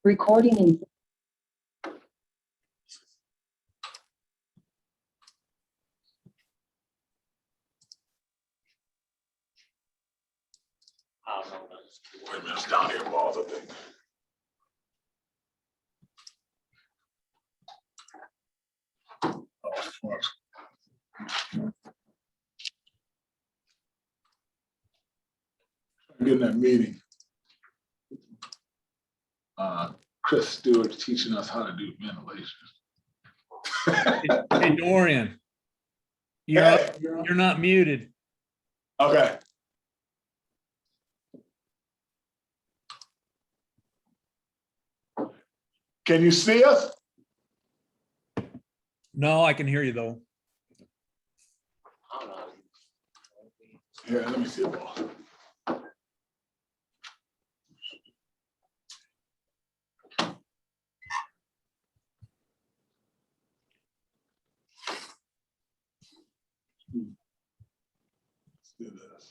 Recording in Wait a minute, it's down here, balls, I think. Oh, fuck. I'm getting that meeting. Chris Stewart teaching us how to do ventilation. Hey, Dorian, you're not muted. Okay. Can you see us? No, I can hear you though. Here, let me see the ball. Let's do this.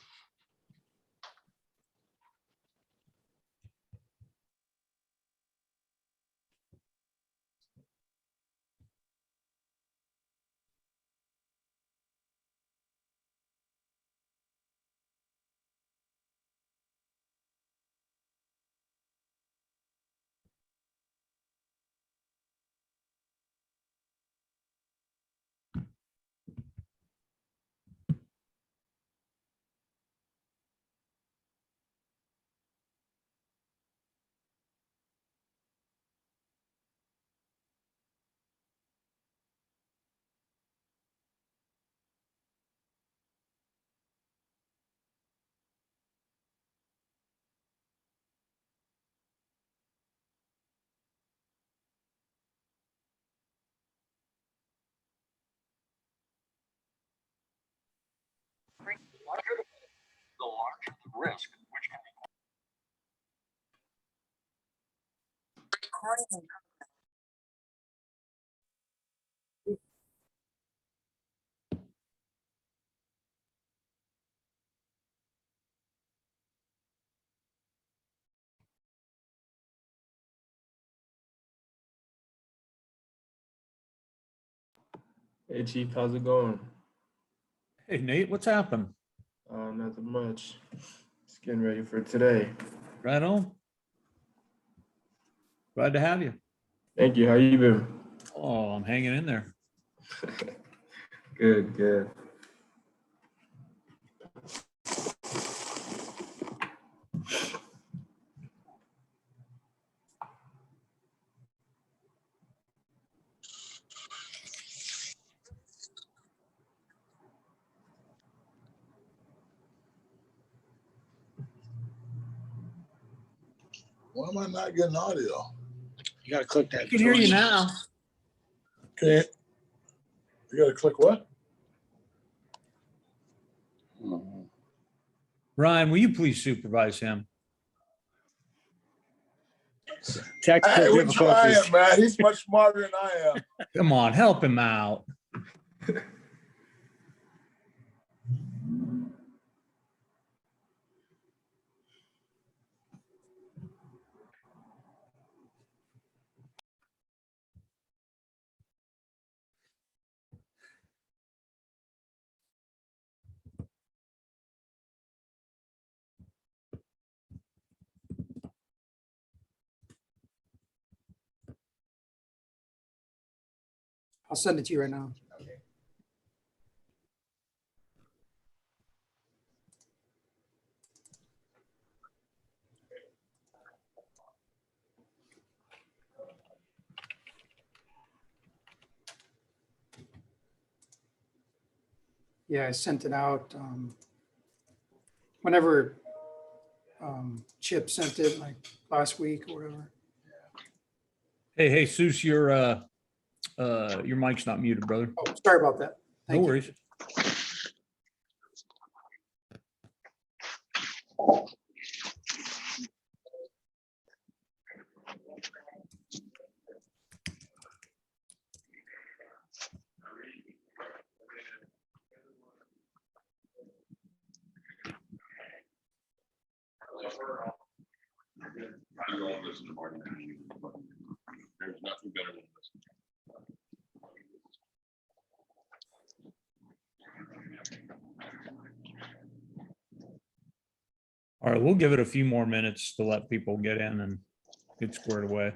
The larger the risk, which can be Hey Chief, how's it going? Hey, Nate, what's happened? Nothing much. Just getting ready for today. Right on. Glad to have you. Thank you. How you been? Oh, I'm hanging in there. Good, good. Why am I not getting audio? You gotta click that. I can hear you now. Okay. You gotta click what? Ryan, will you please supervise him? Technical Hey, we're difficulties. trying, man. He's much smarter than I am. Come on, help him out. I'll send it to you right now. Yeah, I sent it out whenever Chip sent it, like last week or whatever. Hey, Seuss, your mic's not muted, brother. Oh, sorry about that. No Thank you. worries. I'm going to listen to more than better than this. All right, we'll give it a few more minutes to let people get in and get squared away.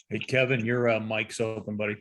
Hey, Kevin, your mic's open, buddy.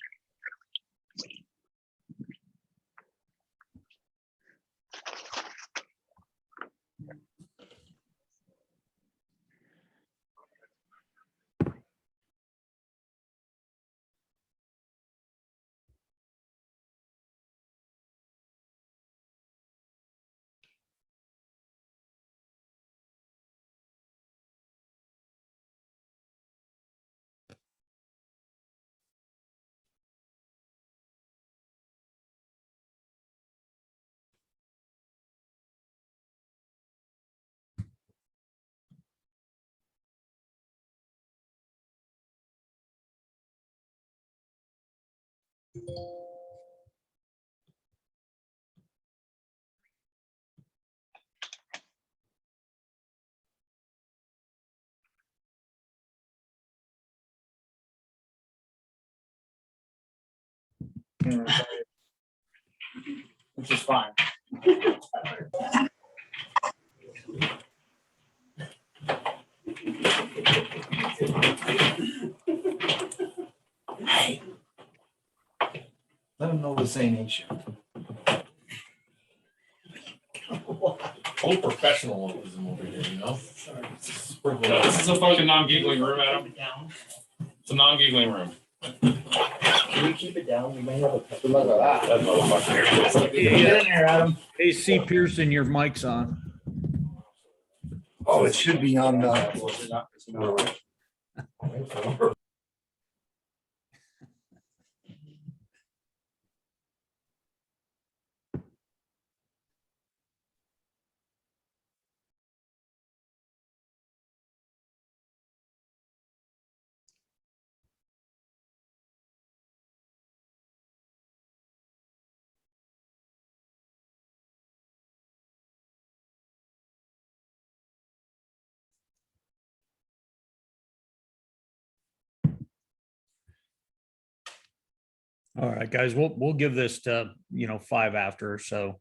Which is fine. Let them know this ain't ancient. Whole professionalism over here, you know? No, this is a fucking non-giggling room, Adam. It's a non-giggling room. Can we keep it down? We may have a customer like that. That motherfucker. Get in there, Adam. Hey, C. Pearson, your mic's on. Oh, it should be on the. All right, guys, we'll give this to, 5 after or so.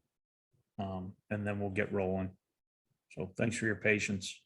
And then we'll get rolling. So thanks for your patience.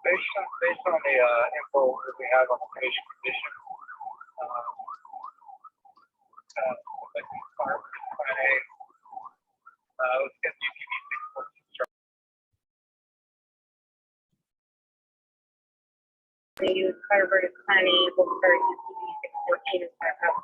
Based on the info that we have on the patient condition, like the fire plan A, let's get the UPV 614. They use Harvard Planning, book for UPV 614 is back up.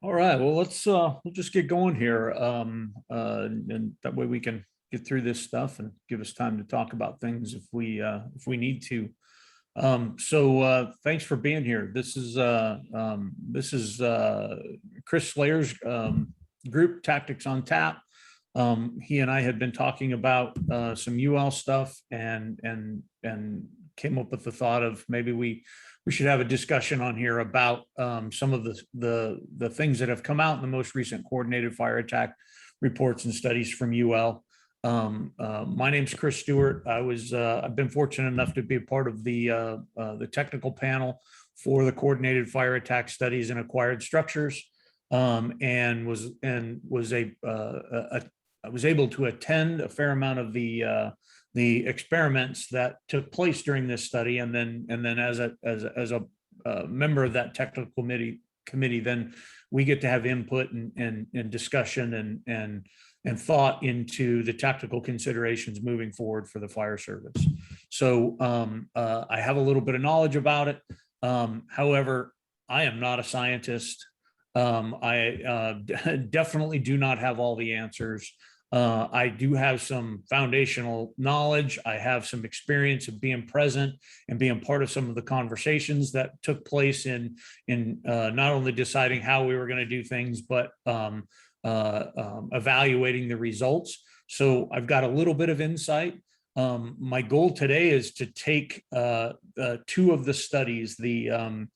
All right, well, we'll just get going here. And that way we can get through this stuff and give us time to talk about things if we need to. So thanks for being here. This is Chris Slayer's group, Tactics on Tap. He and I had been talking about some UL stuff and came up with the thought of maybe we should have a discussion on here about some of the things that have come out in the most recent coordinated fire attack reports and studies from UL. My name's Chris Stewart. I've been fortunate enough to be a part of the technical panel for the coordinated fire attack studies and acquired structures, and was I was able to attend a fair amount of the experiments that took place during this study, and then as a member of that technical committee, then we get to have input and discussion and thought into the tactical considerations moving forward for the fire service. So I have a little bit of knowledge about it. However, I am not a scientist. I definitely do not have all the answers. I do have some foundational knowledge. I have some experience of being present and being part of some of the conversations that took place in not only deciding how we were going to do things, but evaluating the results. So I've got a little bit of insight. My goal today is to take two of the studies, the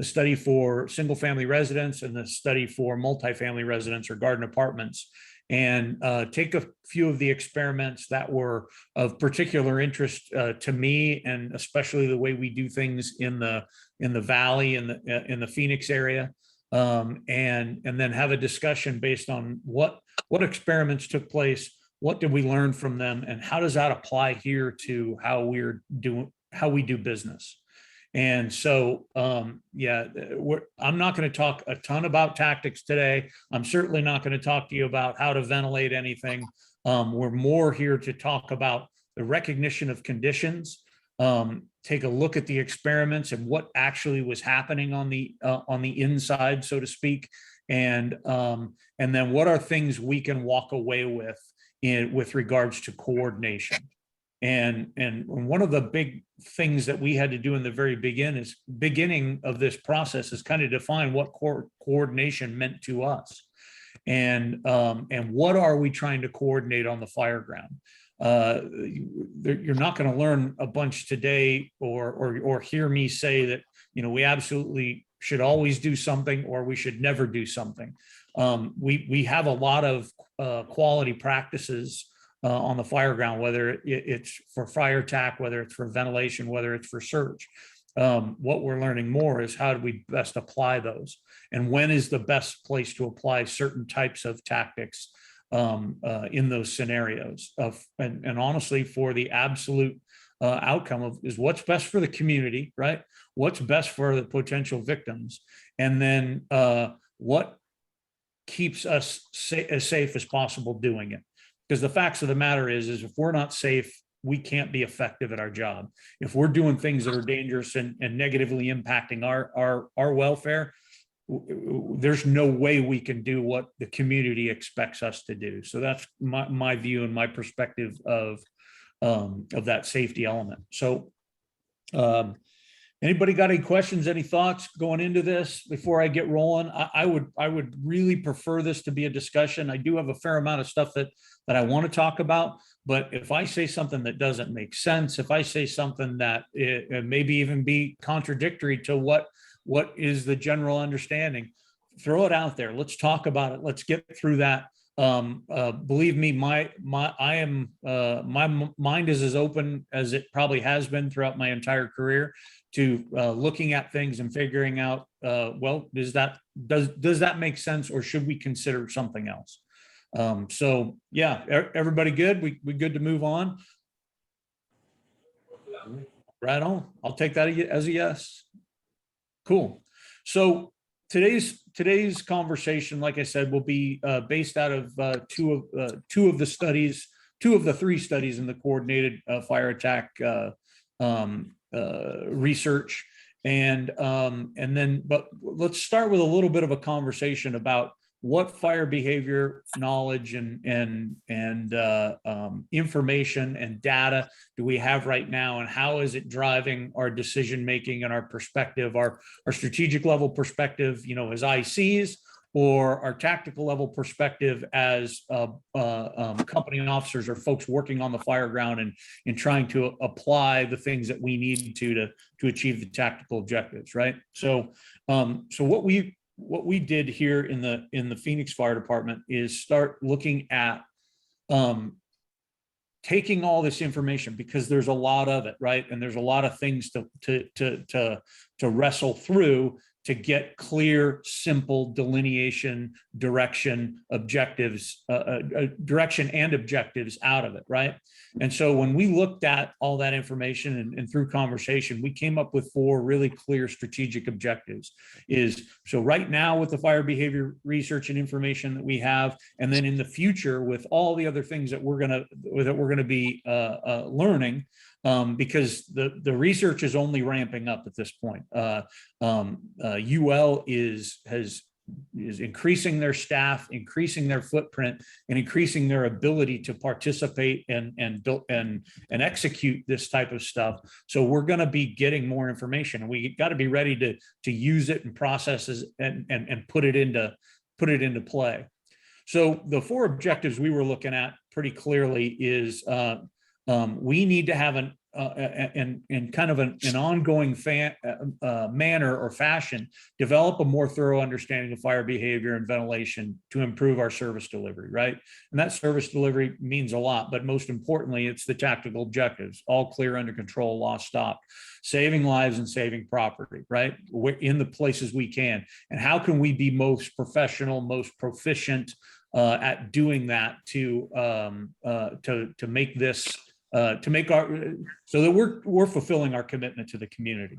study for single family residents and the study for multifamily residents or garden apartments, and take a few of the experiments that were of particular interest to me, and especially the way we do things in the valley in the Phoenix area, and then have a discussion based on what experiments took place, what did we learn from them, and how does that apply here to how we do business. And so, I'm not going to talk a ton about tactics today. I'm certainly not going to talk to you about how to ventilate anything. We're more here to talk about the recognition of conditions, take a look at the experiments and what actually was happening on the inside, so to speak, and then what are things we can walk away with regards to coordination. And one of the big things that we had to do in the very beginning of this process is kind of define what coordination meant to us, and what are we trying to coordinate on the fire ground. You're not going to learn a bunch today or hear me say that we absolutely should always do something or we should never do something. We have a lot of quality practices on the fire ground, whether it's for fire attack, whether it's for ventilation, whether it's for search. What we're learning more is how do we best apply those, and when is the best place to apply certain types of tactics in those scenarios. And honestly, for the absolute outcome is what's best for the community, right? What's best for the potential victims, and then what keeps us as safe as possible doing it. Because the facts of the matter is if we're not safe, we can't be effective at our job. If we're doing things that are dangerous and negatively impacting our welfare, there's no way we can do what the community expects us to do. So that's my view and my perspective of that safety element. So Anybody got any questions, any thoughts going into this before I get rolling? I would really prefer this to be a discussion. I do have a fair amount of stuff that I want to talk about, but if I say something that doesn't make sense, if I say something that it maybe even be contradictory to what is the general understanding, throw it out there. Let's talk about it. Let's get through that. Believe me, my mind is as open as it probably has been throughout my entire career to looking at things and figuring out, well, does that make sense, or should we consider something else? So yeah, everybody good? We good to move on? Right on. I'll take that as a yes. Cool. So today's conversation, like I said, will be based out of two of the three studies in the coordinated fire attack research, but let's start with a little bit of a conversation about what fire behavior knowledge and information and data do we have right now, and how is it driving our decision making and our perspective, our strategic level perspective, as ICs, or our tactical level perspective as company officers or folks working on the fire ground and trying to apply the things that we need to achieve the tactical objectives, right? So what we did here in the Phoenix Fire Department is start looking at taking all this information, because there's a lot of it, right? And there's a lot of things to wrestle through to get clear, simple delineation, direction and objectives out of it, right? And so when we looked at all that information and through conversation, we came up with 4 really clear strategic objectives. So right now with the fire behavior research and information that we have, and then in the future with all the other things that we're gonna be learning, because the research is only ramping up at this point. UL is increasing their staff, increasing their footprint, and increasing their ability to participate and execute this type of stuff. So we're going to be getting more information, and we got to be ready to use it and process it and put it into play. So the 4 objectives we were looking at pretty clearly is we need to have in kind of an ongoing manner or fashion, develop a more thorough understanding of fire behavior and ventilation to improve our service delivery, right? And that service delivery means a lot, but most importantly, it's the tactical objectives: all clear, under control, lost, stopped, saving lives and saving property, right? We're in the places we can. And how can we be most professional, most proficient at doing that to make this so that we're fulfilling our commitment to the community.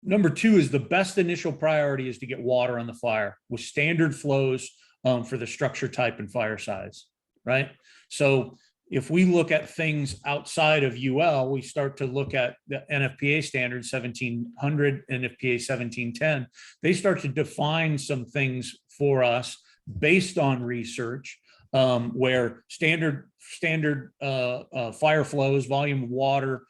Number 2 is the best initial priority is to get water on the fire with standard flows for the structure type and fire size, right? So if we look at things outside of UL, we start to look at the NFPA standard 1700 and NFPA 1710. They start to define some things for us based on research, where standard fire flows, volume of water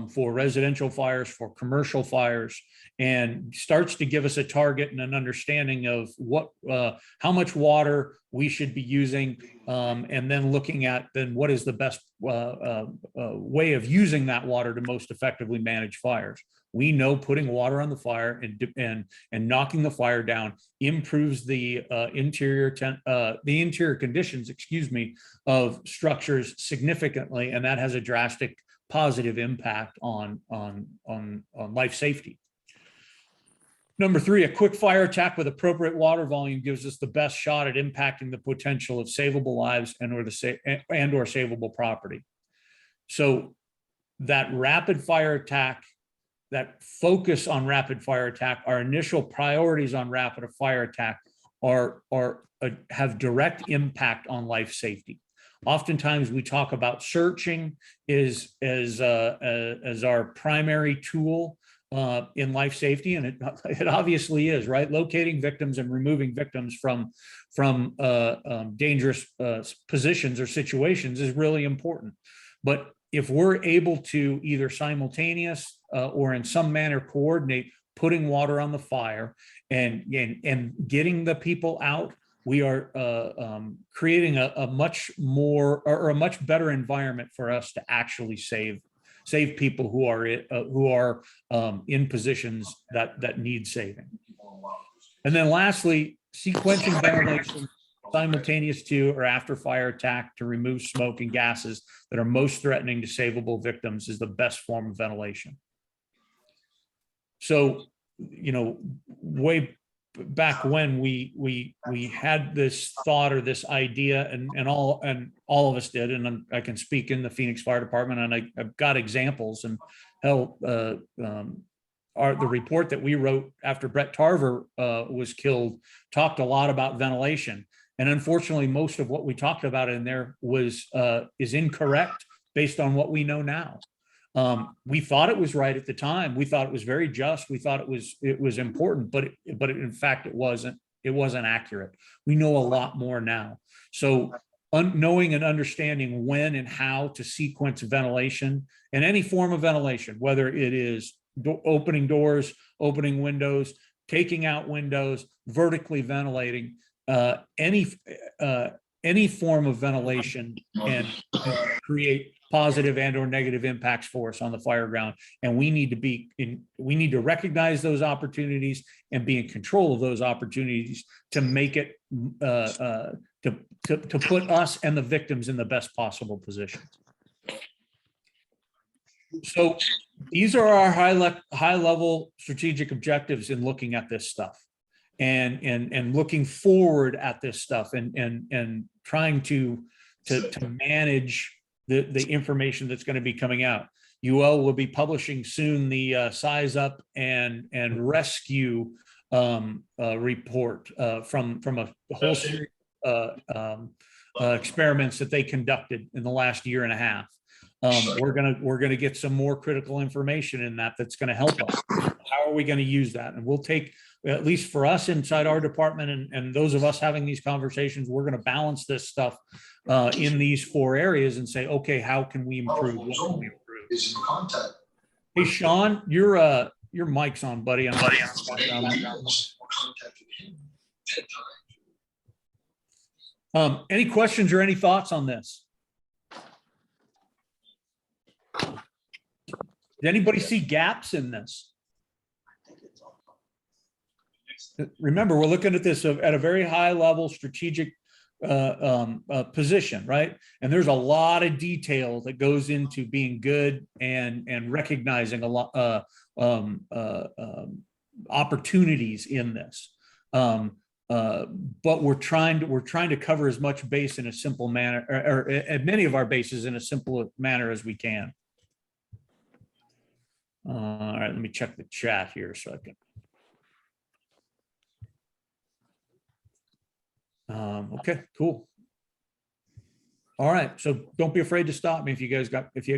for residential fires, for commercial fires, and starts to give us a target and an understanding of how much water we should be using, and then looking at then what is the best way of using that water to most effectively manage fires. We know putting water on the fire and knocking the fire down improves the interior conditions, of structures significantly, and that has a drastic positive impact on life safety. Number 3, a quick fire attack with appropriate water volume gives us the best shot at impacting the potential of savable lives and or savable property. So that rapid fire attack, that focus on rapid fire attack, our initial priorities on rapid fire attack have direct impact on life safety. Oftentimes we talk about searching as our primary tool in life safety, and it obviously is, right? Locating victims and removing victims from dangerous positions or situations is really important. But if we're able to either simultaneous or in some manner coordinate putting water on the fire and getting the people out, we are creating a much more or a much better environment for us to actually save people who are in positions that need saving. And then lastly, sequencing ventilation simultaneous to or after fire attack to remove smoke and gases that are most threatening to savable victims is the best form of ventilation. So, you know, way back when we had this thought or this idea, and all of us did, and I can speak in the Phoenix Fire Department, and I've got examples, and hell, the report that we wrote after Brett Tarver was killed talked a lot about ventilation. And unfortunately, most of what we talked about in there is incorrect based on what we know now. We thought it was right at the time. We thought it was very just. We thought it was important, but in fact, it wasn't accurate. We know a lot more now. So knowing and understanding when and how to sequence ventilation and any form of ventilation, whether it is opening doors, opening windows, taking out windows, vertically ventilating, any form of ventilation can create positive and or negative impacts for us on the fire ground. And we need to recognize those opportunities and be in control of those opportunities to make it, to put us and the victims in the best possible positions. So these are our high level strategic objectives in looking at this stuff. And looking forward at this stuff and trying to manage the information that's going to be coming out. UL will be publishing soon the Size Up and Rescue report from a whole series experiments that they conducted in the last year and a half. We're gonna get some more critical information in that's going to help us. How are we going to use that? And we'll take, at least for us inside our department and those of us having these conversations, we're going to balance this stuff in these 4 areas and say, okay, how can we improve? What can we improve? Hey, Sean, your mic's on, buddy. Any questions or any thoughts on this? Did anybody see gaps in this? Remember, we're looking at this at a very high level strategic position, right? And there's a lot of detail that goes into being good and recognizing a lot opportunities in this. But we're trying to cover as much base in a simple manner, or at many of our bases in a simple manner as we can. All right, let me check the chat here so I can. Okay, cool. All right, so don't be afraid to stop me if you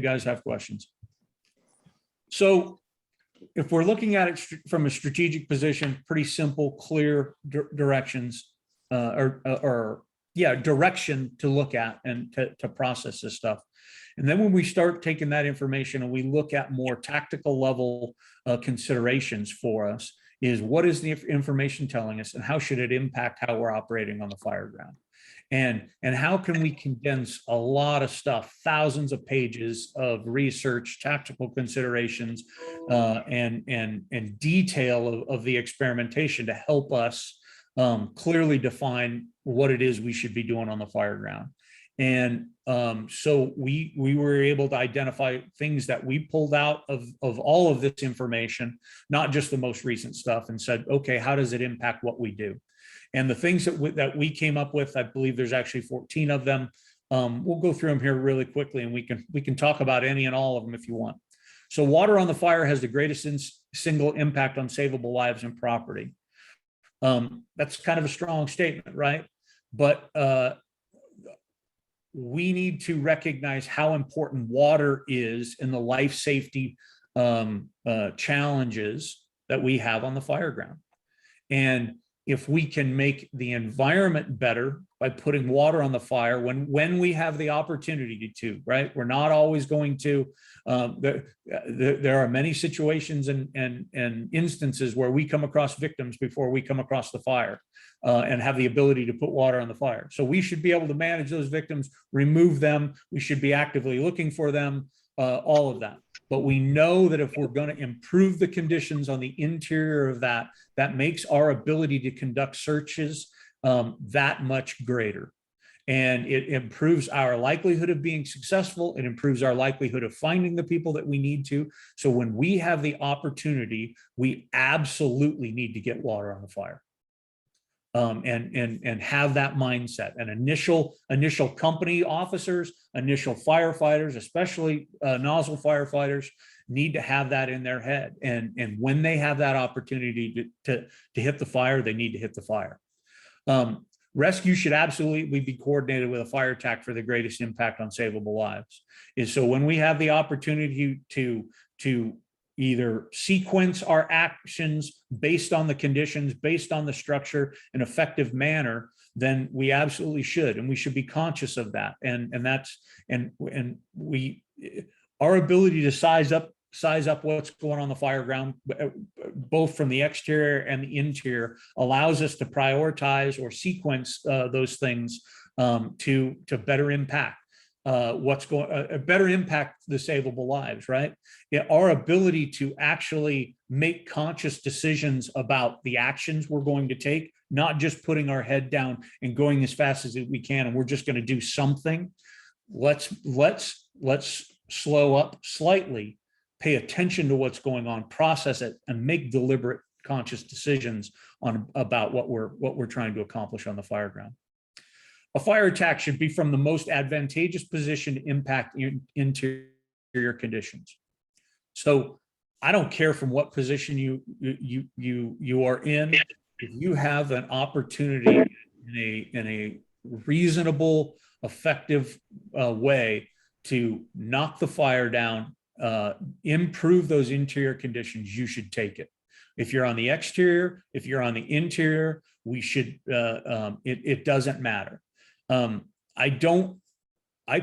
guys have questions. So if we're looking at it from a strategic position, pretty simple, clear directions, direction to look at and to process this stuff. And then when we start taking that information and we look at more tactical level considerations for us, is what is the information telling us and how should it impact how we're operating on the fire ground? And how can we condense a lot of stuff, thousands of pages of research, tactical considerations, and detail of the experimentation to help us clearly define what it is we should be doing on the fire ground. And so we were able to identify things that we pulled out of all of this information, not just the most recent stuff, and said, okay, how does it impact what we do? And the things that we came up with, I believe there's actually 14 of them. We'll go through them here really quickly, and we can talk about any and all of them if you want. So water on the fire has the greatest single impact on savable lives and property. That's kind of a strong statement, right? But we need to recognize how important water is in the life safety challenges that we have on the fire ground. And if we can make the environment better by putting water on the fire when we have the opportunity to, right? We're not always going to, there are many situations and instances where we come across victims before we come across the fire and have the ability to put water on the fire. So we should be able to manage those victims, remove them. We should be actively looking for them, all of that. But we know that if we're going to improve the conditions on the interior of that, that makes our ability to conduct searches that much greater. And it improves our likelihood of being successful. It improves our likelihood of finding the people that we need to. So when we have the opportunity, we absolutely need to get water on the fire. And have that mindset. And initial company officers, initial firefighters, especially nozzle firefighters, need to have that in their head. And when they have that opportunity to hit the fire, they need to hit the fire. Rescue should absolutely be coordinated with a fire attack for the greatest impact on savable lives. Is so when we have the opportunity to either sequence our actions based on the conditions, based on the structure, an effective manner, then we absolutely should, and we should be conscious of that. Our ability to size up what's going on the fire ground, both from the exterior and the interior, allows us to prioritize or sequence those things to better impact better impact the savable lives, right? Yeah, our ability to actually make conscious decisions about the actions we're going to take, not just putting our head down and going as fast as we can, and we're just going to do something. Let's slow up slightly, pay attention to what's going on, process it, and make deliberate, conscious decisions about what we're trying to accomplish on the fire ground. A fire attack should be from the most advantageous position to impact interior conditions. So I don't care from what position you are in. If you have an opportunity in a reasonable, effective way to knock the fire down, improve those interior conditions, you should take it. If you're on the exterior, if you're on the interior, we should. It doesn't matter. I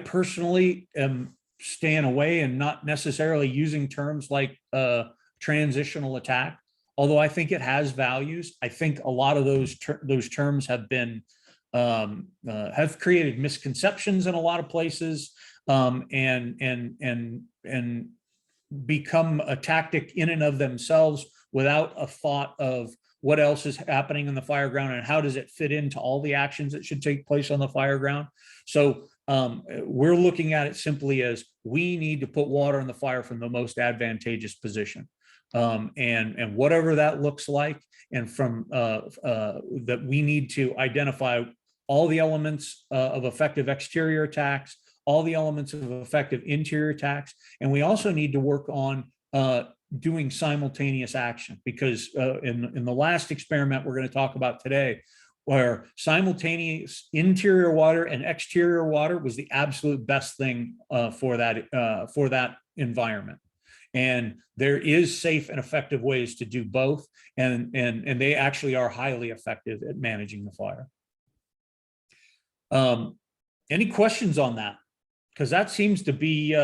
personally am staying away and not necessarily using terms like transitional attack, although I think it has values. I think a lot of those terms have been have created misconceptions in a lot of places, and become a tactic in and of themselves without a thought of what else is happening in the fire ground and how does it fit into all the actions that should take place on the fire ground. So we're looking at it simply as we need to put water in the fire from the most advantageous position. And whatever that looks like, and from that we need to identify all the elements of effective exterior attacks, all the elements of effective interior attacks. And we also need to work on doing simultaneous action, because in the last experiment we're going to talk about today, where simultaneous interior water and exterior water was the absolute best thing for that environment. And there is safe and effective ways to do both, and they actually are highly effective at managing the fire. Any questions on that? Because that seems to be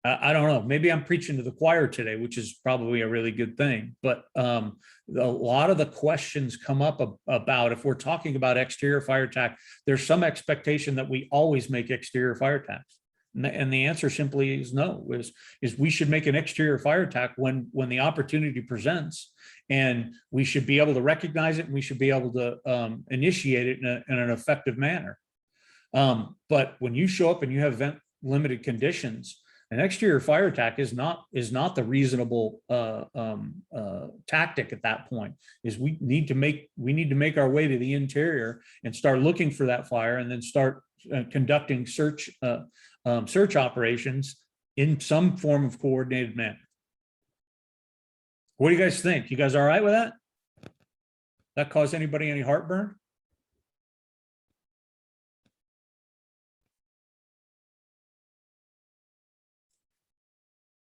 I don't know, maybe I'm preaching to the choir today, which is probably a really good thing. But a lot of the questions come up about, if we're talking about exterior fire attack, there's some expectation that we always make exterior fire attacks. And the answer simply is no, is we should make an exterior fire attack when the opportunity presents, and we should be able to recognize it, and we should be able to initiate it in an effective manner. But when you show up and you have vent limited conditions, an exterior fire attack is not the reasonable tactic at that point. Is we need to make our way to the interior and start looking for that fire, and then start conducting search operations in some form of coordinated manner. What do you guys think? You guys all right with that? That cause anybody any heartburn?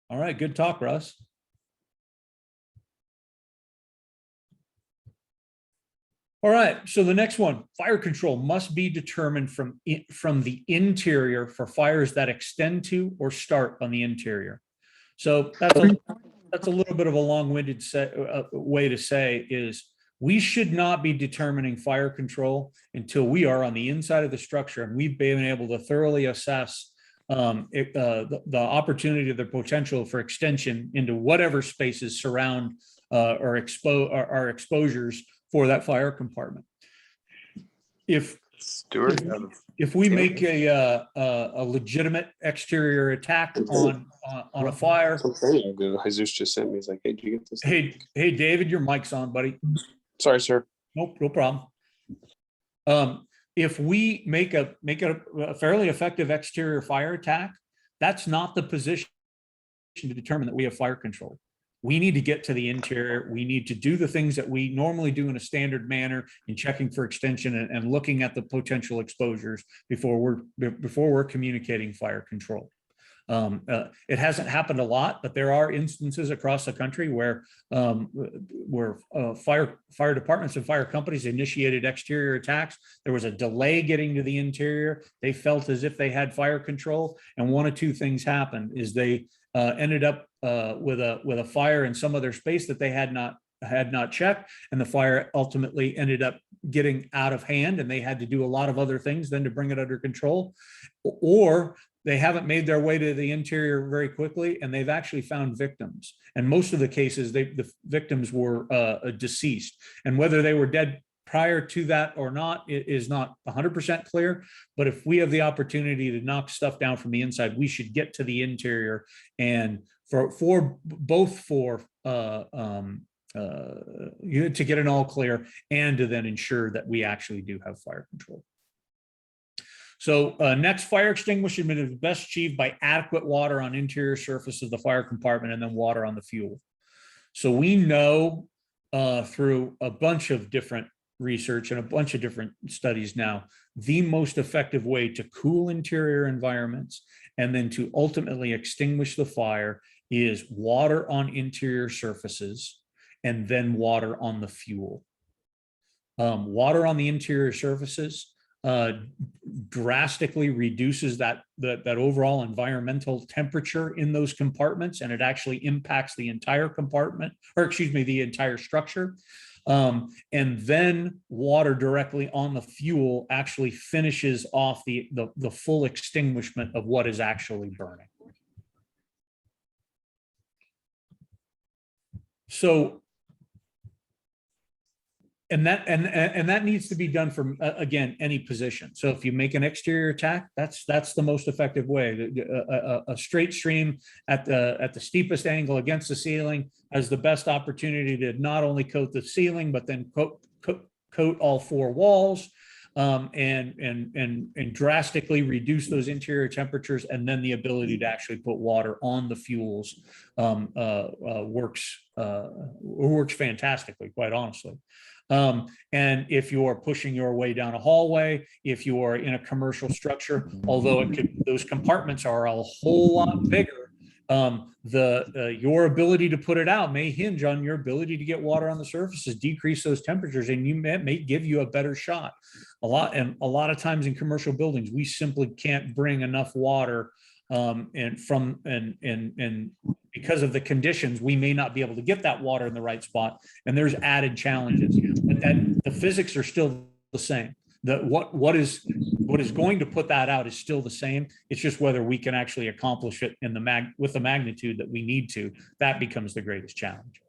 All right, good talk, Russ. All right, so the next one, fire control must be determined from the interior for fires that extend to or start on the interior. So that's a little bit of a long-winded way to say is we should not be determining fire control until we are on the inside of the structure and we've been able to thoroughly assess the opportunity, the potential for extension into whatever spaces surround or our exposures for that fire compartment. If Stewart, if we make a legitimate exterior attack on a fire. Jesus just sent me. He's like, hey, did you get this? Hey, David, your mic's on, buddy. Sorry, sir. Nope, no problem. If we make a fairly effective exterior fire attack, that's not the position to determine that we have fire control. We need to get to the interior. We need to do the things that we normally do in a standard manner in checking for extension and looking at the potential exposures before we're communicating fire control. It hasn't happened a lot, but there are instances across the country where fire departments and fire companies initiated exterior attacks. There was a delay getting to the interior. They felt as if they had fire control, and one of two things happened: is they ended up with a fire in some other space that they had not checked, and the fire ultimately ended up getting out of hand, and they had to do a lot of other things then to bring it under control, or they haven't made their way to the interior very quickly, and they've actually found victims. And most of the cases, the victims were deceased, and whether they were dead prior to that or not, it is not 100% clear. But if we have the opportunity to knock stuff down from the inside, we should get to the interior, and to get an all clear and to then ensure that we actually do have fire control. So next, fire extinguishment is best achieved by adequate water on interior surface of the fire compartment and then water on the fuel. So we know through a bunch of different research and a bunch of different studies now, the most effective way to cool interior environments and then to ultimately extinguish the fire is water on interior surfaces and then water on the fuel. Water on the interior surfaces drastically reduces that overall environmental temperature in those compartments, and it actually impacts the entire compartment, or excuse me, the entire structure. And then water directly on the fuel actually finishes off the full extinguishment of what is actually burning. So, and that needs to be done from again, any position. So if you make an exterior attack, that's the most effective way. A straight stream at the steepest angle against the ceiling has the best opportunity to not only coat the ceiling, but then coat all four walls, and drastically reduce those interior temperatures, and then the ability to actually put water on the fuels works fantastically, quite honestly. And if you are pushing your way down a hallway, if you are in a commercial structure, although those compartments are a whole lot bigger, your ability to put it out may hinge on your ability to get water on the surfaces, decrease those temperatures, and may give you a better shot. A lot of times in commercial buildings, we simply can't bring enough water, and because of the conditions, we may not be able to get that water in the right spot, and there's added challenges. But the physics are still the same. What is going to put that out is still the same. It's just whether we can actually accomplish it with the magnitude that we need to. That becomes the greatest challenge.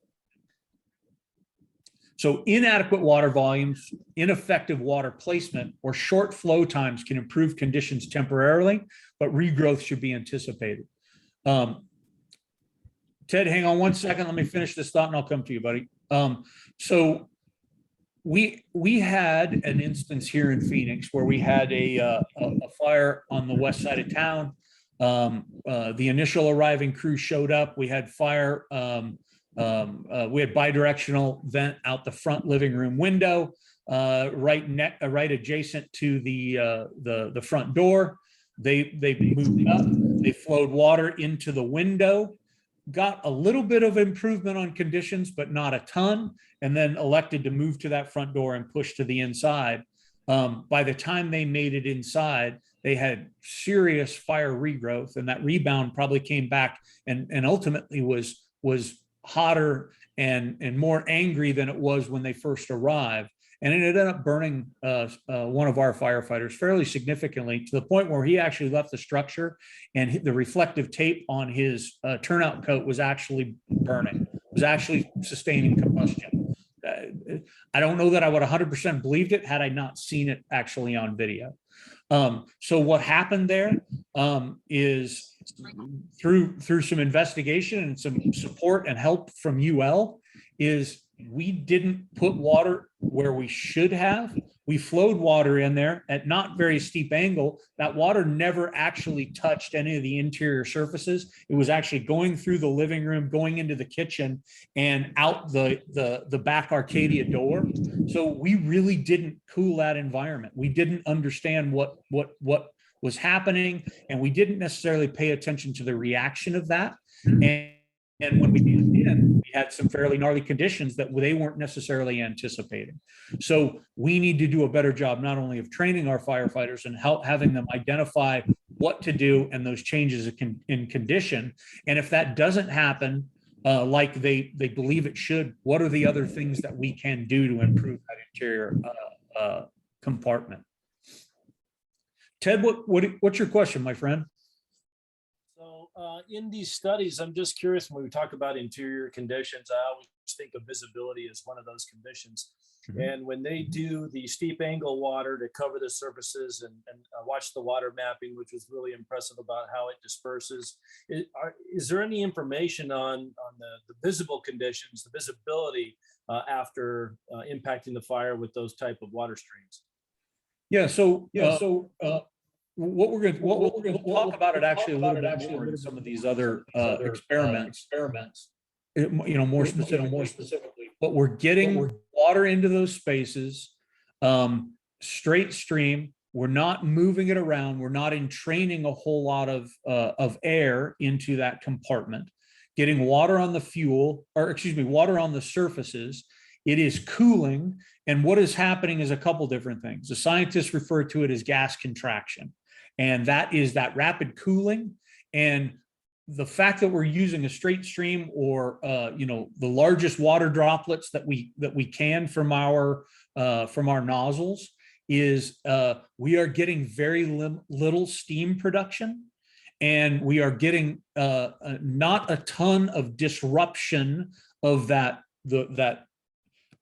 So inadequate water volumes, ineffective water placement, or short flow times can improve conditions temporarily, but regrowth should be anticipated. Ted, hang on one second. Let me finish this thought and I'll come to you, buddy. So we had an instance here in Phoenix where we had a fire on the west side of town. The initial arriving crew showed up. We had fire. We had bidirectional vent out the front living room window, right adjacent to the front door. They moved up. They flowed water into the window. got a little bit of improvement on conditions, but not a ton, and then elected to move to that front door and push to the inside. By the time they made it inside, they had serious fire regrowth, and that rebound probably came back and ultimately was hotter and more angry than it was when they first arrived. And it ended up burning one of our firefighters fairly significantly, to the point where he actually left the structure, and the reflective tape on his turnout coat was actually burning, was actually sustaining combustion. I don't know that I would 100% believed it had I not seen it actually on video. So what happened there is through some investigation and some support and help from UL, is we didn't put water where we should have. We flowed water in there at not very steep angle. That water never actually touched any of the interior surfaces. It was actually going through the living room, going into the kitchen, and out the back Arcadia door. So we really didn't cool that environment. We didn't understand what was happening, and we didn't necessarily pay attention to the reaction of that. And when we moved in, we had some fairly gnarly conditions that they weren't necessarily anticipating. So we need to do a better job, not only of training our firefighters and having them identify what to do and those changes in condition. And if that doesn't happen like they believe it should, what are the other things that we can do to improve that interior compartment? Ted, what's your question, my friend? So in these studies, I'm just curious, when we talk about interior conditions, I always think of visibility as one of those conditions. Mm-hmm. And when they do the steep angle water to cover the surfaces and watch the water mapping, which was really impressive about how it disperses, is there any information on the visible conditions, the visibility after impacting the fire with those type of water streams? Yeah, what we're going to talk about it actually a little bit more in some of these other experiments, more specifically, but we're getting water into those spaces, straight stream. We're not moving it around. We're not entraining a whole lot of air into that compartment, getting water on the fuel, or excuse me, water on the surfaces. It is cooling. And what is happening is a couple different things. The scientists refer to it as gas contraction. And that is that rapid cooling. And the fact that we're using a straight stream or the largest water droplets that we can from our nozzles is we are getting very little steam production, and we are getting not a ton of disruption of that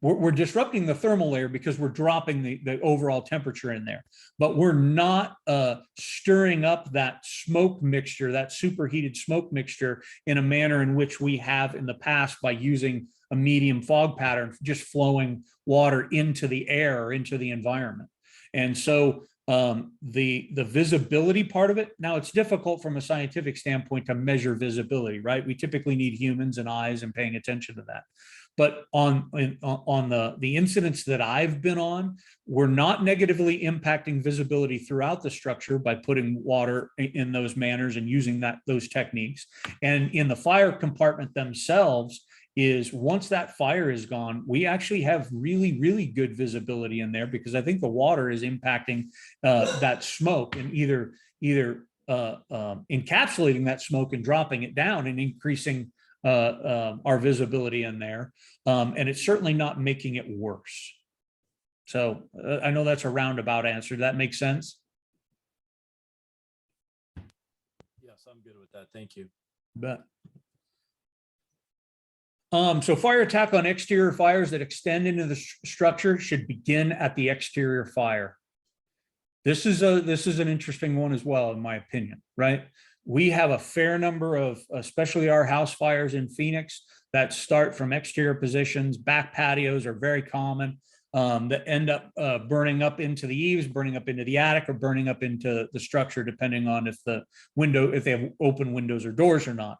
we're disrupting the thermal layer because we're dropping the overall temperature in there, but we're not stirring up that smoke mixture, that superheated smoke mixture, in a manner in which we have in the past by using a medium fog pattern, just flowing water into the air or into the environment. And so the visibility part of it, now it's difficult from a scientific standpoint to measure visibility, right? We typically need humans and eyes and paying attention to that. But on the incidents that I've been on, we're not negatively impacting visibility throughout the structure by putting water in those manners and using those techniques. And in the fire compartment themselves, is once that fire is gone, we actually have really, really good visibility in there, because I think the water is impacting that smoke and either encapsulating that smoke and dropping it down and increasing our visibility in there. And it's certainly not making it worse. So I know that's a roundabout answer. Does that make sense? Yes, I'm good with that. Thank you. Bet. So fire attack on exterior fires that extend into the structure should begin at the exterior fire. This is an interesting one as well, in my opinion, right? We have a fair number of, especially our house fires in Phoenix, that start from exterior positions. Back patios are very common, that end up burning up into the eaves, burning up into the attic, or burning up into the structure, depending on if they have open windows or doors or not.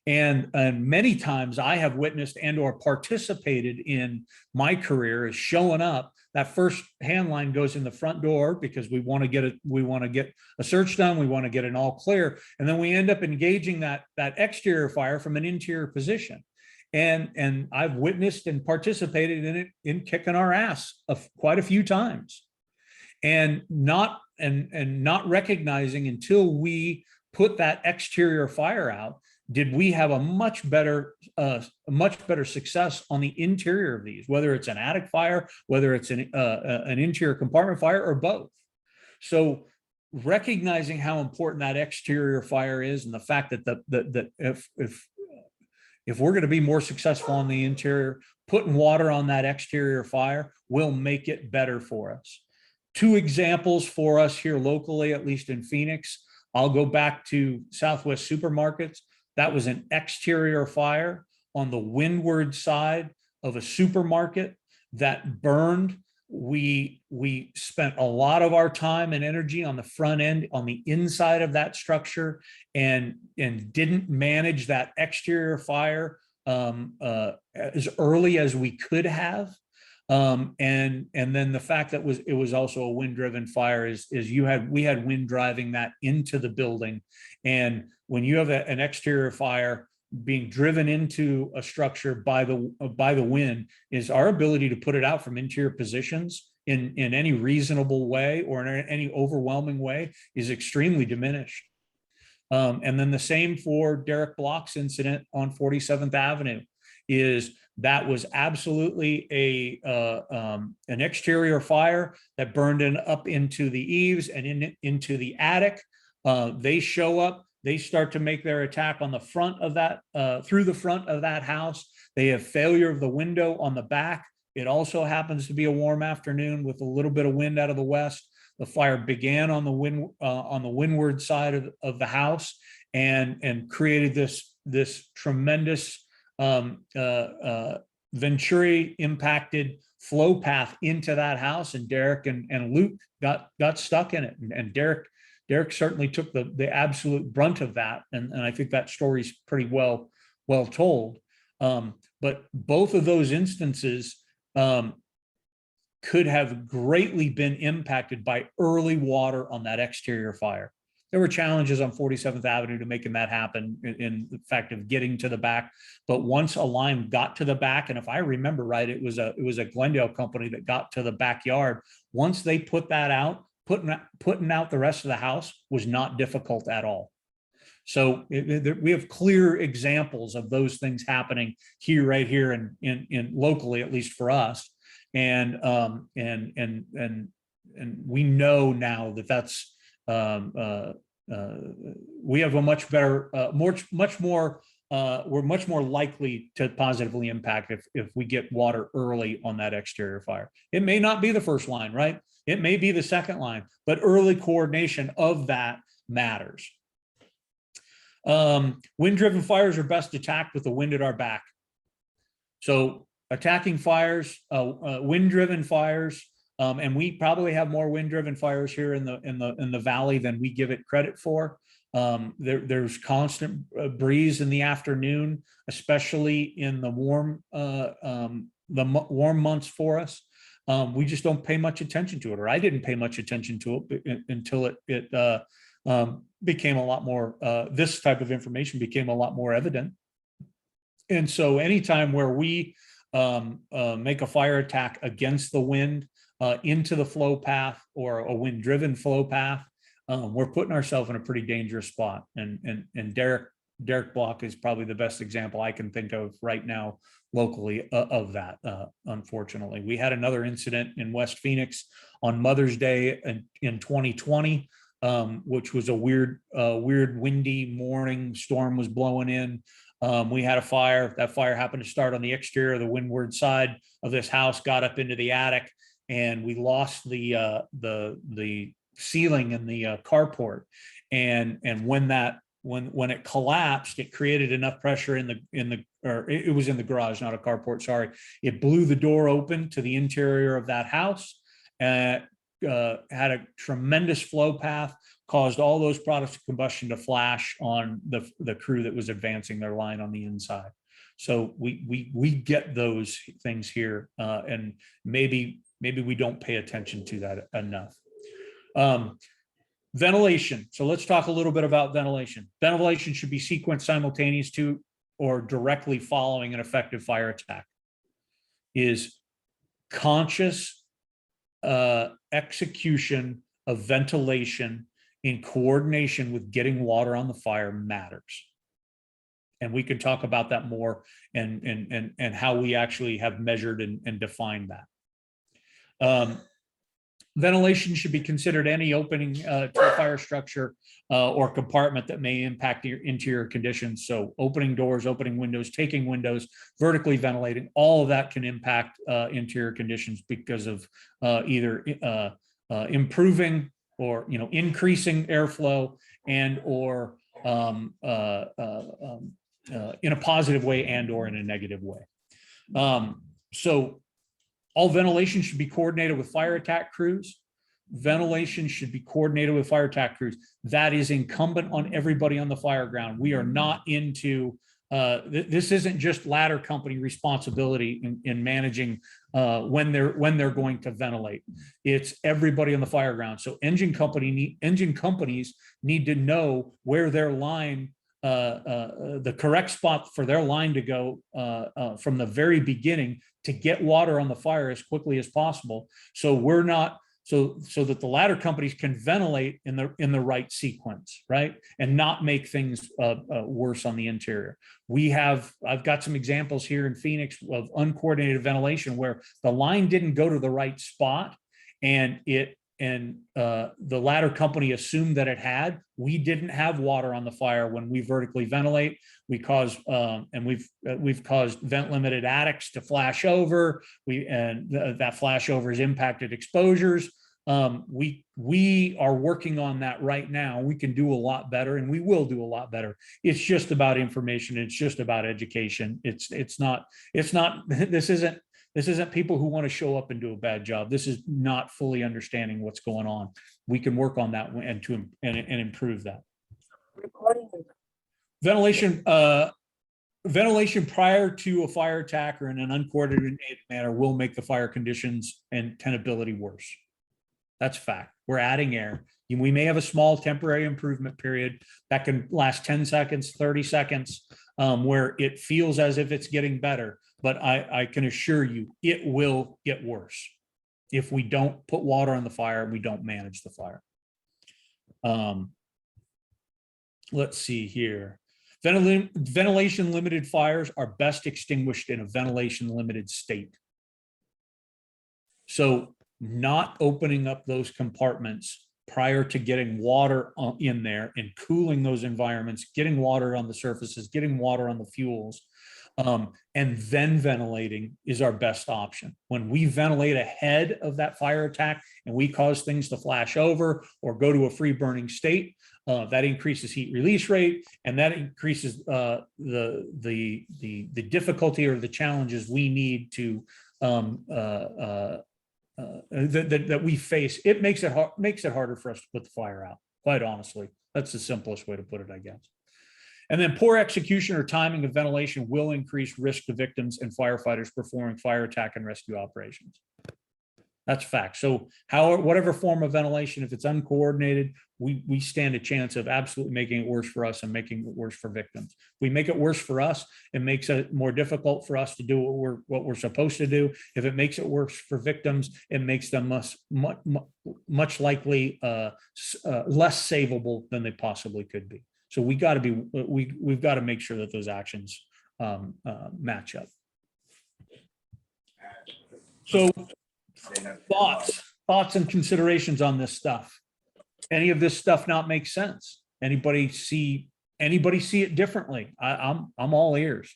And many times I have witnessed and or participated in my career is showing up that first hand line goes in the front door because we want to get a search done. We want to get an all clear. And then we end up engaging that exterior fire from an interior position. And I've witnessed and participated in it in kicking our ass quite a few times, and not recognizing until we put that exterior fire out, did we have a much better success on the interior of these, whether it's an attic fire, whether it's an interior compartment fire, or both. So recognizing how important that exterior fire is, and the fact that if we're going to be more successful on the interior, putting water on that exterior fire will make it better for us. 2 examples for us here locally, at least in Phoenix. I'll go back to Southwest Supermarkets. That was an exterior fire on the windward side of a supermarket that burned. We spent a lot of our time and energy on the front end, on the inside of that structure, and didn't manage that exterior fire as early as we could have. And then the fact that it was also a wind-driven fire is we had wind driving that into the building. And when you have an exterior fire being driven into a structure by the wind, is our ability to put it out from interior positions in any reasonable way or in any overwhelming way is extremely diminished. And then the same for Derek Block's incident on 47th Avenue. That was absolutely an exterior fire that burned up into the eaves and into the attic. They show up. They start to make their attack on the front of that, through the front of that house. They have failure of the window on the back. It also happens to be a warm afternoon with a little bit of wind out of the west. The fire began on the windward side of the house and created this tremendous Venturi impacted flow path into that house. And Derek and Luke got stuck in it. And Derek certainly took the absolute brunt of that. And I think that story's pretty well told. But both of those instances could have greatly been impacted by early water on that exterior fire. There were challenges on 47th Avenue to making that happen in the fact of getting to the back. But once a line got to the back, and if I remember right, it was a Glendale company that got to the backyard. Once they put that out, putting out the rest of the house was not difficult at all. So we have clear examples of those things happening right here in locally, at least for us. And we know now that's we have a much better, much more. We're much more likely to positively impact if we get water early on that exterior fire. It may not be the first line, right? It may be the second line, but early coordination of that matters. Wind-driven fires are best attacked with the wind at our back. So attacking fires, wind-driven fires, and we probably have more wind-driven fires here in the valley than we give it credit for. There's constant breeze in the afternoon, especially in the warm months for us. We just don't pay much attention to it, or I didn't pay much attention to it until it became a lot more. This type of information became a lot more evident. And so, anytime where we make a fire attack against the wind into the flow path or a wind-driven flow path, we're putting ourselves in a pretty dangerous spot. And Derek Block is probably the best example I can think of right now locally of that. Unfortunately, we had another incident in West Phoenix on Mother's Day in 2020, which was a weird windy morning. Storm was blowing in. We had a fire. That fire happened to start on the exterior of the windward side of this house, got up into the attic, and we lost the ceiling in the carport. And when it collapsed, it created enough pressure it was in the garage, not a carport, sorry. It blew the door open to the interior of that house, had a tremendous flow path, caused all those products of combustion to flash on the crew that was advancing their line on the inside. So we get those things here, and maybe we don't pay attention to that enough. Ventilation. So let's talk a little bit about ventilation. Ventilation should be sequenced simultaneous to or directly following an effective fire attack. Is conscious execution of ventilation in coordination with getting water on the fire matters. And we can talk about that more and how we actually have measured and defined that. Ventilation should be considered any opening to a fire structure or compartment that may impact your interior conditions. So opening doors, opening windows, taking windows, vertically ventilating, all of that can impact interior conditions because of either improving or increasing airflow and or in a positive way and or in a negative way. So all ventilation should be coordinated with fire attack crews. Ventilation should be coordinated with fire attack crews. That is incumbent on everybody on the fire ground. We are not into, this isn't just ladder company responsibility in managing when they're going to ventilate. It's everybody on the fire ground. So engine companies need to know where their line, the correct spot for their line to go from the very beginning to get water on the fire as quickly as possible. So we're not, so that the ladder companies can ventilate in the right sequence, right? And not make things worse on the interior. I've got some examples here in Phoenix of uncoordinated ventilation where the line didn't go to the right spot and the ladder company assumed that it had. We didn't have water on the fire when we vertically ventilate. We caused we've caused vent limited attics to flash over. That flash over has impacted exposures. We are working on that right now. We can do a lot better, and we will do a lot better. It's just about information. It's just about education. It's not. This isn't people who want to show up and do a bad job. This is not fully understanding what's going on. We can work on that and improve that. Ventilation prior to a fire attack or in an uncoordinated manner will make the fire conditions and tenability worse. That's a fact. We're adding air. We may have a small temporary improvement period that can last 10 seconds, 30 seconds, where it feels as if it's getting better. But I can assure you it will get worse if we don't put water on the fire and we don't manage the fire. Let's see here. Ventilation limited fires are best extinguished in a ventilation limited state. So not opening up those compartments prior to getting water in there and cooling those environments, getting water on the surfaces, getting water on the fuels, and then ventilating is our best option. When we ventilate ahead of that fire attack and we cause things to flash over or go to a free burning state, that increases heat release rate, and that increases the difficulty or the challenges we need to that we face. It makes it harder for us to put the fire out. Quite honestly, that's the simplest way to put it, I guess. And then poor execution or timing of ventilation will increase risk to victims and firefighters performing fire attack and rescue operations. That's fact. So whatever form of ventilation, if it's uncoordinated, we stand a chance of absolutely making it worse for us and making it worse for victims. If we make it worse for us, it makes it more difficult for us to do what we're supposed to do. If it makes it worse for victims, it makes them much likely less savable than they possibly could be. So we've got to make sure that those actions match up. So thoughts and considerations on this stuff. Any of this stuff not make sense? Anybody see it differently? I'm all ears.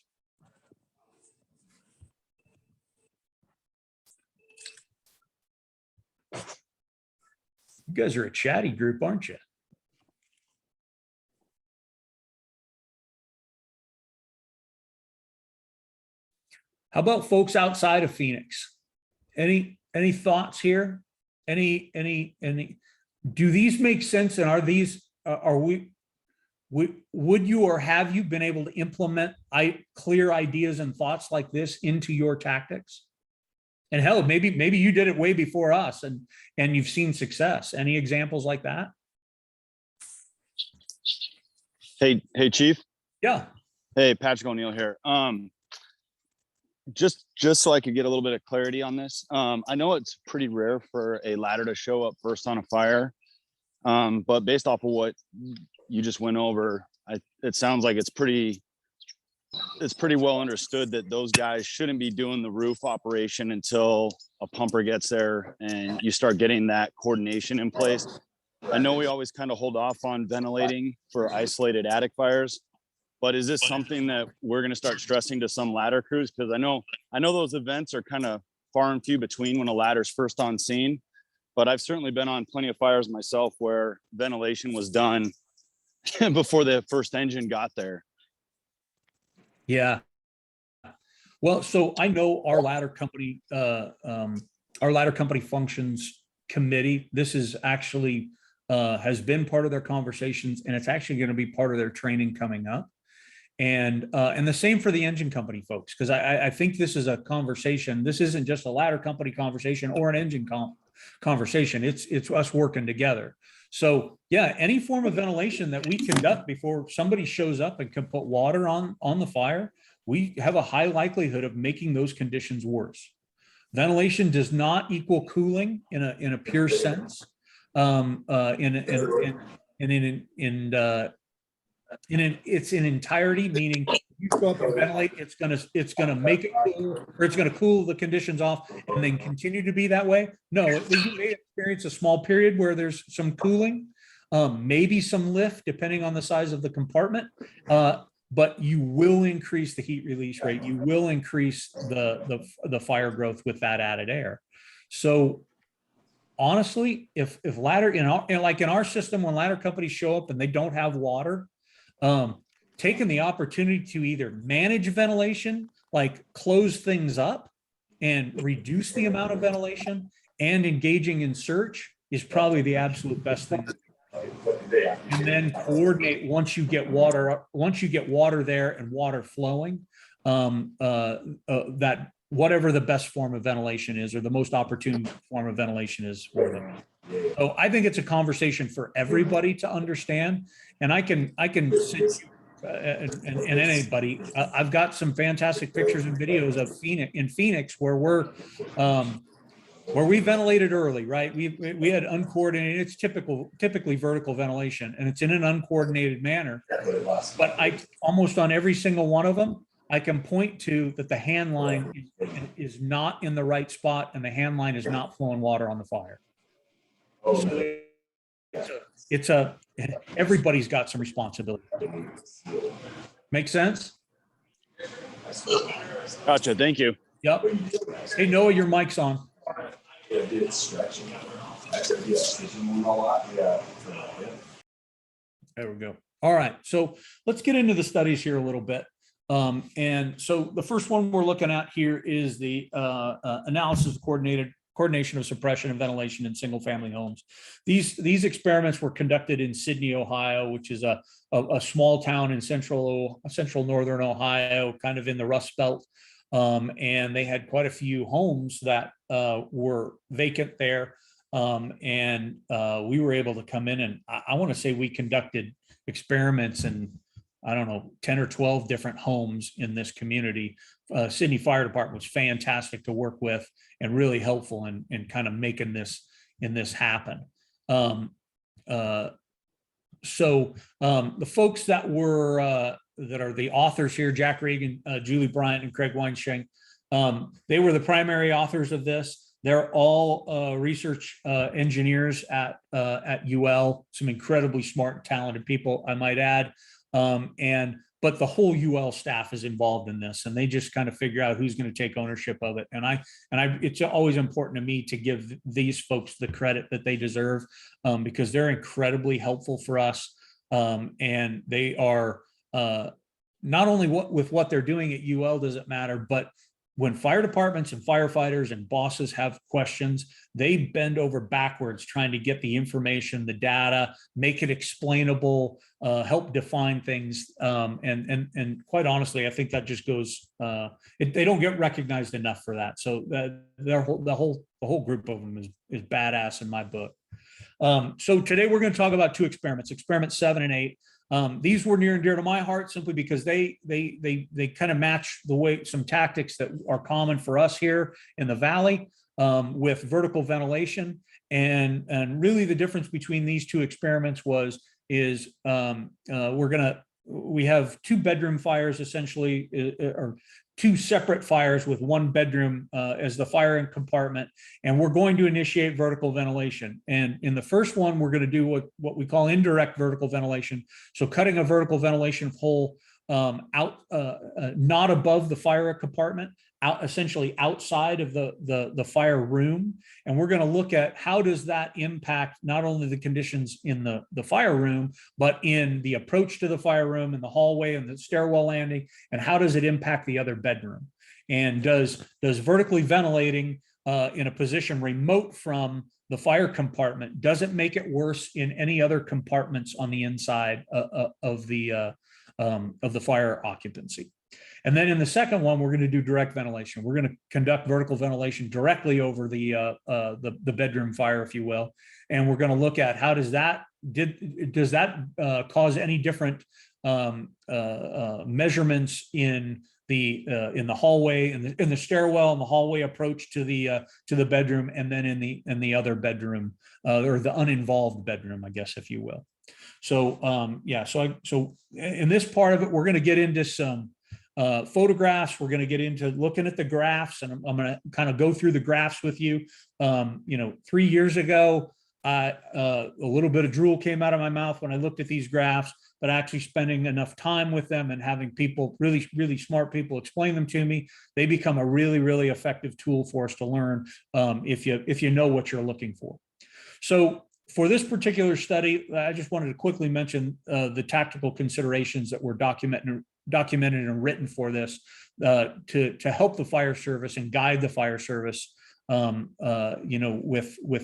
You guys are a chatty group, aren't you? How about folks outside of Phoenix? Any thoughts here? Any do these make sense? And are we would you, or have you been able to implement clear ideas and thoughts like this into your tactics? And hell, maybe you did it way before us and you've seen success. Any examples like that? Hey, Chief. Yeah. Hey, Patrick O'Neill here. Just so I could get a little bit of clarity on this. I know it's pretty rare for a ladder to show up first on a fire. But based off of what you just went over, it sounds like it's pretty well understood that those guys shouldn't be doing the roof operation until a pumper gets there and you start getting that coordination in place. I know we always kind of hold off on ventilating for isolated attic fires, but is this something that we're going to start stressing to some ladder crews? Because I know those events are kind of far and few between when a ladder's first on scene, but I've certainly been on plenty of fires myself where ventilation was done before the first engine got there. Yeah. Well, so I know our ladder company functions committee. This is actually has been part of their conversations, and it's actually going to be part of their training coming up. And the same for the engine company folks, because I think this is a conversation. This isn't just a ladder company conversation or an engine conversation. It's us working together. So yeah, any form of ventilation that we conduct before somebody shows up and can put water on the fire, we have a high likelihood of making those conditions worse. Ventilation does not equal cooling in a pure sense. It's in entirety, meaning you go up and ventilate, it's gonna make it cool, or it's gonna cool the conditions off and then continue to be that way. No, you may experience a small period where there's some cooling, maybe some lift depending on the size of the compartment, but you will increase the heat release rate. You will increase the fire growth with that added air. So honestly, if ladder in our system, when ladder companies show up and they don't have water, taking the opportunity to either manage ventilation, like close things up and reduce the amount of ventilation, and engaging in search is probably the absolute best thing. And then coordinate once you get water there and water flowing, that whatever the best form of ventilation is, or the most opportune form of ventilation is for them. So I think it's a conversation for everybody to understand. And I can send you and anybody, I've got some fantastic pictures and videos of Phoenix where we ventilated early, right? We had uncoordinated, it's typically vertical ventilation, and it's in an uncoordinated manner. But almost on every single one of them, I can point to that the hand line is not in the right spot, and the hand line is not flowing water on the fire. So everybody's got some responsibility. Make sense? Gotcha. Thank you. Yep. Hey, Noah, your mic's on. There we go. All right. So let's get into the studies here a little bit. And so the first one we're looking at here is the analysis of coordination of suppression and ventilation in single family homes. These experiments were conducted in Sydney, Ohio, which is a small town in central northern Ohio, kind of in the Rust Belt. And they had quite a few homes that were vacant there. And we were able to come in, and I want to say we conducted experiments in, I don't know, 10 or 12 different homes in this community. Sydney Fire Department was fantastic to work with and really helpful in kind of making this happen. The folks that are the authors here, Jack Regan, Julie Bryant, and Craig Weinschenk, they were the primary authors of this. They're all research engineers at UL, some incredibly smart and talented people, I might add. But the whole UL staff is involved in this, and they just kind of figure out who's going to take ownership of it. And it's always important to me to give these folks the credit that they deserve, because they're incredibly helpful for us. And they are not only with what they're doing at UL does it matter, but when fire departments and firefighters and bosses have questions, they bend over backwards trying to get the information, the data, make it explainable, help define things. And quite honestly, I think that just goes, they don't get recognized enough for that. So the whole group of them is badass in my book. So today we're going to talk about two experiments, experiment 7 and 8. These were near and dear to my heart simply because they kind of match the way some tactics that are common for us here in the Valley with vertical ventilation. And really the difference between these two experiments is we have 2 bedroom fires essentially, or 2 separate fires with 1 bedroom as the firing compartment, and we're going to initiate vertical ventilation. And in the first one, we're going to do what we call indirect vertical ventilation. So cutting a vertical ventilation hole out, not above the fire compartment, out essentially outside of the fire room. And we're going to look at how does that impact not only the conditions in the fire room, but in the approach to the fire room and the hallway and the stairwell landing, and how does it impact the other bedroom? And does vertically ventilating in a position remote from the fire compartment, does it make it worse in any other compartments on the inside of the fire occupancy? And then in the second one, we're going to do direct ventilation. We're going to conduct vertical ventilation directly over the bedroom fire, if you will. And we're going to look at how does that cause any different measurements in the hallway, in the stairwell and the hallway approach to the bedroom, and then in the other bedroom or the uninvolved bedroom, I guess, if you will. So so in this part of it, we're going to get into some photographs. We're going to get into looking at the graphs, and I'm going to kind of go through the graphs with you. 3 years ago, a little bit of drool came out of my mouth when I looked at these graphs, but actually spending enough time with them and having people, really, really smart people, explain them to me, they become a really, really effective tool for us to learn if you know what you're looking for. So for this particular study, I just wanted to quickly mention the tactical considerations that were documented and written for this to help the fire service and guide the fire service, with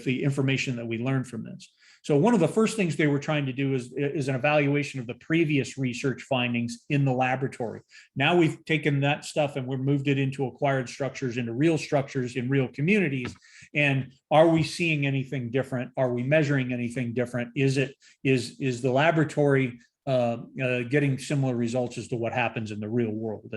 the information that we learned from this. So one of the first things they were trying to do is an evaluation of the previous research findings in the laboratory. Now we've taken that stuff and we've moved it into acquired structures, into real structures in real communities. And are we seeing anything different? Are we measuring anything different? Is the laboratory getting similar results as to what happens in the real world?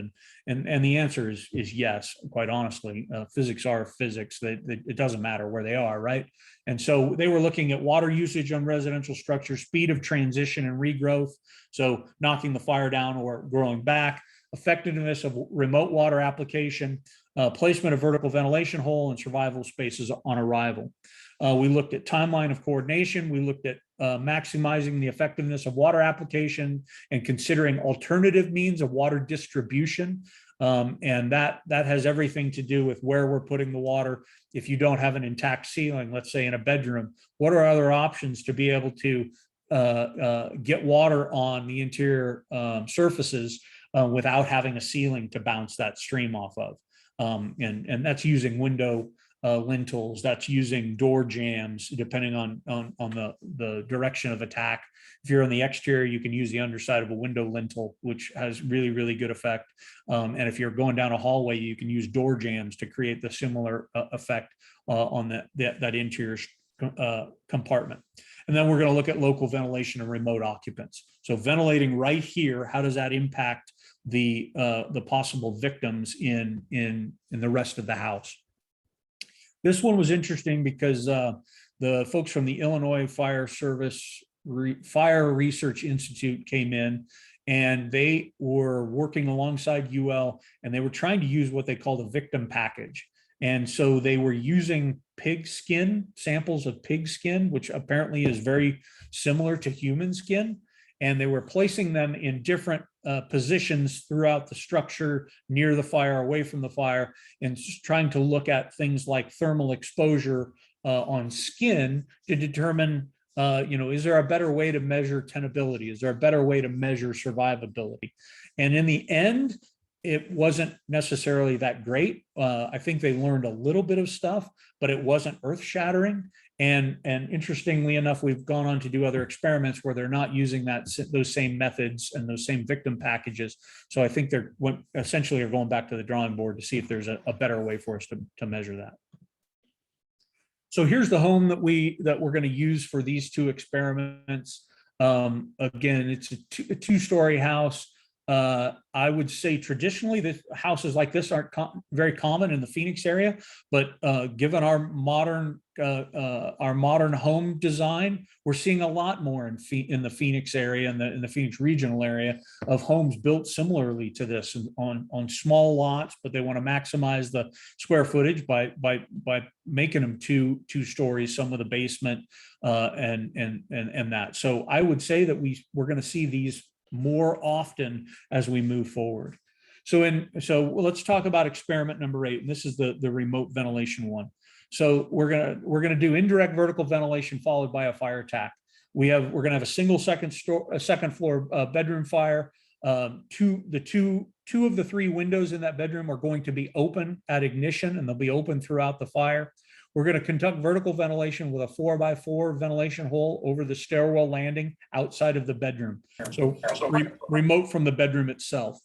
And the answer is yes, quite honestly. Physics are physics. It doesn't matter where they are, right? And so they were looking at water usage on residential structures, speed of transition and regrowth, so knocking the fire down or growing back, effectiveness of remote water application, placement of vertical ventilation hole, and survival spaces on arrival. We looked at timeline of coordination. We looked at maximizing the effectiveness of water application and considering alternative means of water distribution. And that has everything to do with where we're putting the water. If you don't have an intact ceiling, let's say in a bedroom, what are other options to be able to get water on the interior surfaces without having a ceiling to bounce that stream off of? And that's using window lintels, that's using door jams, depending on the direction of attack. If you're on the exterior, you can use the underside of a window lintel, which has really, really good effect. And if you're going down a hallway, you can use door jams to create the similar effect on that interior compartment. And then we're going to look at local ventilation and remote occupants. So ventilating right here, how does that impact the possible victims in the rest of the house? This one was interesting because the folks from the Illinois Fire Service Fire Research Institute came in, and they were working alongside UL, and they were trying to use what they call the victim package. And so they were using pig skin, samples of pig skin, which apparently is very similar to human skin. And they were placing them in different positions throughout the structure, near the fire, away from the fire, and trying to look at things like thermal exposure on skin to determine, is there a better way to measure tenability? Is there a better way to measure survivability? And in the end, it wasn't necessarily that great. I think they learned a little bit of stuff, but it wasn't earth shattering. And interestingly enough, we've gone on to do other experiments where they're not using those same methods and those same victim packages. So I think they're essentially are going back to the drawing board to see if there's a better way for us to measure that. So here's the home that we're going to use for these two experiments. Again, it's a two-story house. I would say traditionally the houses like this aren't very common in the Phoenix area, but given our modern home design, we're seeing a lot more in the Phoenix area and in the Phoenix regional area of homes built similarly to this on small lots, but they want to maximize the square footage by making them two stories, some with a basement and that. So I would say that we're going to see these more often as we move forward. So let's talk about experiment number 8. And this is the remote ventilation one. So we're gonna do indirect vertical ventilation followed by a fire attack. We're gonna have a single second floor bedroom fire. Two of the 3 windows in that bedroom are going to be open at ignition, and they'll be open throughout the fire. We're going to conduct vertical ventilation with a 4x4 ventilation hole over the stairwell landing outside of the bedroom. So remote from the bedroom itself.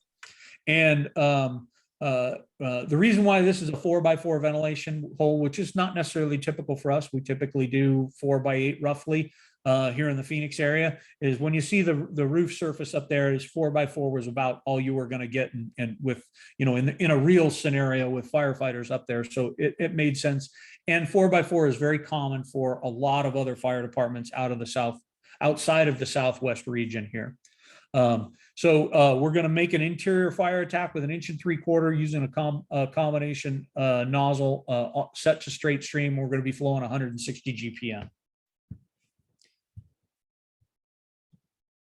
And the reason why this is a 4x4 ventilation hole, which is not necessarily typical for us, we typically do 4x8 roughly here in the Phoenix area, is when you see the roof surface up there is 4x4 was about all you were going to get, and with, you know, in a real scenario with firefighters up there. So it made sense. And 4x4 is very common for a lot of other fire departments outside of the Southwest region here. So we're going to make an interior fire attack with 1 3/4 inch using a combination nozzle set to straight stream. We're going to be flowing 160 GPM.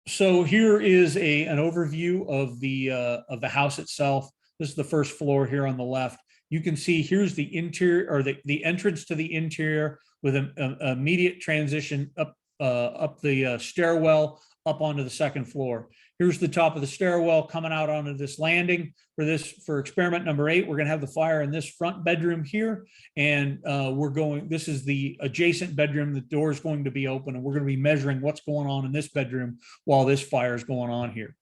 So here is an overview of the house itself. This is the first floor here on the left. You can see here's the interior, or the entrance to the interior with an immediate transition up the stairwell up onto the second floor. Here's the top of the stairwell coming out onto this landing. For experiment number 8, we're going to have the fire in this front bedroom here, and this is the adjacent bedroom. The door is going to be open, and we're going to be measuring what's going on in this bedroom while this fire is going on here.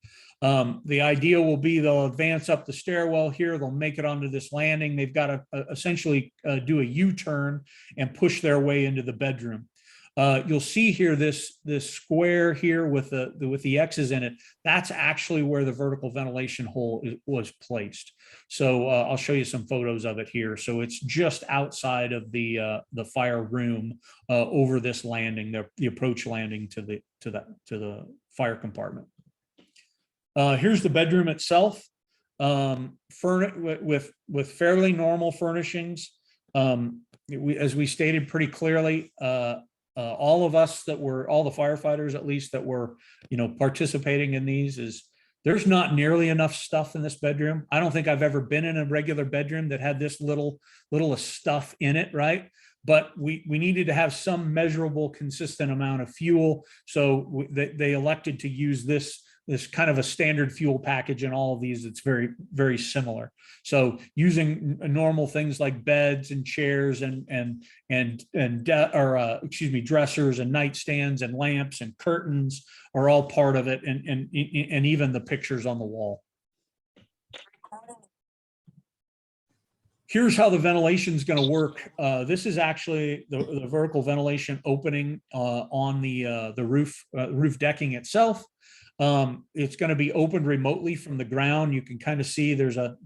The idea will be they'll advance up the stairwell here. They'll make it onto this landing. They've got to essentially do a U-turn and push their way into the bedroom. You'll see here this square here with the X's in it. That's actually where the vertical ventilation hole was placed. So I'll show you some photos of it here. So it's just outside of the fire room over this landing, the approach landing to the fire compartment. Here's the bedroom itself, with fairly normal furnishings. As we stated pretty clearly, all the firefighters, at least, that were, participating in these, there's not nearly enough stuff in this bedroom. I don't think I've ever been in a regular bedroom that had this little stuff in it, right? But we needed to have some measurable, consistent amount of fuel. So they elected to use this kind of a standard fuel package in all of these. It's very, very similar. So using normal things like beds and chairs and dressers and nightstands and lamps and curtains are all part of it, and even the pictures on the wall. Here's how the ventilation is going to work. This is actually the vertical ventilation opening on the roof decking itself. It's going to be opened remotely from the ground. You can kind of see there's an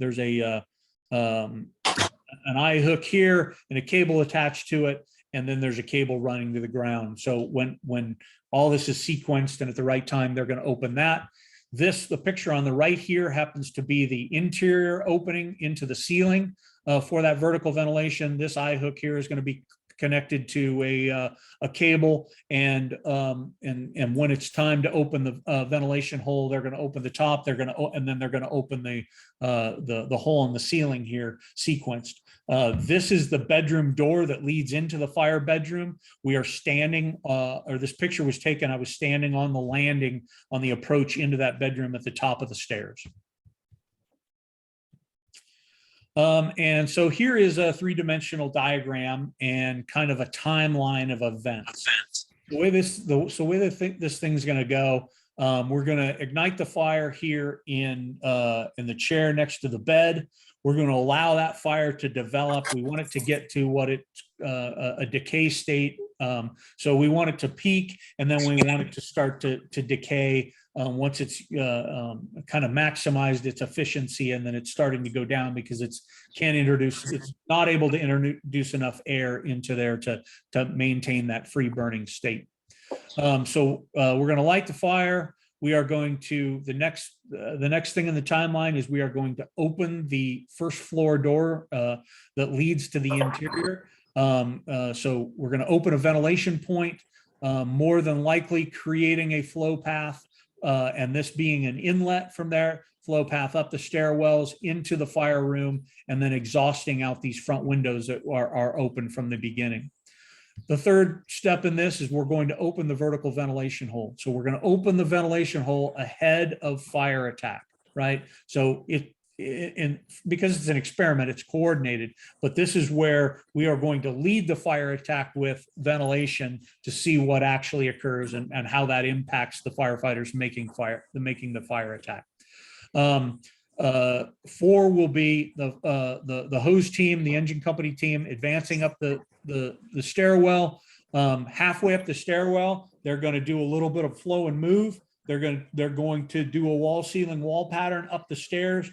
eye hook here and a cable attached to it, and then there's a cable running to the ground. So when all this is sequenced and at the right time, they're going to open that. The picture on the right here happens to be the interior opening into the ceiling for that vertical ventilation. This eye hook here is going to be connected to a cable, and when it's time to open the ventilation hole, they're going to open the top. And then they're going to open the hole in the ceiling here, sequenced. This is the bedroom door that leads into the fire bedroom. We are standing, or this picture was taken. I was standing on the landing on the approach into that bedroom at the top of the stairs. And so here is a three-dimensional diagram and kind of a timeline of events. The way this thing's going to go, we're going to ignite the fire here in the chair next to the bed. We're going to allow that fire to develop. We want it to get to what a decay state. So we want it to peak, and then we want it to start to decay once it's kind of maximized its efficiency, and then it's starting to go down because it's not able to introduce enough air into there to maintain that free burning state. So we're going to light the fire. We are going to, the next thing in the timeline is we are going to open the first floor door that leads to the interior. So we're going to open a ventilation point, more than likely creating a flow path, and this being an inlet from there, flow path up the stairwells into the fire room, and then exhausting out these front windows that are open from the beginning. The third step in this is we're going to open the vertical ventilation hole. So we're going to open the ventilation hole ahead of fire attack, right? So because it's an experiment, it's coordinated, but this is where we are going to lead the fire attack with ventilation to see what actually occurs and how that impacts the firefighters making the fire attack. 4 will be the hose team, the engine company team advancing up the stairwell. Halfway up the stairwell, they're going to do a little bit of flow and move. They're going to do a wall ceiling wall pattern up the stairs,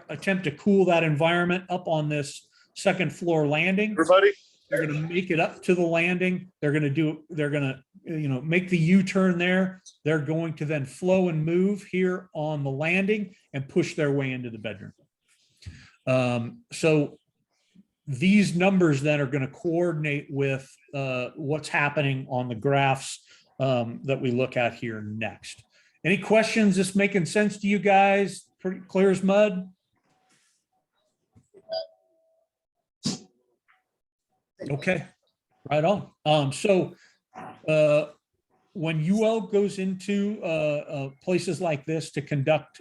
attempt to cool that environment up on this second floor landing. Everybody. They're going to make it up to the landing. They're going to make the U-turn there. They're going to then flow and move here on the landing and push their way into the bedroom. So these numbers then are going to coordinate with what's happening on the graphs that we look at here next. Any questions? This making sense to you guys? Pretty clear as mud? Okay, right on. So when UL goes into places like this to conduct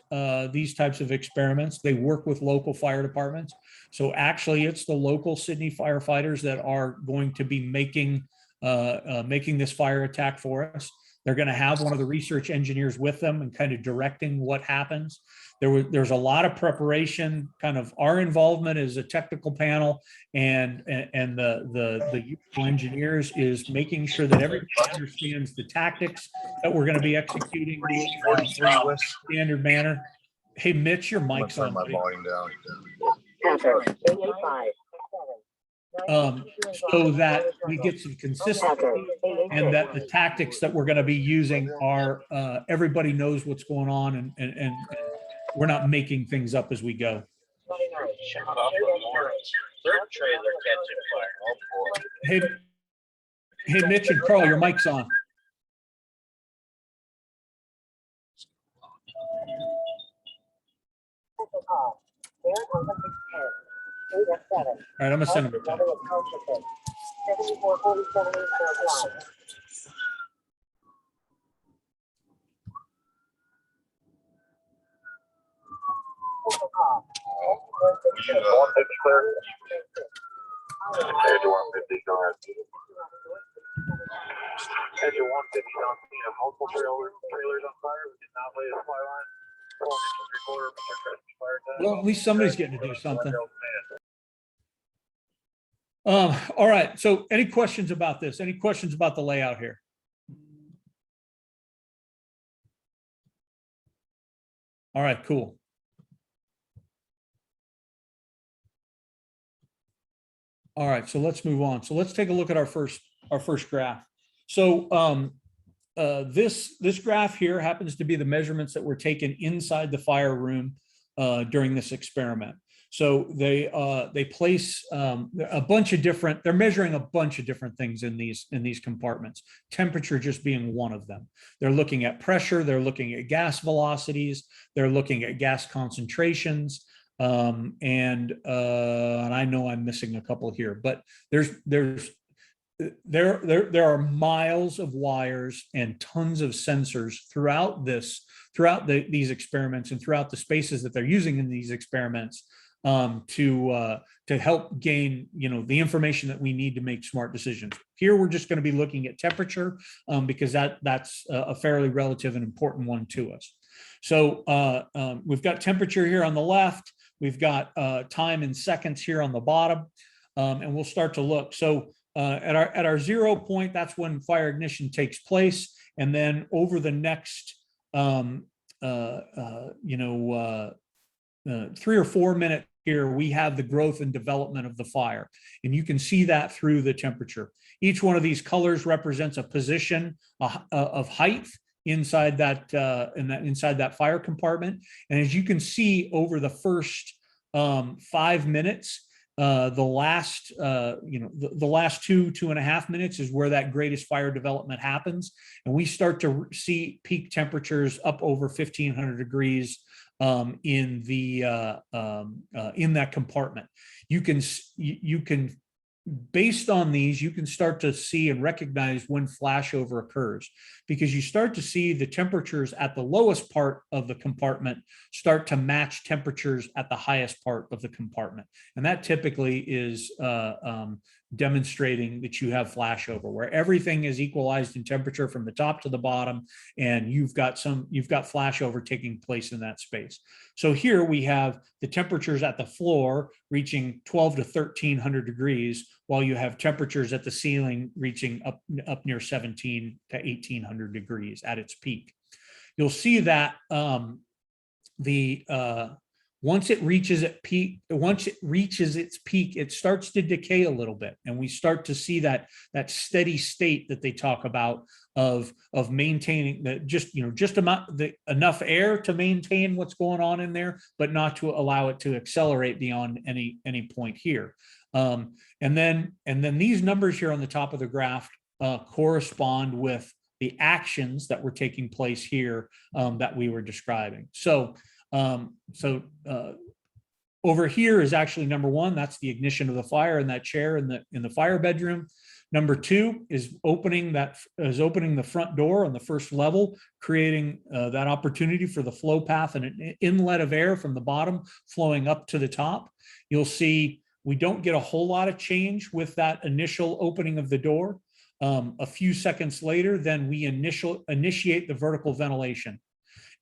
these types of experiments, they work with local fire departments. So actually it's the local Sydney firefighters that are going to be making this fire attack for us. They're going to have one of the research engineers with them and kind of directing what happens. There's a lot of preparation. Kind of our involvement as a technical panel and the useful engineers is making sure that everybody understands the tactics that we're going to be executing in a standard manner. Hey, Mitch, your mic's on. My volume down. So that we get some consistency and that the tactics that we're going to be using are everybody knows what's going on and we're not making things up as we go. Hey, Mitch and Carl, your mic's on. All right, I'm gonna send him a text. Well, at least somebody's getting to do something. All right, so any questions about this? Any questions about the layout here? All right, cool. All right, so let's move on. So let's take a look at our first graph. So this graph here happens to be the measurements that were taken inside the fire room during this experiment. So they place a bunch of different, they're measuring a bunch of different things in these compartments, temperature just being one of them. They're looking at pressure, they're looking at gas velocities, they're looking at gas concentrations, and I know I'm missing a couple here, but there are miles of wires and tons of sensors throughout these experiments and throughout the spaces that they're using in these experiments to help gain, the information that we need to make smart decisions. Here, we're just going to be looking at temperature because that's a fairly relative and important one to us. So we've got temperature here on the left. We've got time in seconds here on the bottom, and we'll start to look. So at our 0 point, that's when fire ignition takes place, and then over the next 3 or 4 minutes here, we have the growth and development of the fire, and you can see that through the temperature. Each one of these colors represents a position of height inside that inside that fire compartment. And as you can see, over the first 5 minutes, the last 2.5 minutes is where that greatest fire development happens, and we start to see peak temperatures up over 1,500 degrees in that compartment. You can based on these, you can start to see and recognize when flashover occurs, because you start to see the temperatures at the lowest part of the compartment start to match temperatures at the highest part of the compartment. And that typically is demonstrating that you have flashover, where everything is equalized in temperature from the top to the bottom, and you've got flashover taking place in that space. So here we have the temperatures at the floor reaching 12 to 1,300 degrees, while you have temperatures at the ceiling reaching up near 17 to 1,800 degrees at its peak. You'll see that once it reaches its peak, it starts to decay a little bit, and we start to see that steady state that they talk about of maintaining enough air to maintain what's going on in there, but not to allow it to accelerate beyond any point here. And then these numbers here on the top of the graph correspond with the actions that were taking place here that we were describing. So over here is actually number one. That's the ignition of the fire in that chair in the fire bedroom. Number two is opening the front door on the first level, creating that opportunity for the flow path and an inlet of air from the bottom flowing up to the top. You'll see we don't get a whole lot of change with that initial opening of the door. A few seconds later, then we initiate the vertical ventilation.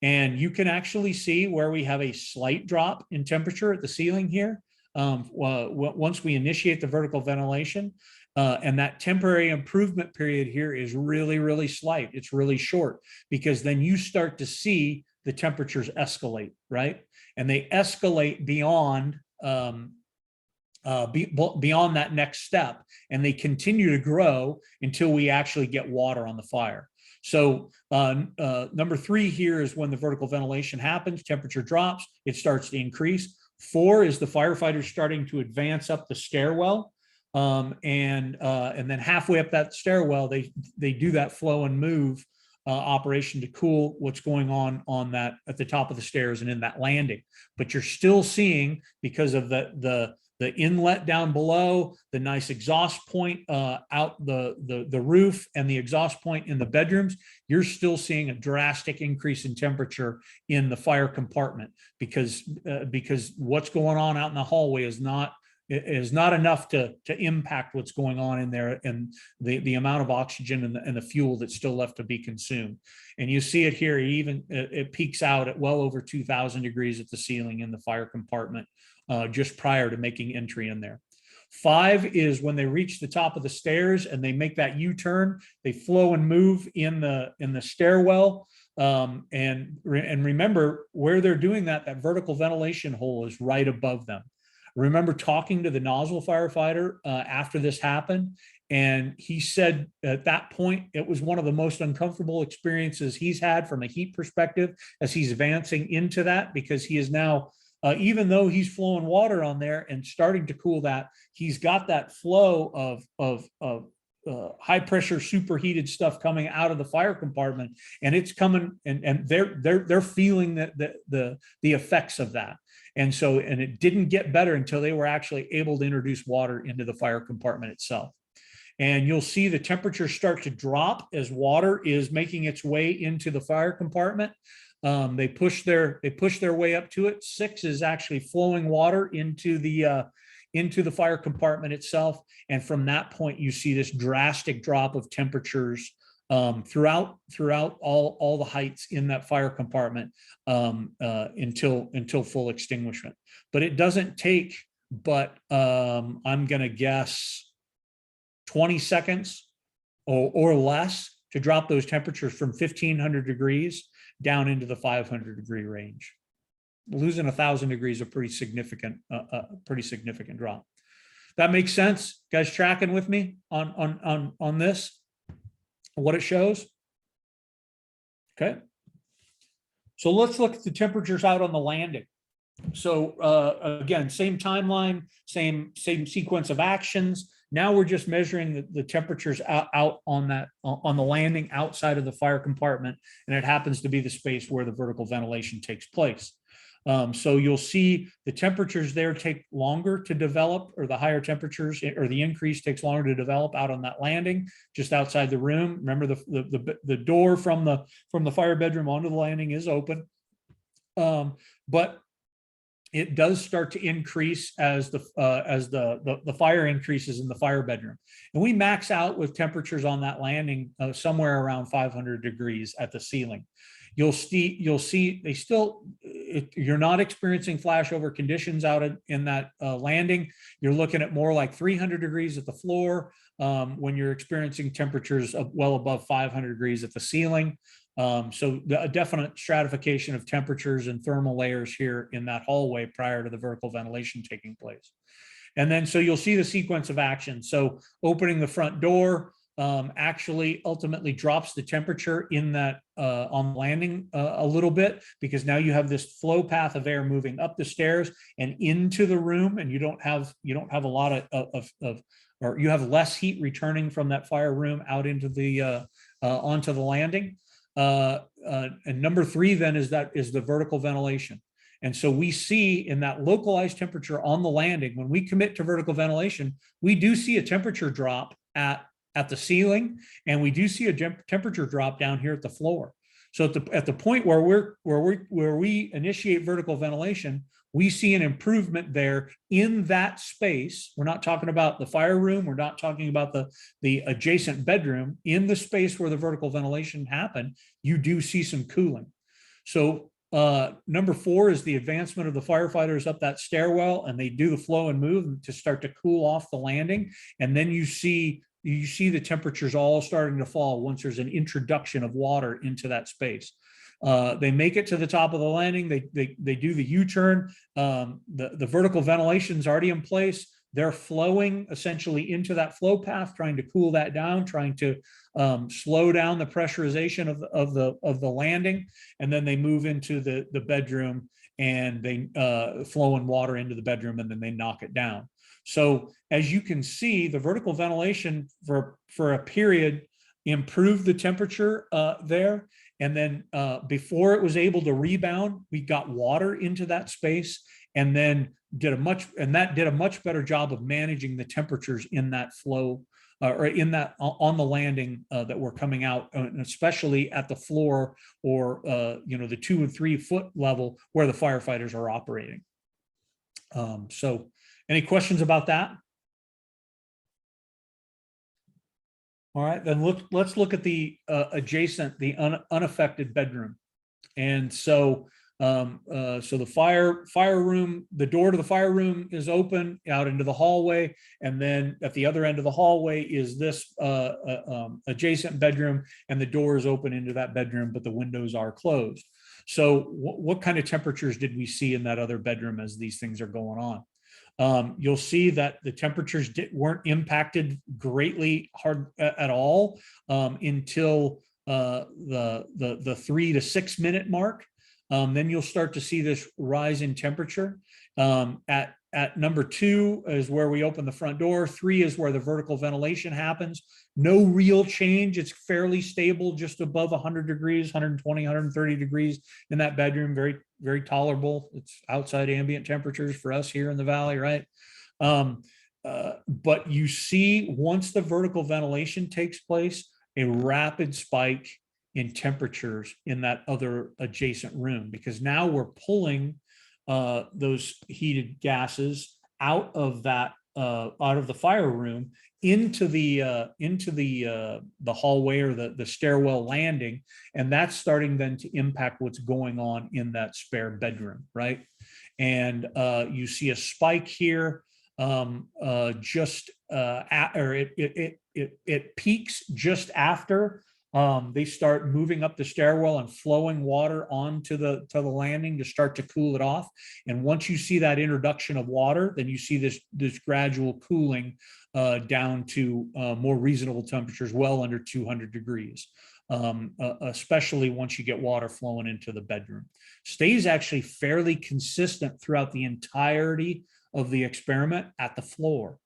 And you can actually see where we have a slight drop in temperature at the ceiling here once we initiate the vertical ventilation. And that temporary improvement period here is really, really slight. It's really short, because then you start to see the temperatures escalate, right? And they escalate beyond that next step, and they continue to grow until we actually get water on the fire. So number three here is when the vertical ventilation happens, temperature drops, it starts to increase. 4 is the firefighters starting to advance up the stairwell. And then halfway up that stairwell, they do that flow and move operation to cool what's going on that at the top of the stairs and in that landing. But you're still seeing, because of the inlet down below, the nice exhaust point out the roof, and the exhaust point in the bedrooms, you're still seeing a drastic increase in temperature in the fire compartment, because what's going on out in the hallway is not enough to impact what's going on in there, and the amount of oxygen and the fuel that's still left to be consumed. And you see it here, it peaks out at well over 2,000 degrees at the ceiling in the fire compartment just prior to making entry in there. 5 is when they reach the top of the stairs and they make that U-turn, they flow and move in the stairwell. And remember, where they're doing that vertical ventilation hole is right above them. Remember talking to the nozzle firefighter after this happened, and he said at that point it was one of the most uncomfortable experiences he's had from a heat perspective as he's advancing into that, because he is now, even though he's flowing water on there and starting to cool that, he's got that flow of high pressure superheated stuff coming out of the fire compartment, and it's coming, and they're feeling the effects of that. And it didn't get better until they were actually able to introduce water into the fire compartment itself. And you'll see the temperature start to drop as water is making its way into the fire compartment. They push their way up to it. 6 is actually flowing water into the fire compartment itself. And from that point, you see this drastic drop of temperatures throughout all the heights in that fire compartment until full extinguishment. But it doesn't take but I'm going to guess 20 seconds or less to drop those temperatures from 1500 degrees down into the 500 degree range. Losing 1,000 degrees, a pretty significant drop. That makes sense, guys. Tracking with me on this, what it shows. Okay. So let's look at the temperatures out on the landing. So again, same timeline, same sequence of actions. Now we're just measuring the temperatures out on the landing outside of the fire compartment, and it happens to be the space where the vertical ventilation takes place. So you'll see the temperatures there take longer to develop, or the higher temperatures or the increase takes longer to develop out on that landing just outside the room. Remember, the door from the fire bedroom onto the landing is open, but it does start to increase as the fire increases in the fire bedroom. And we max out with temperatures on that landing somewhere around 500 degrees at the ceiling. You'll see they still, you're not experiencing flashover conditions out in that landing. You're looking at more like 300 degrees at the floor when you're experiencing temperatures of well above 500 degrees at the ceiling. So a definite stratification of temperatures and thermal layers here in that hallway prior to the vertical ventilation taking place. And then, so you'll see the sequence of action. So opening the front door actually ultimately drops the temperature in that on the landing a little bit, because now you have this flow path of air moving up the stairs and into the room, and you don't have a lot or you have less heat returning from that fire room out into the onto the landing. And number 3 then is the vertical ventilation. And so we see in that localized temperature on the landing, when we commit to vertical ventilation, we do see a temperature drop at the ceiling, and we do see a temperature drop down here at the floor. So at the point where we initiate vertical ventilation, we see an improvement there in that space. We're not talking about the fire room. We're not talking about the adjacent bedroom. In the space where the vertical ventilation happened, you do see some cooling. So number 4 is the advancement of the firefighters up that stairwell, and they do the flow and move to start to cool off the landing. And then you see the temperatures all starting to fall once there's an introduction of water into that space. They make it to the top of the landing. They do the U-turn. The vertical ventilation is already in place. They're flowing essentially into that flow path, trying to cool that down, trying to slow down the pressurization of the landing. And then they move into the bedroom, and they flow in water into the bedroom, and then they knock it down. So as you can see, the vertical ventilation for a period improved the temperature there. And then before it was able to rebound, we got water into that space, and then did a much better job of managing the temperatures in that flow or in that on the landing that were coming out, and especially at the floor or the 2 and 3 foot level where the firefighters are operating. So any questions about that? All right, then let's look at the adjacent, the unaffected bedroom. And so the fire room, the door to the fire room is open out into the hallway, and then at the other end of the hallway is this adjacent bedroom, and the door is open into that bedroom, but the windows are closed. So what kind of temperatures did we see in that other bedroom as these things are going on? You'll see that the temperatures weren't impacted greatly hard at all until the 3 to 6 minute mark. Then you'll start to see this rise in temperature. At number 2 is where we open the front door. 3 is where the vertical ventilation happens. No real change. It's fairly stable, just above 100 degrees, 120, 130 degrees in that bedroom. Very, very tolerable. It's outside ambient temperatures for us here in the Valley, right? But you see, once the vertical ventilation takes place, a rapid spike in temperatures in that other adjacent room, because now we're pulling those heated gases out of that out of the fire room into the hallway or the stairwell landing, and that's starting then to impact what's going on in that spare bedroom, right? And you see a spike here, just or it peaks just after they start moving up the stairwell and flowing water onto the landing to start to cool it off. And once you see that introduction of water, then you see this gradual cooling down to more reasonable temperatures, well under 200 degrees, especially once you get water flowing into the bedroom. Stays actually fairly consistent throughout the entirety of the experiment at the floor.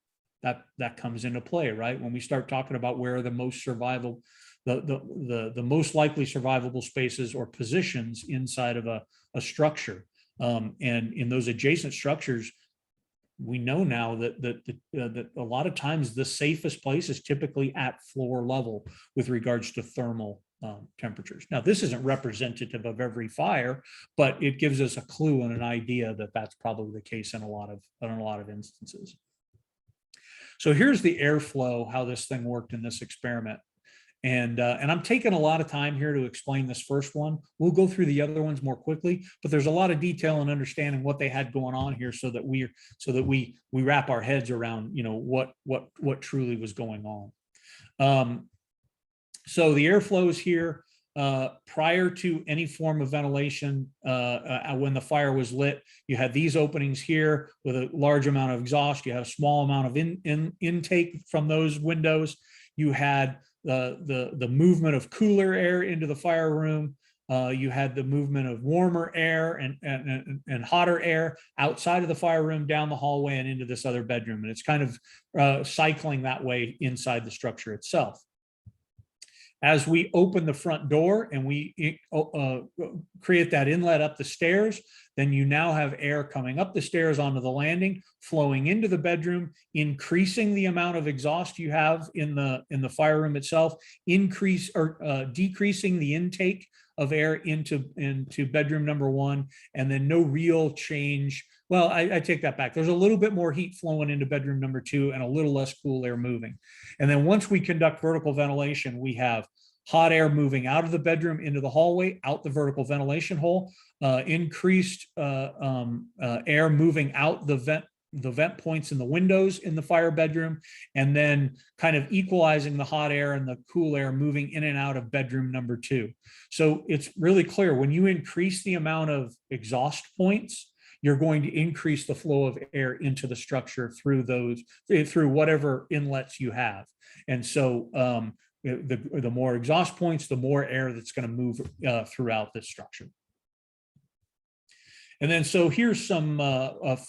That comes into play, right? When we start talking about where the most survival, the most likely survivable spaces or positions inside of a structure. And in those adjacent structures, we know now that a lot of times the safest place is typically at floor level with regards to thermal temperatures. Now, this isn't representative of every fire, but it gives us a clue and an idea that that's probably the case in a lot of instances. So here's the airflow, how this thing worked in this experiment. And I'm taking a lot of time here to explain this first one. We'll go through the other ones more quickly, but there's a lot of detail and understanding what they had going on here, so that we wrap our heads around, you know, what truly was going on. So the airflow is here prior to any form of ventilation. When the fire was lit, you had these openings here with a large amount of exhaust. You had a small amount of intake from those windows. You had the movement of cooler air into the fire room. You had the movement of warmer air and hotter air outside of the fire room, down the hallway, and into this other bedroom. And it's kind of cycling that way inside the structure itself. As we open the front door and we create that inlet up the stairs, then you now have air coming up the stairs onto the landing, flowing into the bedroom, increasing the amount of exhaust you have in the fire room itself, decreasing the intake of air into bedroom number one, and then no real change. Well, I take that back. There's a little bit more heat flowing into bedroom number two and a little less cool air moving. And then once we conduct vertical ventilation, we have hot air moving out of the bedroom into the hallway, out the vertical ventilation hole, increased air moving out the vent points in the windows in the fire bedroom, and then kind of equalizing the hot air and the cool air moving in and out of bedroom number two. So it's really clear, when you increase the amount of exhaust points, you're going to increase the flow of air into the structure through whatever inlets you have. And so the more exhaust points, the more air that's going to move throughout this structure. And then, so here's some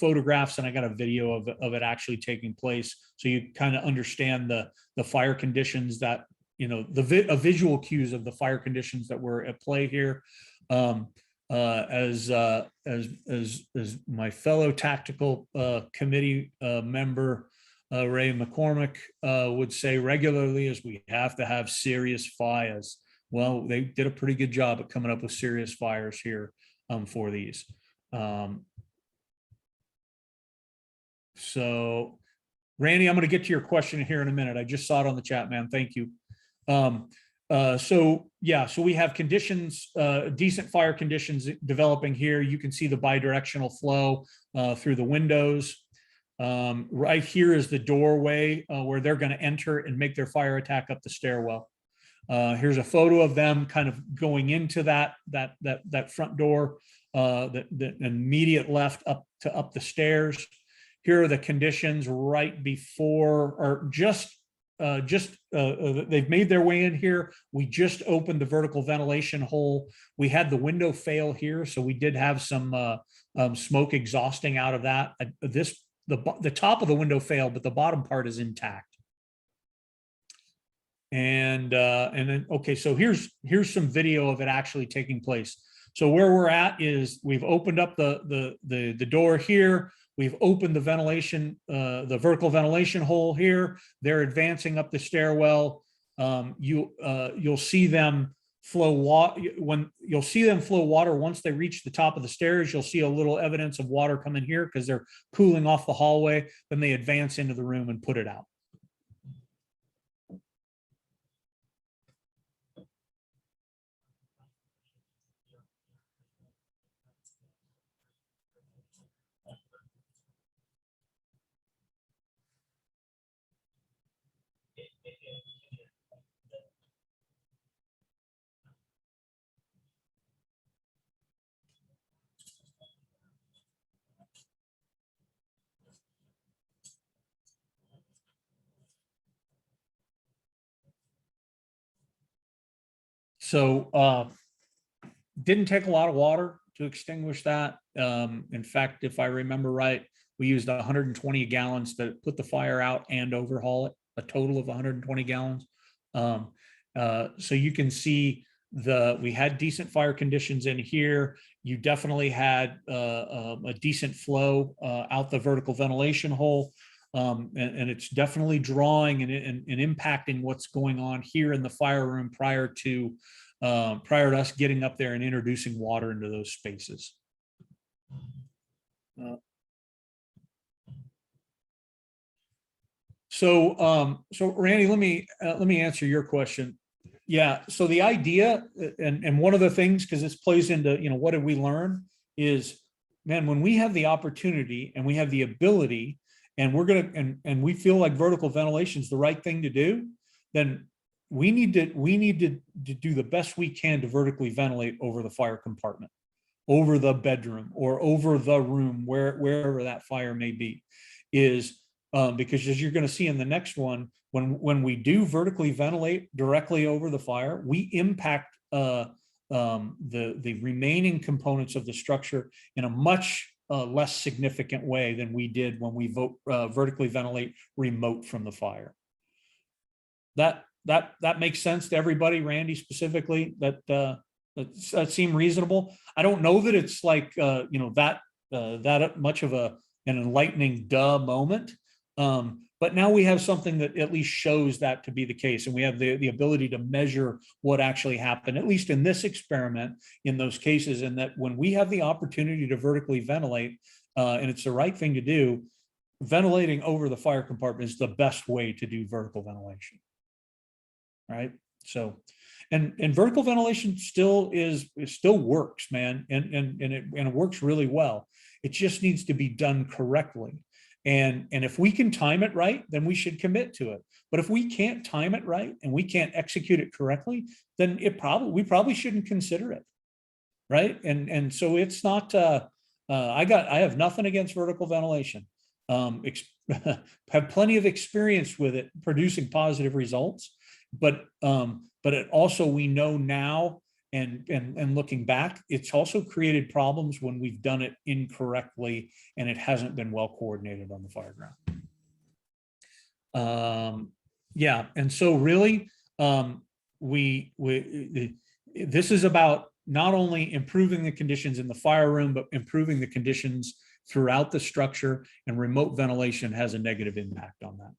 photographs, and I got a video of it actually taking place, so you kind of understand the fire conditions that, you know, visual cues of the fire conditions that were at play here. As my fellow tactical committee member Ray McCormick would say regularly, is we have to have serious fires. Well, they did a pretty good job at coming up with serious fires here for these. So Randy, I'm going to get to your question here in a minute. I just saw it on the chat, man. Thank you. So we have conditions, decent fire conditions developing here. You can see the bidirectional flow through the windows. Right here is the doorway where they're going to enter and make their fire attack up the stairwell. Here's a photo of them kind of going into that front door, that immediate left up the stairs. Here are the conditions right before, or they've made their way in here. We just opened the vertical ventilation hole. We had the window fail here, so we did have some smoke exhausting out of that. The top of the window failed, but the bottom part is intact. And then, okay, so here's some video of it actually taking place. So where we're at is we've opened up the door here. We've opened the ventilation, the vertical ventilation hole here. They're advancing up the stairwell. You'll see them flow water. When you'll see them flow water, once they reach the top of the stairs, you'll see a little evidence of water coming here because they're cooling off the hallway. Then they advance into the room and put it out. So didn't take a lot of water to extinguish that. In fact, if I remember right, we used 120 gallons to put the fire out and overhaul it, a total of 120 gallons. So you can see we had decent fire conditions in here. You definitely had a decent flow out the vertical ventilation hole. And it's definitely drawing and impacting what's going on here in the fire room prior to us getting up there and introducing water into those spaces. So Randy, let me answer your question. Yeah. So the idea, and one of the things, because this plays into, what did we learn is, man, when we have the opportunity and we have the ability, and we're and we feel like vertical ventilation is the right thing to do, then we need to do the best we can to vertically ventilate over the fire compartment, over the bedroom, or over the room, wherever that fire may be, because as you're going to see in the next one, when we do vertically ventilate directly over the fire, we impact the remaining components of the structure in a much less significant way than we did when we vertically ventilate remote from the fire. That makes sense to everybody, Randy specifically. That seemed reasonable. I don't know that it's like that much of an enlightening duh moment. But now we have something that at least shows that to be the case, and we have the ability to measure what actually happened, at least in this experiment, in those cases, and that when we have the opportunity to vertically ventilate, and it's the right thing to do, ventilating over the fire compartment is the best way to do vertical ventilation. Right? So, and vertical ventilation still works, man, and it works really well. It just needs to be done correctly. And if we can time it right, then we should commit to it. But if we can't time it right and we can't execute it correctly, then we probably shouldn't consider it, right? And so it's not. I have nothing against vertical ventilation. Have plenty of experience with it producing positive results, but it also, we know now, and looking back, it's also created problems when we've done it incorrectly and it hasn't been well coordinated on the fire ground. Yeah, and so really, this is about not only improving the conditions in the fire room, but improving the conditions throughout the structure, and remote ventilation has a negative impact on that.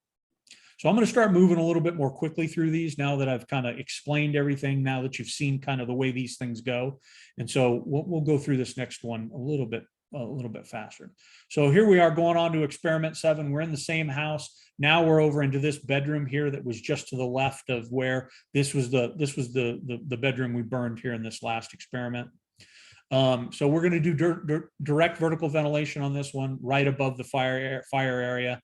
So I'm going to start moving a little bit more quickly through these now that I've kind of explained everything, now that you've seen kind of the way these things go. And so we'll go through this next one a little bit faster. So here we are going on to experiment 7. We're in the same house. Now we're over into this bedroom here that was just to the left of where this was the bedroom we burned here in this last experiment. So we're going to do direct vertical ventilation on this one right above the fire area.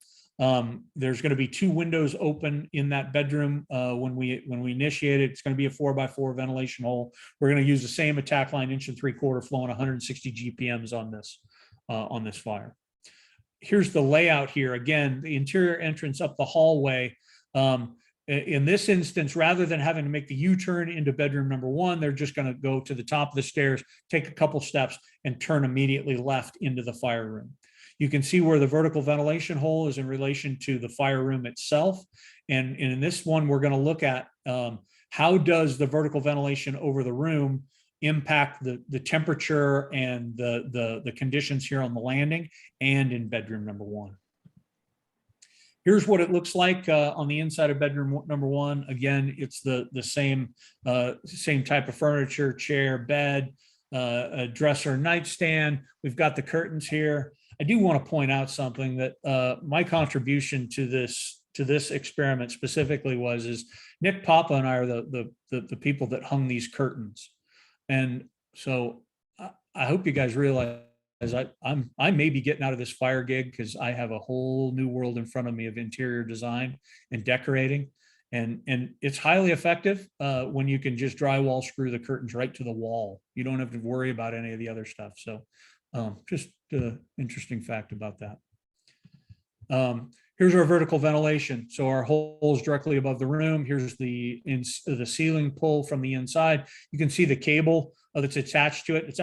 There's going to be 2 windows open in that bedroom when we initiate it. It's going to be a 4x4 ventilation hole. We're going to use the same attack line 1 3/4 flowing 160 GPMs on this fire. Here's the layout here. Again, the interior entrance up the hallway. In this instance, rather than having to make the U-turn into bedroom number 1, they're just going to go to the top of the stairs, take a couple steps, and turn immediately left into the fire room. You can see where the vertical ventilation hole is in relation to the fire room itself. And in this one, we're going to look at how does the vertical ventilation over the room impact the temperature and the conditions here on the landing and in bedroom number 1. Here's what it looks like on the inside of bedroom number one. Again, it's the same type of furniture, chair, bed, a dresser, nightstand. We've got the curtains here. I do want to point out something that my contribution to this experiment specifically is Nick Papa and I are the people that hung these curtains. And so I hope you guys realize I may be getting out of this fire gig because I have a whole new world in front of me of interior design and decorating. And it's highly effective when you can just drywall screw the curtains right to the wall. You don't have to worry about any of the other stuff. So just an interesting fact about that. Here's our vertical ventilation. So our holes directly above the room. Here's the ceiling pull from the inside. You can see the cable that's attached to it. It's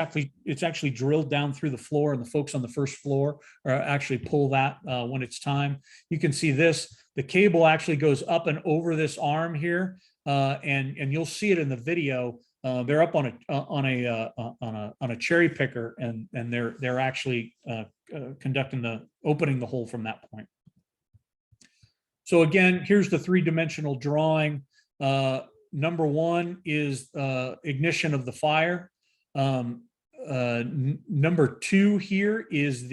actually drilled down through the floor, and the folks on the first floor are actually pull that when it's time. You can see this. The cable actually goes up and over this arm here, and you'll see it in the video. They're up on a cherry picker, and they're actually opening the hole from that point. So again, here's the three-dimensional drawing. Number one is ignition of the fire. Number two here is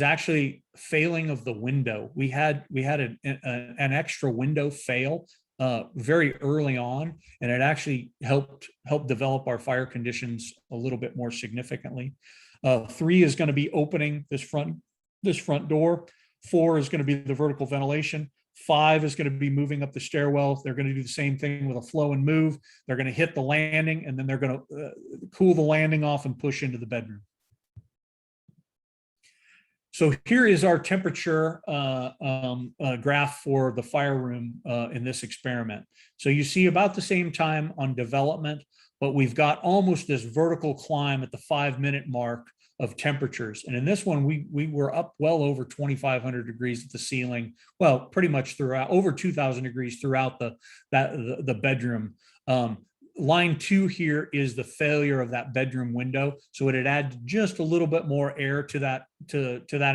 actually failing of the window. We had an extra window fail very early on, and it actually helped develop our fire conditions a little bit more significantly. 3 is going to be opening this front door. 4 is going to be the vertical ventilation. 5 is going to be moving up the stairwell. They're going to do the same thing with a flow and move. They're going to hit the landing, and then they're going to cool the landing off and push into the bedroom. So here is our temperature graph for the fire room in this experiment. So you see about the same time on development, but we've got almost this vertical climb at the 5-minute mark of temperatures. And in this one, we were up well over 2,500 degrees at the ceiling. Well, pretty much throughout, over 2,000 degrees throughout the bedroom. Line 2 here is the failure of that bedroom window. So it had added just a little bit more air to that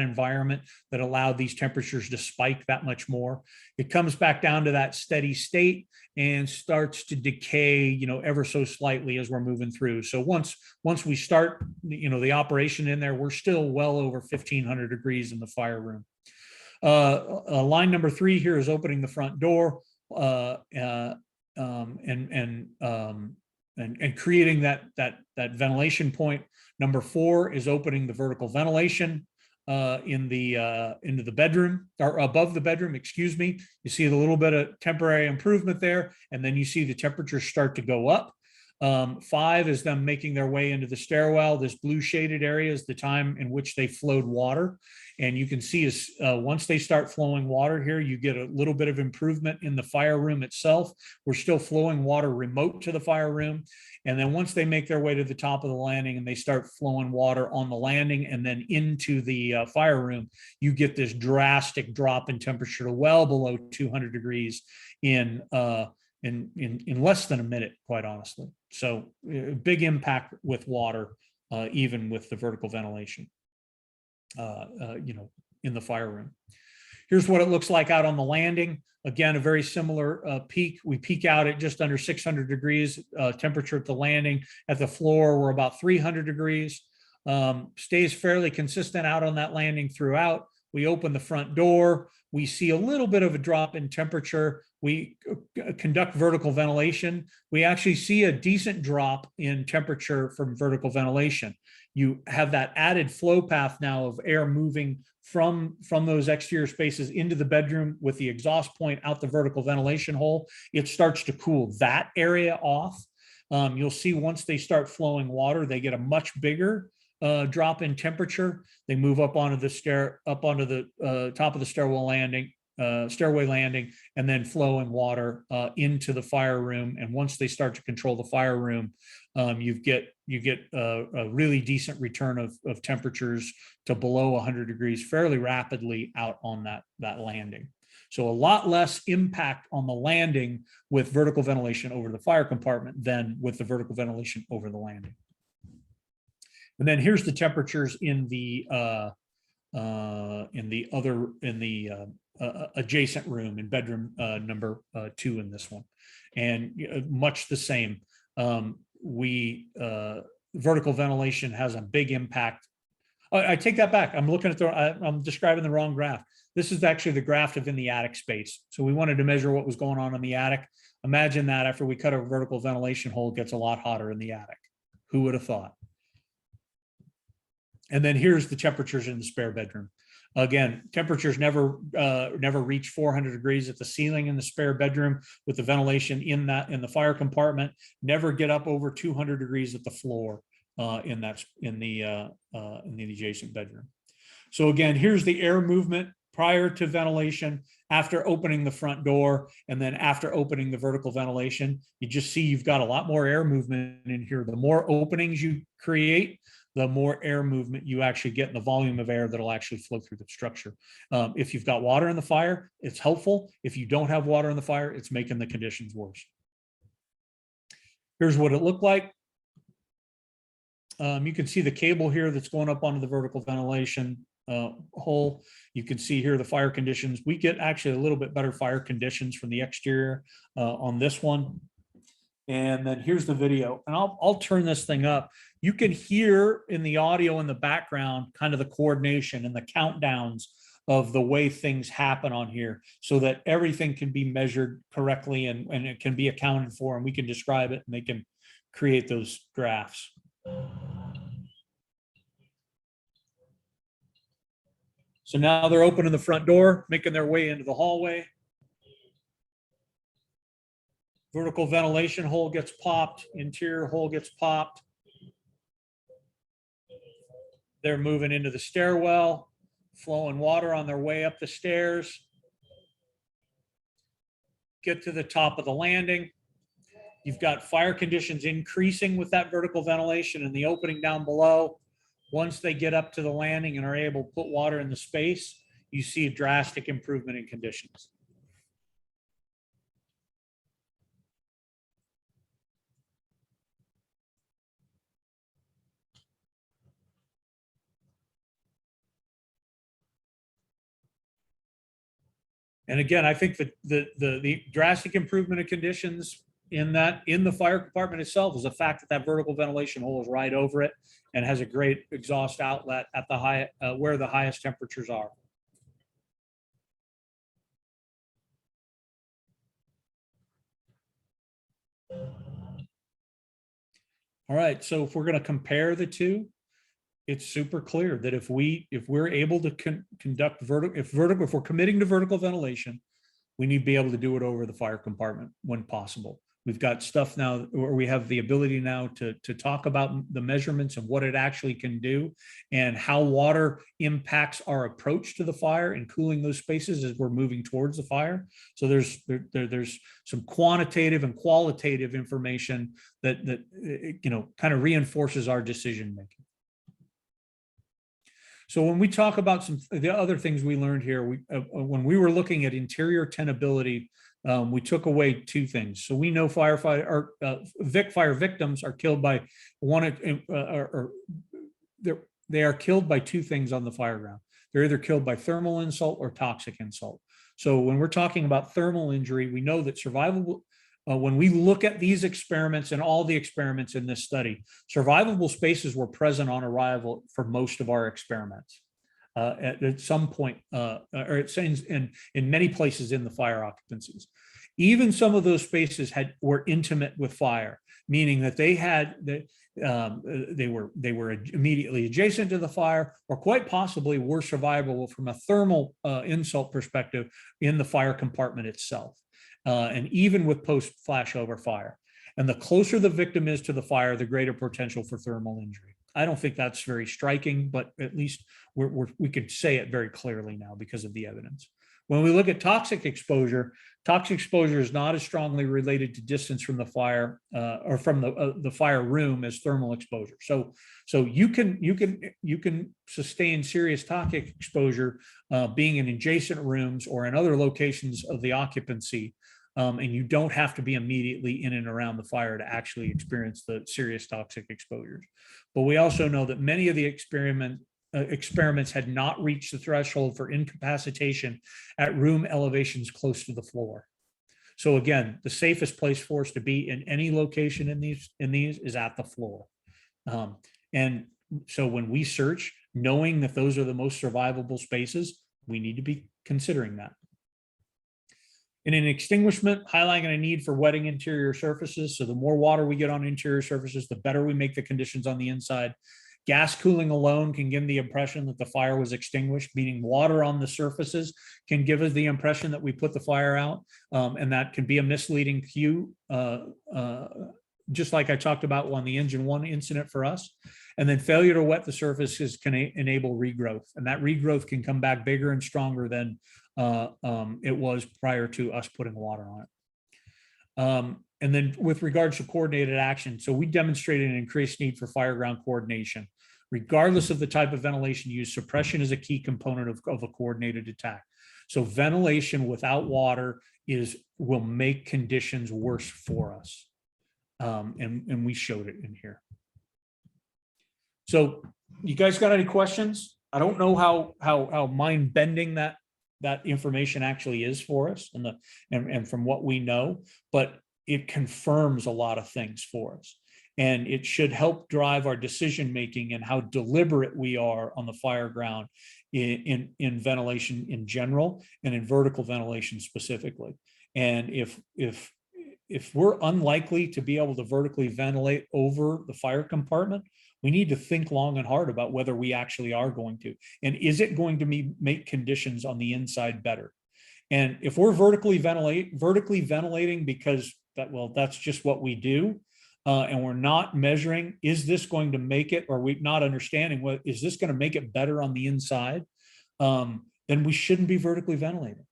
environment that allowed these temperatures to spike that much more. It comes back down to that steady state and starts to decay, ever so slightly as we're moving through. So once we start, the operation in there, we're still well over 1,500 degrees in the fire room. Line number 3 here is opening the front door. And creating that ventilation point. Number 4 is opening the vertical ventilation into the bedroom, or above the bedroom, excuse me. You see a little bit of temporary improvement there, and then you see the temperatures start to go up. 5 is them making their way into the stairwell. This blue shaded area is the time in which they flowed water. And you can see is once they start flowing water here, you get a little bit of improvement in the fire room itself. We're still flowing water remote to the fire room. And then once they make their way to the top of the landing and they start flowing water on the landing and then into the fire room, you get this drastic drop in temperature to well below 200 degrees in less than a minute, quite honestly. So big impact with water, even with the vertical ventilation, in the fire room. Here's what it looks like out on the landing. Again, a very similar peak. We peak out at just under 600 degrees temperature at the landing. At the floor, we're about 300 degrees. Stays fairly consistent out on that landing throughout. We open the front door. We see a little bit of a drop in temperature. We conduct vertical ventilation. We actually see a decent drop in temperature from vertical ventilation. You have that added flow path now of air moving from those exterior spaces into the bedroom with the exhaust point out the vertical ventilation hole. It starts to cool that area off. You'll see once they start flowing water, they get a much bigger drop in temperature. They move up onto the top of the stairway landing, and then flowing water into the fire room. And once they start to control the fire room, you get a really decent return of temperatures to below 100 degrees fairly rapidly out on that landing. So a lot less impact on the landing with vertical ventilation over the fire compartment than with the vertical ventilation over the landing. And then here's the temperatures in the adjacent room in bedroom number 2 in this one, and much the same. Vertical ventilation has a big impact. I take that back. I'm looking at I'm describing the wrong graph. This is actually the graph of in the attic space. So we wanted to measure what was going on in the attic. Imagine that after we cut a vertical ventilation hole, it gets a lot hotter in the attic. Who would have thought? And then here's the temperatures in the spare bedroom. Again, temperatures never reach 400 degrees at the ceiling in the spare bedroom with the ventilation in the fire compartment. Never get up over 200 degrees at the floor in the adjacent bedroom. So again, here's the air movement prior to ventilation, after opening the front door, and then after opening the vertical ventilation. You just see you've got a lot more air movement in here. The more openings you create, the more air movement you actually get in the volume of air that'll actually flow through the structure. If you've got water in the fire, it's helpful. If you don't have water in the fire, it's making the conditions worse. Here's what it looked like. You can see the cable here that's going up onto the vertical ventilation hole. You can see here the fire conditions. We get actually a little bit better fire conditions from the exterior on this one. And then here's the video, and I'll turn this thing up. You can hear in the audio in the background kind of the coordination and the countdowns of the way things happen on here, so that everything can be measured correctly and it can be accounted for, and we can describe it and they can create those graphs. So now they're opening the front door, making their way into the hallway. Vertical ventilation hole gets popped, interior hole gets popped. They're moving into the stairwell, flowing water on their way up the stairs. Get to the top of the landing. You've got fire conditions increasing with that vertical ventilation and the opening down below. Once they get up to the landing and are able to put water in the space, you see a drastic improvement in conditions. And again, I think that the drastic improvement of conditions in the fire compartment itself is the fact that that vertical ventilation hole is right over it and has a great exhaust outlet at the where the highest temperatures are. All right, so if we're going to compare the two, it's super clear that if we're able to conduct if we're committing to vertical ventilation, we need to be able to do it over the fire compartment when possible. We've got stuff now where we have the ability now to talk about the measurements and what it actually can do and how water impacts our approach to the fire and cooling those spaces as we're moving towards the fire. So there's some quantitative and qualitative information that kind of reinforces our decision making. So when we talk about the other things we learned here, when we were looking at interior tenability, we took away two things. So we know fire victims are killed by they are killed by two things on the fire ground. They're either killed by thermal insult or toxic insult. So when we're talking about thermal injury, we know that survivable. When we look at these experiments and all the experiments in this study, survivable spaces were present on arrival for most of our experiments at some point, or it seems in many places in the fire occupancies. Even some of those spaces were intimate with fire, meaning that they were immediately adjacent to the fire, or quite possibly were survivable from a thermal insult perspective in the fire compartment itself. And even with post flashover fire. And the closer the victim is to the fire, the greater potential for thermal injury. I don't think that's very striking, but at least we could say it very clearly now because of the evidence. When we look at toxic exposure is not as strongly related to distance from the fire or from the fire room as thermal exposure. So you can sustain serious toxic exposure being in adjacent rooms or in other locations of the occupancy. And you don't have to be immediately in and around the fire to actually experience the serious toxic exposures. But we also know that many of the experiments had not reached the threshold for incapacitation at room elevations close to the floor. So again, the safest place for us to be in any location in these is at the floor. And so when we search, knowing that those are the most survivable spaces, we need to be considering that. In an extinguishment, highlighting a need for wetting interior surfaces. So the more water we get on interior surfaces, the better we make the conditions on the inside. Gas cooling alone can give the impression that the fire was extinguished, meaning water on the surfaces can give us the impression that we put the fire out. And that can be a misleading cue, just like I talked about on the engine one incident for us. And then failure to wet the surfaces can enable regrowth. And that regrowth can come back bigger and stronger than it was prior to us putting water on it. And then with regards to coordinated action, so we demonstrated an increased need for fireground coordination. Regardless of the type of ventilation used, suppression is a key component of a coordinated attack. So ventilation without water will make conditions worse for us. And we showed it in here. So you guys got any questions? I don't know how mind bending that information actually is for us and from what we know, but it confirms a lot of things for us. And it should help drive our decision-making and how deliberate we are on the fire ground in ventilation in general and in vertical ventilation specifically. And if we're unlikely to be able to vertically ventilate over the fire compartment, we need to think long and hard about whether we actually are going to, and is it going to make conditions on the inside better? And if we're vertically ventilating because that's just what we do, and we're not measuring, is this going to make it, or we not understanding is this going to make it better on the inside? Then we shouldn't be vertically ventilating.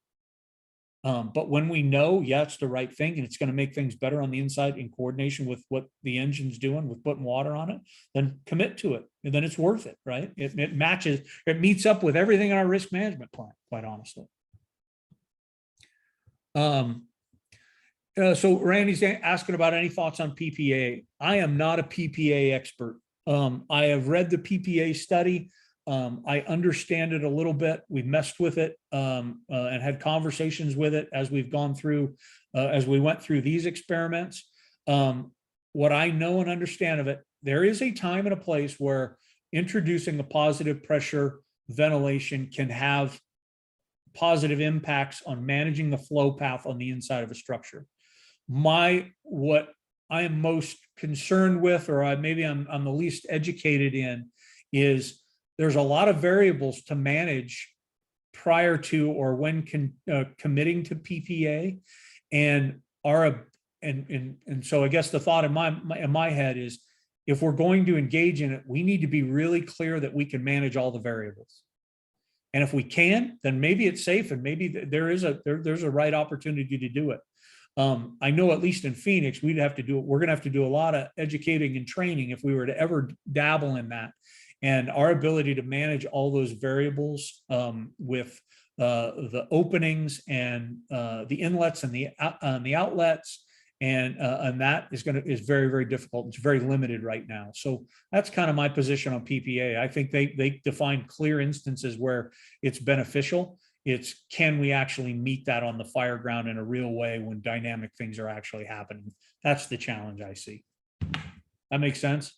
But when we know, yeah, it's the right thing and it's going to make things better on the inside in coordination with what the engine's doing with putting water on it, then commit to it. And then it's worth it, right? It matches, it meets up with everything in our risk management plan, quite honestly. So Randy's asking about any thoughts on PPA. I am not a PPA expert. I have read the PPA study. I understand it a little bit. We've messed with it and had conversations with it as we've gone through, as we went through these experiments. What I know and understand of it, there is a time and a place where introducing a positive pressure ventilation can have positive impacts on managing the flow path on the inside of a structure. What I am most concerned with, or maybe I'm the least educated in, is there's a lot of variables to manage prior to or when committing to PPA, and so I guess the thought in my head is, if we're going to engage in it, we need to be really clear that we can manage all the variables. And if we can, then maybe it's safe, and maybe there's a right opportunity to do it. I know at least in Phoenix, we're going to have to do a lot of educating and training if we were to ever dabble in that. And our ability to manage all those variables with the openings and the inlets and the outlets, and that is very, very difficult. It's very limited right now. So that's kind of my position on PPA. I think they define clear instances where it's beneficial. It's, can we actually meet that on the fire ground in a real way when dynamic things are actually happening? That's the challenge I see. That makes sense?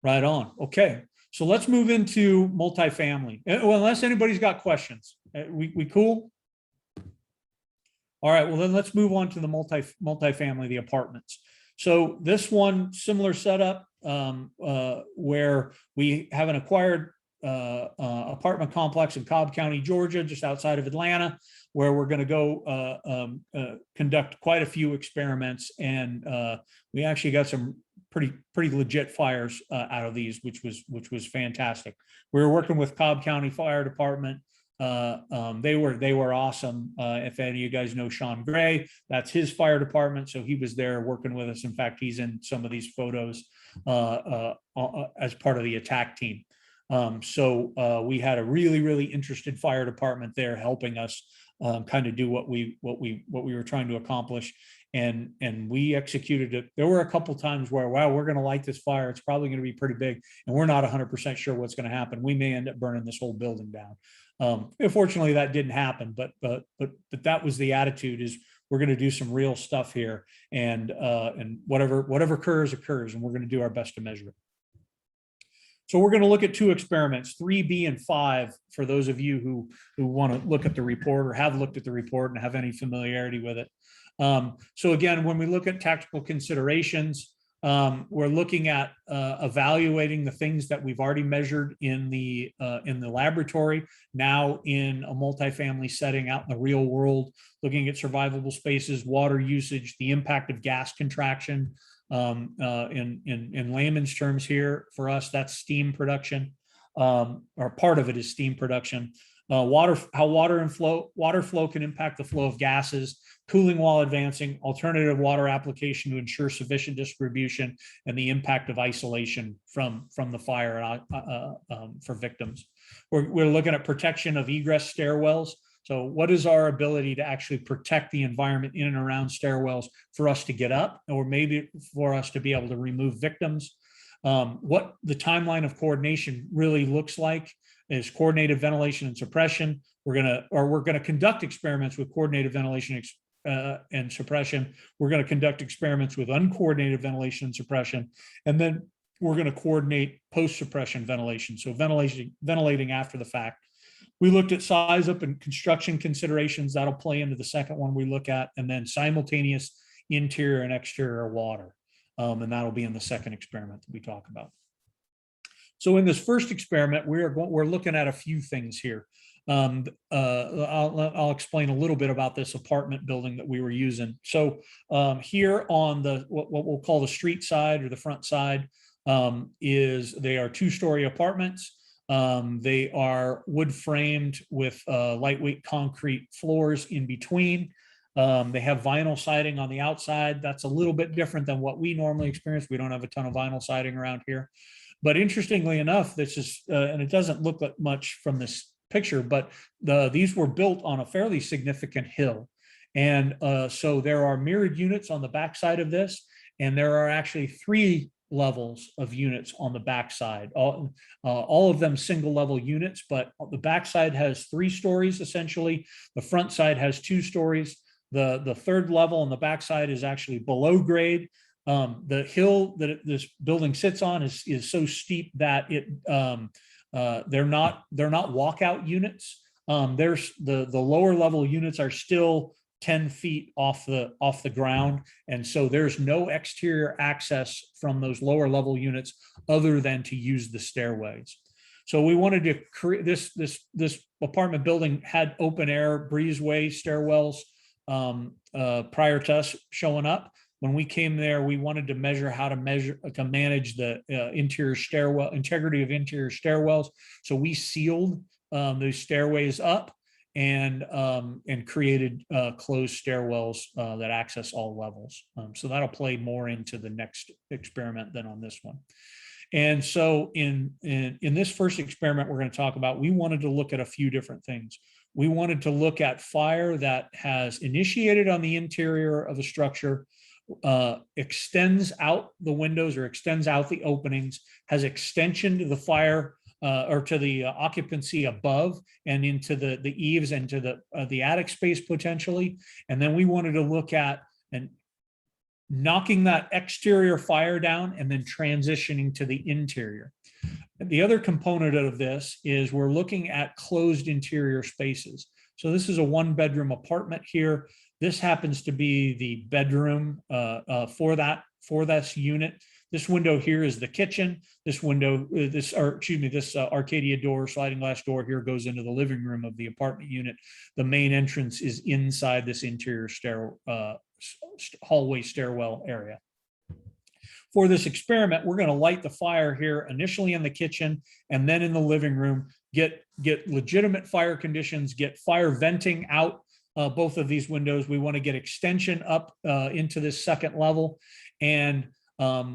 Right on. Okay. So let's move into multifamily. Well, unless anybody's got questions. We cool? All right. Well, then let's move on to the multifamily, the apartments. So this one, similar setup, where we have an acquired apartment complex in Cobb County, Georgia, just outside of Atlanta, where we're going to go conduct quite a few experiments, and we actually got some pretty legit fires out of these, which was fantastic. We were working with Cobb County Fire Department. They were awesome. If any of you guys know Sean Gray, that's his fire department. So he was there working with us. In fact, he's in some of these photos as part of the attack team. So we had a really, really interested fire department there helping us kind of do what we were trying to accomplish. and we executed it. There were a couple times where, wow, we're going to light this fire. It's probably going to be pretty big, and we're not 100% sure what's going to happen. We may end up burning this whole building down. Unfortunately, that didn't happen, but that was the attitude: is we're going to do some real stuff here, and whatever occurs, and we're going to do our best to measure it. So we're going to look at 2 experiments, 3B and 5, for those of you who want to look at the report or have looked at the report and have any familiarity with it. So again, when we look at tactical considerations, we're looking at evaluating the things that we've already measured in the laboratory, now in a multifamily setting out in the real world, looking at survivable spaces, water usage, the impact of gas contraction. In layman's terms here, for us, that's steam production, or part of it is steam production. How water flow can impact the flow of gases, cooling while advancing, alternative water application to ensure sufficient distribution, and the impact of isolation from the fire for victims. We're looking at protection of egress stairwells. So what is our ability to actually protect the environment in and around stairwells for us to get up, or maybe for us to be able to remove victims? What the timeline of coordination really looks like is coordinated ventilation and suppression. We're going to conduct experiments with coordinated ventilation and suppression. We're going to conduct experiments with uncoordinated ventilation and suppression, and then we're going to coordinate post-suppression ventilation. So ventilating after the fact. We looked at size up and construction considerations. That'll play into the second one we look at, and then simultaneous interior and exterior water. And that'll be in the second experiment that we talk about. So in this first experiment, we're looking at a few things here. I'll explain a little bit about this apartment building that we were using. So here on the what we'll call the street side or the front side, they are 2-story apartments. They are wood framed with lightweight concrete floors in between. They have vinyl siding on the outside. That's a little bit different than what we normally experience. We don't have a ton of vinyl siding around here. But interestingly enough, this is, and it doesn't look like much from this picture, but these were built on a fairly significant hill. And so there are mirrored units on the backside of this, and there are actually 3 levels of units on the backside. All of them single level units, but the backside has 3 stories essentially. The front side has 2 stories. The third level on the backside is actually below grade. The hill that this building sits on is so steep that they're not walkout units. There's the lower level units are still 10 feet off the ground, and so there's no exterior access from those lower level units other than to use the stairways. So we wanted to create this apartment building had open air breezeway stairwells prior to us showing up. When we came there, we wanted to measure how to manage the interior stairwell integrity of interior stairwells. So we sealed those stairways up and created closed stairwells that access all levels. So that'll play more into the next experiment than on this one. And so in this first experiment we're going to talk about, we wanted to look at a few different things. We wanted to look at fire that has initiated on the interior of a structure, extends out the windows or extends out the openings, has extension to the fire or to the occupancy above and into the eaves and to the attic space potentially. And then we wanted to look at knocking that exterior fire down and then transitioning to the interior. The other component of this is we're looking at closed interior spaces. So this is a 1-bedroom apartment here. This happens to be the bedroom for this unit. This window here is the kitchen. This window, this Arcadia door, sliding glass door here goes into the living room of the apartment unit. The main entrance is inside this interior hallway stairwell area. For this experiment, we're going to light the fire here initially in the kitchen and then in the living room, get legitimate fire conditions, get fire venting out both of these windows. We want to get extension up into this second level. And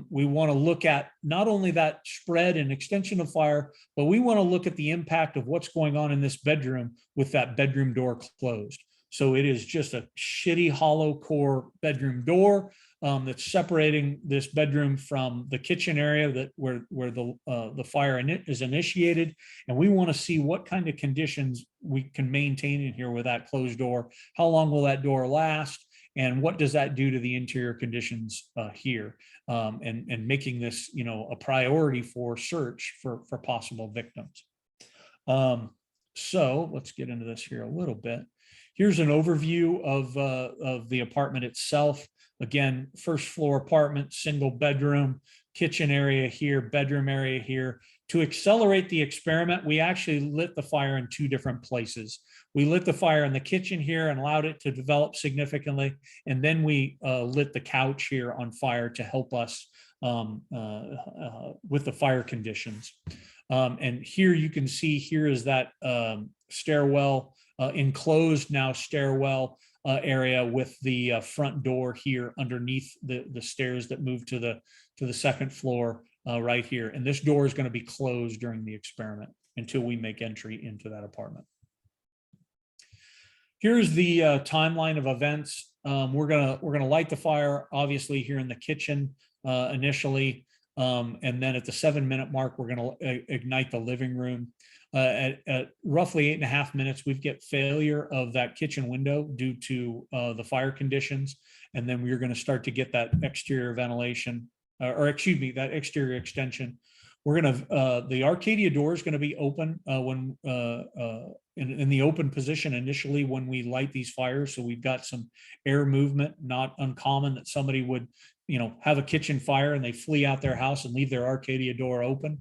we want to look at not only that spread and extension of fire, but we want to look at the impact of what's going on in this bedroom with that bedroom door closed. So it is just a shitty hollow core bedroom door that's separating this bedroom from the kitchen area that where the fire is initiated. And we want to see what kind of conditions we can maintain in here with that closed door. How long will that door last? And what does that do to the interior conditions here? And making this, you know, a priority for search for possible victims. So let's get into this here a little bit. Here's an overview of the apartment itself. Again, first floor apartment, single bedroom, kitchen area here, bedroom area here. To accelerate the experiment, we actually lit the fire in two different places. We lit the fire in the kitchen here and allowed it to develop significantly. And then we lit the couch here on fire to help us with the fire conditions. And here you can see, here is that stairwell, enclosed now stairwell area with the front door here underneath the stairs that move to the second floor right here. And this door is going to be closed during the experiment until we make entry into that apartment. Here's the timeline of events. We're gonna light the fire, obviously, here in the kitchen initially. And then at the 7-minute mark, we're going to ignite the living room. At roughly 8.5 minutes, we get failure of that kitchen window due to the fire conditions. And then we're going to start to get that exterior ventilation, or excuse me, that exterior extension. We're going to, the Arcadia door is going to be open when in the open position initially when we light these fires. So we've got some air movement, not uncommon that somebody would, you know, have a kitchen fire and they flee out their house and leave their Arcadia door open.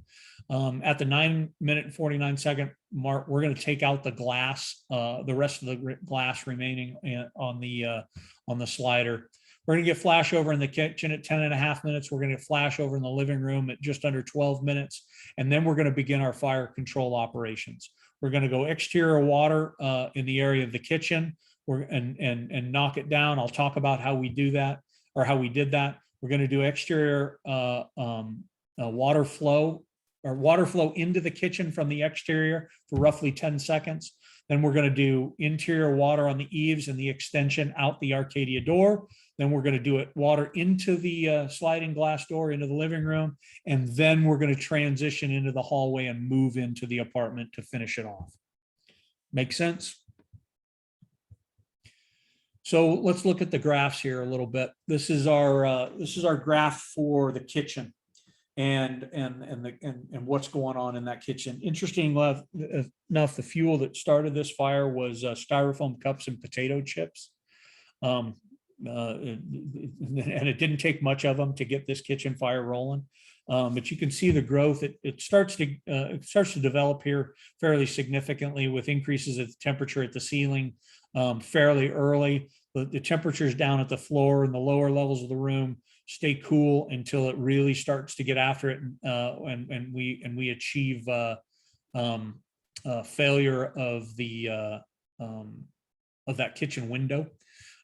At the 9-minute and 49-second mark, we're going to take out the glass, the rest of the glass remaining on the slider. We're going to get flash over in the kitchen at 10.5 minutes. We're going to flash over in the living room at just under 12 minutes. And then we're going to begin our fire control operations. We're going to go exterior water in the area of the kitchen and knock it down. I'll talk about how we do that, or how we did that. We're going to do exterior water flow into the kitchen from the exterior for roughly 10 seconds. Then we're going to do interior water on the eaves and the extension out the Arcadia door. Then we're going to do it water into the sliding glass door into the living room. And then we're going to transition into the hallway and move into the apartment to finish it off. Make sense? So let's look at the graphs here a little bit. This is our graph for the kitchen and what's going on in that kitchen. Interesting enough, the fuel that started this fire was styrofoam cups and potato chips. And it didn't take much of them to get this kitchen fire rolling. But you can see the growth. It starts to develop here fairly significantly with increases of the temperature at the ceiling fairly early. The temperatures down at the floor and the lower levels of the room stay cool until it really starts to get after it, and we achieve failure of that kitchen window.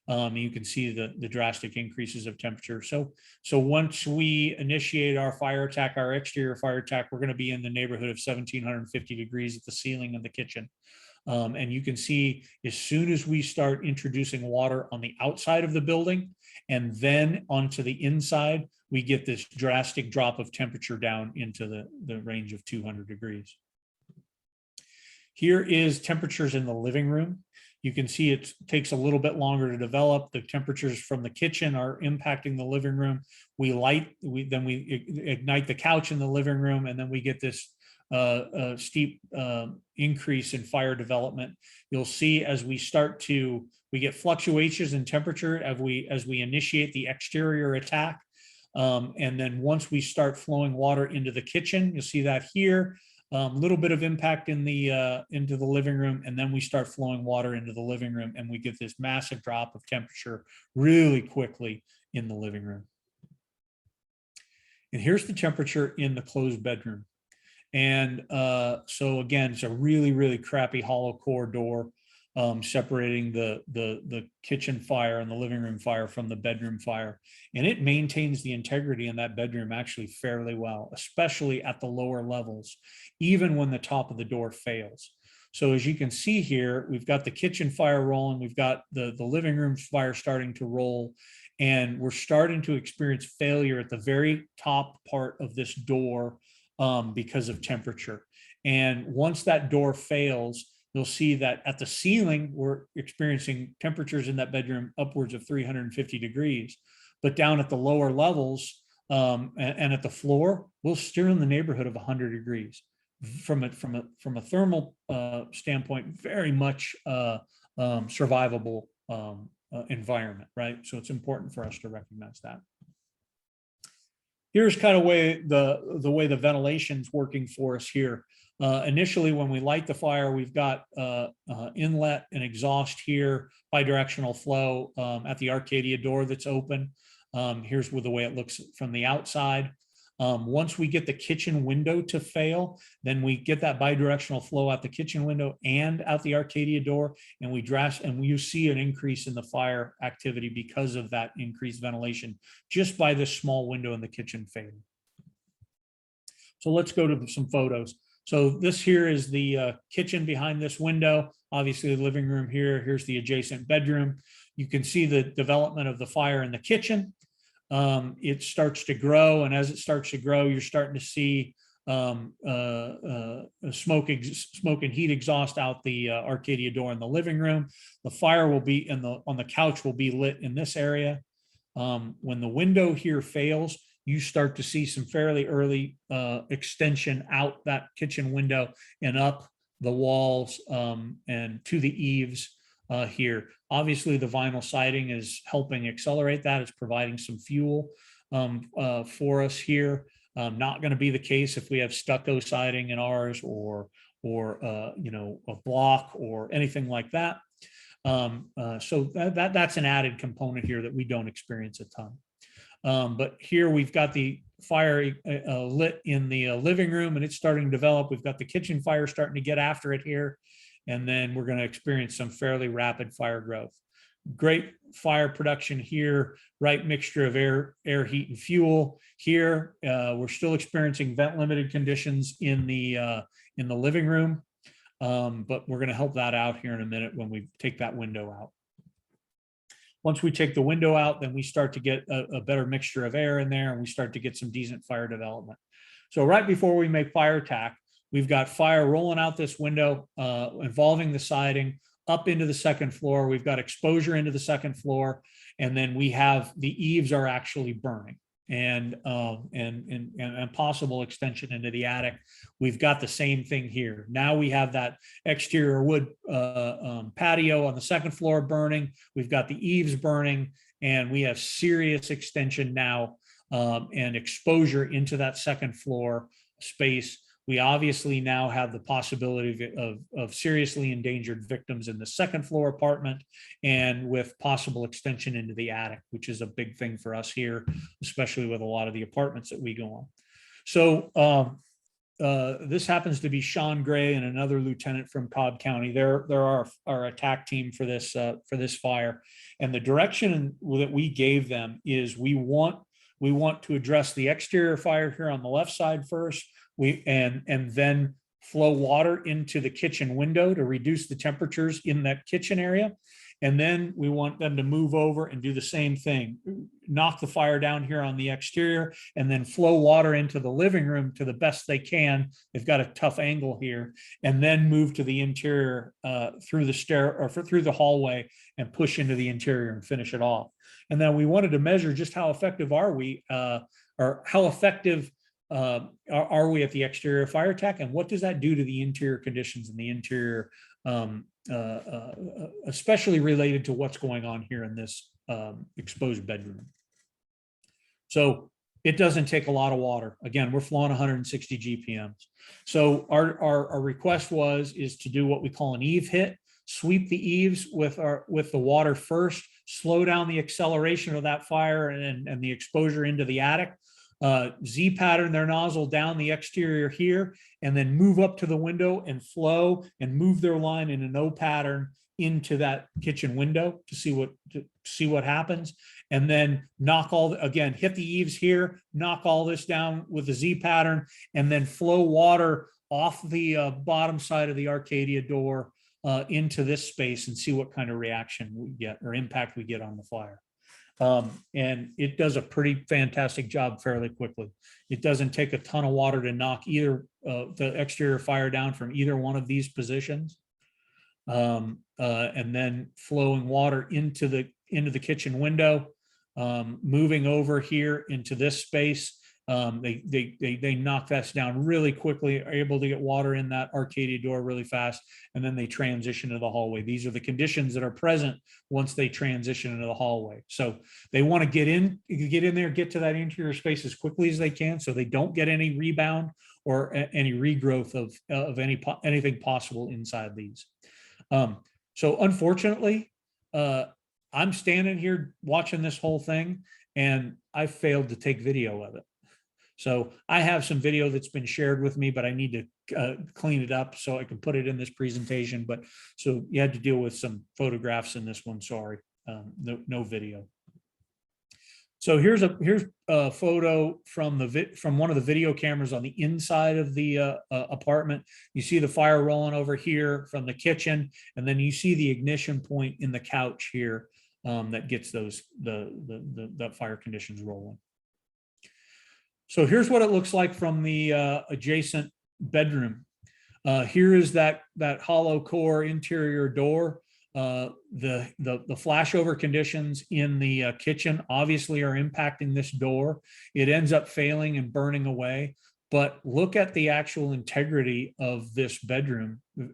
You can see the drastic increases of temperature. So once we initiate our fire attack, our exterior fire attack, we're going to be in the neighborhood of 1750 degrees at the ceiling of the kitchen. And you can see as soon as we start introducing water on the outside of the building and then onto the inside, we get this drastic drop of temperature down into the range of 200 degrees. Here is temperatures in the living room. You can see it takes a little bit longer to develop. The temperatures from the kitchen are impacting the living room. Then we ignite the couch in the living room, and then we get this steep increase in fire development. You'll see as we get fluctuations in temperature as we initiate the exterior attack. And then once we start flowing water into the kitchen, you'll see that here. Little bit of impact in the into the living room, and then we start flowing water into the living room, and we get this massive drop of temperature really quickly in the living room. And here's the temperature in the closed bedroom. And so again, it's a really, really crappy hollow core door separating the kitchen fire and the living room fire from the bedroom fire. And it maintains the integrity in that bedroom actually fairly well, especially at the lower levels, even when the top of the door fails. So as you can see here, we've got the kitchen fire rolling, we've got the living room fire starting to roll, and we're starting to experience failure at the very top part of this door because of temperature. And once that door fails, you'll see that at the ceiling, we're experiencing temperatures in that bedroom upwards of 350 degrees. But down at the lower levels and at the floor, we'll steer in the neighborhood of 100 degrees. From a thermal standpoint, very much survivable environment, right? So it's important for us to recognize that. Here's kind of the way the ventilation's working for us here. Initially, when we light the fire, we've got inlet and exhaust here, bidirectional flow at the Arcadia door that's open. Here's the way it looks from the outside. Once we get the kitchen window to fail, then we get that bidirectional flow out the kitchen window and out the Arcadia door, and you see an increase in the fire activity because of that increased ventilation just by this small window in the kitchen failing. So let's go to some photos. So this here is the kitchen behind this window. Obviously the living room here. Here's the adjacent bedroom. You can see the development of the fire in the kitchen. It starts to grow, and as it starts to grow, you're starting to see smoke and heat exhaust out the Arcadia door in the living room. The fire will be on the couch will be lit in this area. When the window here fails, you start to see some fairly early extension out that kitchen window and up the walls and to the eaves here. Obviously, the vinyl siding is helping accelerate that. It's providing some fuel for us here. Not going to be the case if we have stucco siding in ours or a block or anything like that. So that's an added component here that we don't experience a ton. But here we've got the fire lit in the living room, and it's starting to develop. We've got the kitchen fire starting to get after it here. And then we're going to experience some fairly rapid fire growth. Great fire production here, right mixture of air, heat, and fuel. Here, we're still experiencing vent limited conditions in the living room, but we're going to help that out here in a minute when we take that window out. Once we take the window out, then we start to get a better mixture of air in there, and we start to get some decent fire development. So right before we make fire attack, we've got fire rolling out this window, involving the siding up into the second floor. We've got exposure into the second floor, and then we have the eaves are actually burning, and possible extension into the attic. We've got the same thing here. Now we have that exterior wood patio on the second floor burning. We've got the eaves burning, and we have serious extension now and exposure into that second floor space. We obviously now have the possibility of seriously endangered victims in the second floor apartment, and with possible extension into the attic, which is a big thing for us here, especially with a lot of the apartments that we go on. So this happens to be Sean Gray and another lieutenant from Cobb County. They're our attack team for this fire. And the direction that we gave them is we want to address the exterior fire here on the left side first. And then flow water into the kitchen window to reduce the temperatures in that kitchen area. And then we want them to move over and do the same thing, knock the fire down here on the exterior, and then flow water into the living room to the best they can. They've got a tough angle here, and then move to the interior through the stair or through the hallway and push into the interior and finish it off. And then we wanted to measure just how effective are we, or how effective are we at the exterior fire attack, and what does that do to the interior conditions in the interior, especially related to what's going on here in this exposed bedroom. So it doesn't take a lot of water. Again, we're flowing 160 GPMs. So our request is to do what we call an eave hit, sweep the eaves with the water first, slow down the acceleration of that fire and the exposure into the attic. Z pattern their nozzle down the exterior here, and then move up to the window and flow and move their line in an O pattern into that kitchen window to see what happens. And then hit the eaves here, knock all this down with the Z pattern, and then flow water off the bottom side of the Arcadia door into this space and see what kind of reaction we get or impact we get on the fire. And it does a pretty fantastic job fairly quickly. It doesn't take a ton of water to knock either the exterior fire down from either one of these positions. And then flowing water into the kitchen window, moving over here into this space. They knock that down really quickly, are able to get water in that Arcadia door really fast, and then they transition to the hallway. These are the conditions that are present once they transition into the hallway. So they want to get in there, get to that interior space as quickly as they can, so they don't get any rebound or any regrowth of anything possible inside these. So unfortunately, I'm standing here watching this whole thing, and I failed to take video of it. So I have some video that's been shared with me, but I need to clean it up so I can put it in this presentation. But so you had to deal with some photographs in this one. Sorry, no video. So here's a photo from one of the video cameras on the inside of the apartment. You see the fire rolling over here from the kitchen, and then you see the ignition point in the couch here that gets the fire conditions rolling. So here's what it looks like from the adjacent bedroom. Here is that hollow core interior door. The flashover conditions in the kitchen obviously are impacting this door. It ends up failing and burning away. But look at the actual integrity of this bedroom, even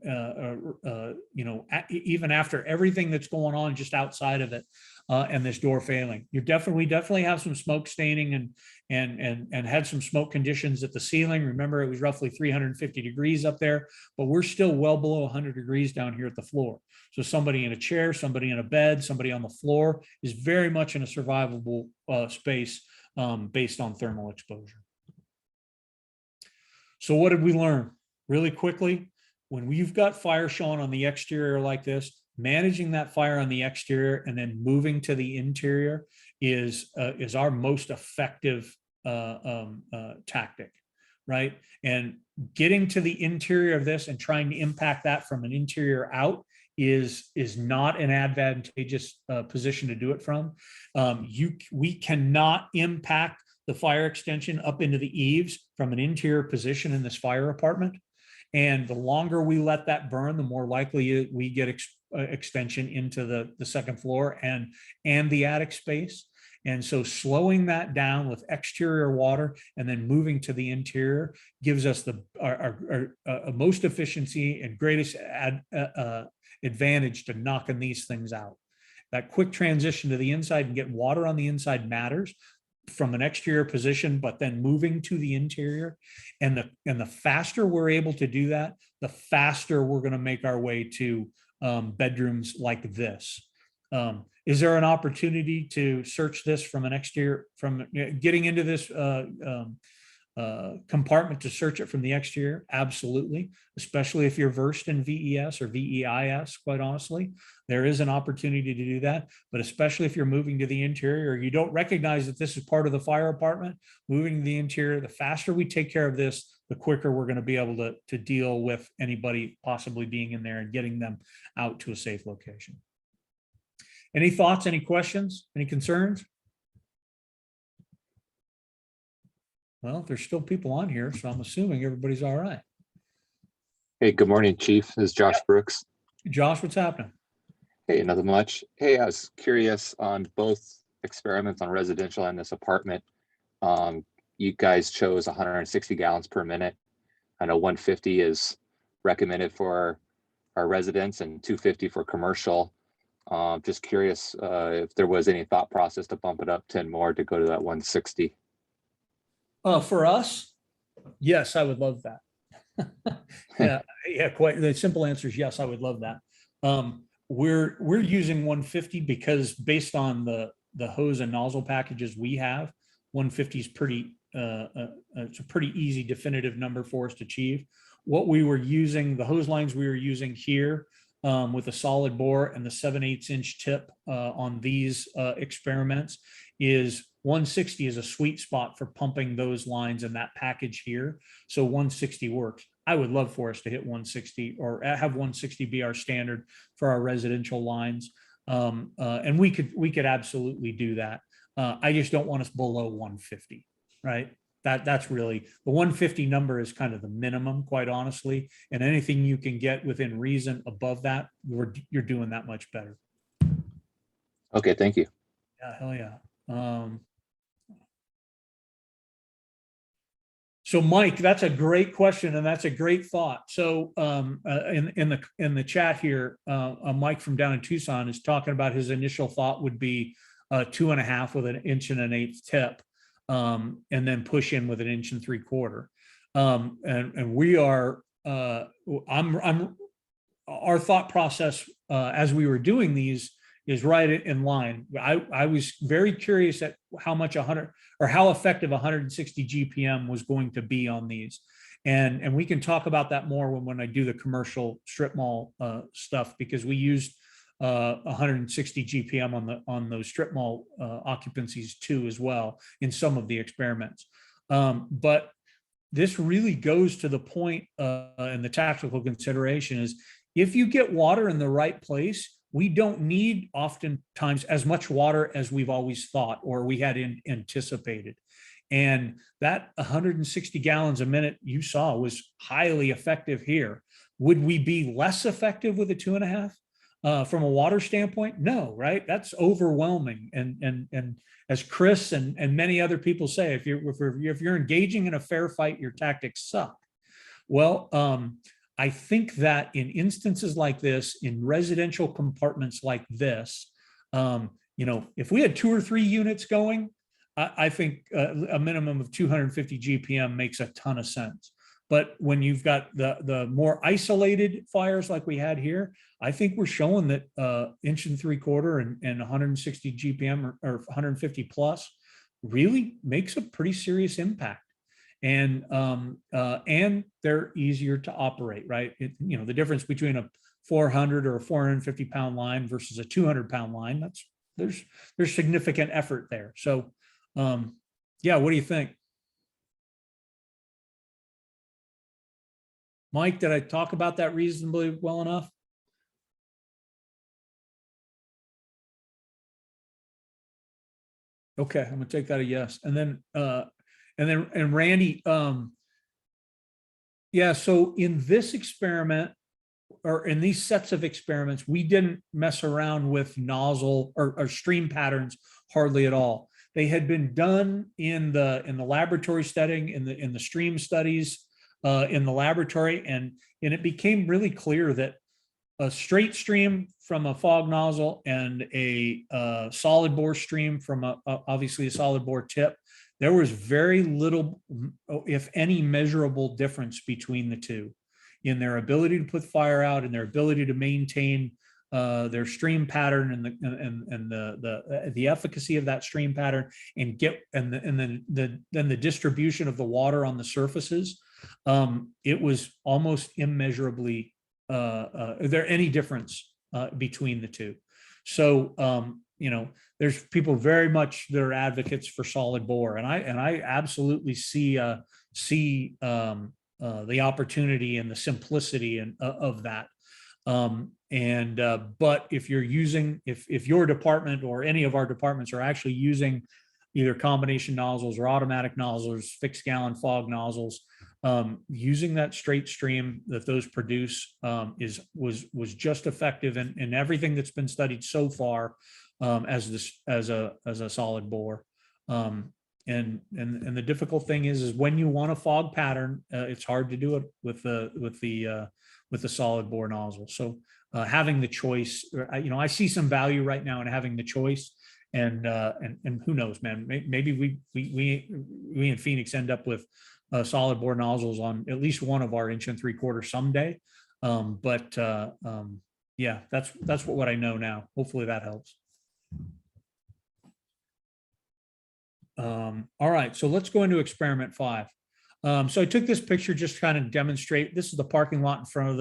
after everything that's going on just outside of it, and this door failing. We definitely have some smoke staining and had some smoke conditions at the ceiling. Remember, it was roughly 350 degrees up there, but we're still well below 100 degrees down here at the floor. So somebody in a chair, somebody in a bed, somebody on the floor is very much in a survivable space based on thermal exposure. So what did we learn? Really quickly, when you've got fire showing on the exterior like this, managing that fire on the exterior and then moving to the interior is our most effective tactic, right? And getting to the interior of this and trying to impact that from an interior out is not an advantageous position to do it from. We cannot impact the fire extension up into the eaves from an interior position in this fire apartment. And the longer we let that burn, the more likely we get extension into the second floor and the attic space. And so slowing that down with exterior water and then moving to the interior gives us our most efficiency and greatest advantage to knocking these things out. That quick transition to the inside and get water on the inside matters from an exterior position, but then moving to the interior. And the faster we're able to do that, the faster we're going to make our way to bedrooms like this. Is there an opportunity to search this from an exterior, from getting into this compartment to search it from the exterior? Absolutely, especially if you're versed in VES or VEIS, quite honestly. There is an opportunity to do that, but especially if you're moving to the interior, you don't recognize that this is part of the fire apartment, moving to the interior, the faster we take care of this, the quicker we're going to be able to deal with anybody possibly being in there and getting them out to a safe location. Any thoughts, any questions, any concerns? Well, there's still people on here, so I'm assuming everybody's all right. Hey, good morning, Chief. This is Josh Brooks. Josh, what's happening? Hey, nothing much. Hey, I was curious on both experiments on residential and this apartment. You guys chose 160 gallons per minute. I know 150 is recommended for our residents and 250 for commercial. Just curious if there was any thought process to bump it up 10 more to go to that 160. For us, yes, I would love that. yeah, quite. The simple answer is yes, I would love that. We're using 150 because based on the hose and nozzle packages we have, 150 is pretty. It's a pretty easy definitive number for us to achieve. What we were using, the hose lines we were using here with a solid bore and the 7/8 inch tip on these experiments is 160 is a sweet spot for pumping those lines in that package here. So 160 works. I would love for us to hit 160 or have 160 be our standard for our residential lines. And we could absolutely do that. I just don't want us below 150, right? That's really the 150 number is kind of the minimum, quite honestly. And anything you can get within reason above that, you're doing that much better. Okay, thank you. Yeah, hell yeah. So Mike, that's a great question and that's a great thought. So in the chat here, Mike from down in Tucson is talking about his initial thought would be 2.5 with an 1.125 tip, and then push in with an 1 3/4. And we are, our thought process as we were doing these is right in line. I was very curious at how much 100 or how effective 160 GPM was going to be on these. And we can talk about that more when I do the commercial strip mall stuff, because we used 160 GPM on those strip mall occupancies too as well in some of the experiments. But this really goes to the point and the tactical consideration is if you get water in the right place, we don't need oftentimes as much water as we've always thought or we had anticipated. And that 160 gallons a minute you saw was highly effective here. Would we be less effective with a 2.5 from a water standpoint? No, right? That's overwhelming. And as Chris and many other people say, if you're engaging in a fair fight, your tactics suck. Well, I think that in instances like this, in residential compartments like this, if we had 2 or 3 units going, I think a minimum of 250 GPM makes a ton of sense. But when you've got the more isolated fires like we had here, I think we're showing that 1 3/4 and 160 GPM or 150 plus really makes a pretty serious impact. And they're easier to operate, right? The difference between a 400 or a 450 pound line versus a 200 pound line, there's significant effort there. So, yeah, what do you think? Mike, did I talk about that reasonably well enough? Okay, I'm gonna take that a yes. And then Randy, yeah, so in this experiment or in these sets of experiments, we didn't mess around with nozzle or stream patterns hardly at all. They had been done in the laboratory setting, in the stream studies in the laboratory, and it became really clear that a straight stream from a fog nozzle and a solid bore stream from obviously a solid bore tip, there was very little, if any, measurable difference between the two in their ability to put fire out and their ability to maintain their stream pattern and the efficacy of that stream pattern and then the distribution of the water on the surfaces. It was almost immeasurably is there any difference between the two? So there's people very much that are advocates for solid bore, and I absolutely see the opportunity and the simplicity of that. But if you're using, if your department or any of our departments are actually using either combination nozzles or automatic nozzles, fixed gallon fog nozzles, using that straight stream that those produce was just effective in everything that's been studied so far as a solid bore. And the difficult thing is when you want a fog pattern, it's hard to do it with the solid bore nozzle. So having the choice, I see some value right now in having the choice, and who knows, man, maybe we in Phoenix end up with solid bore nozzles on at least one of our 1 3/4 someday. Yeah, that's what I know now. Hopefully that helps. All right, so let's go into experiment 5. So I took this picture just to kind of demonstrate. This is the parking lot in front of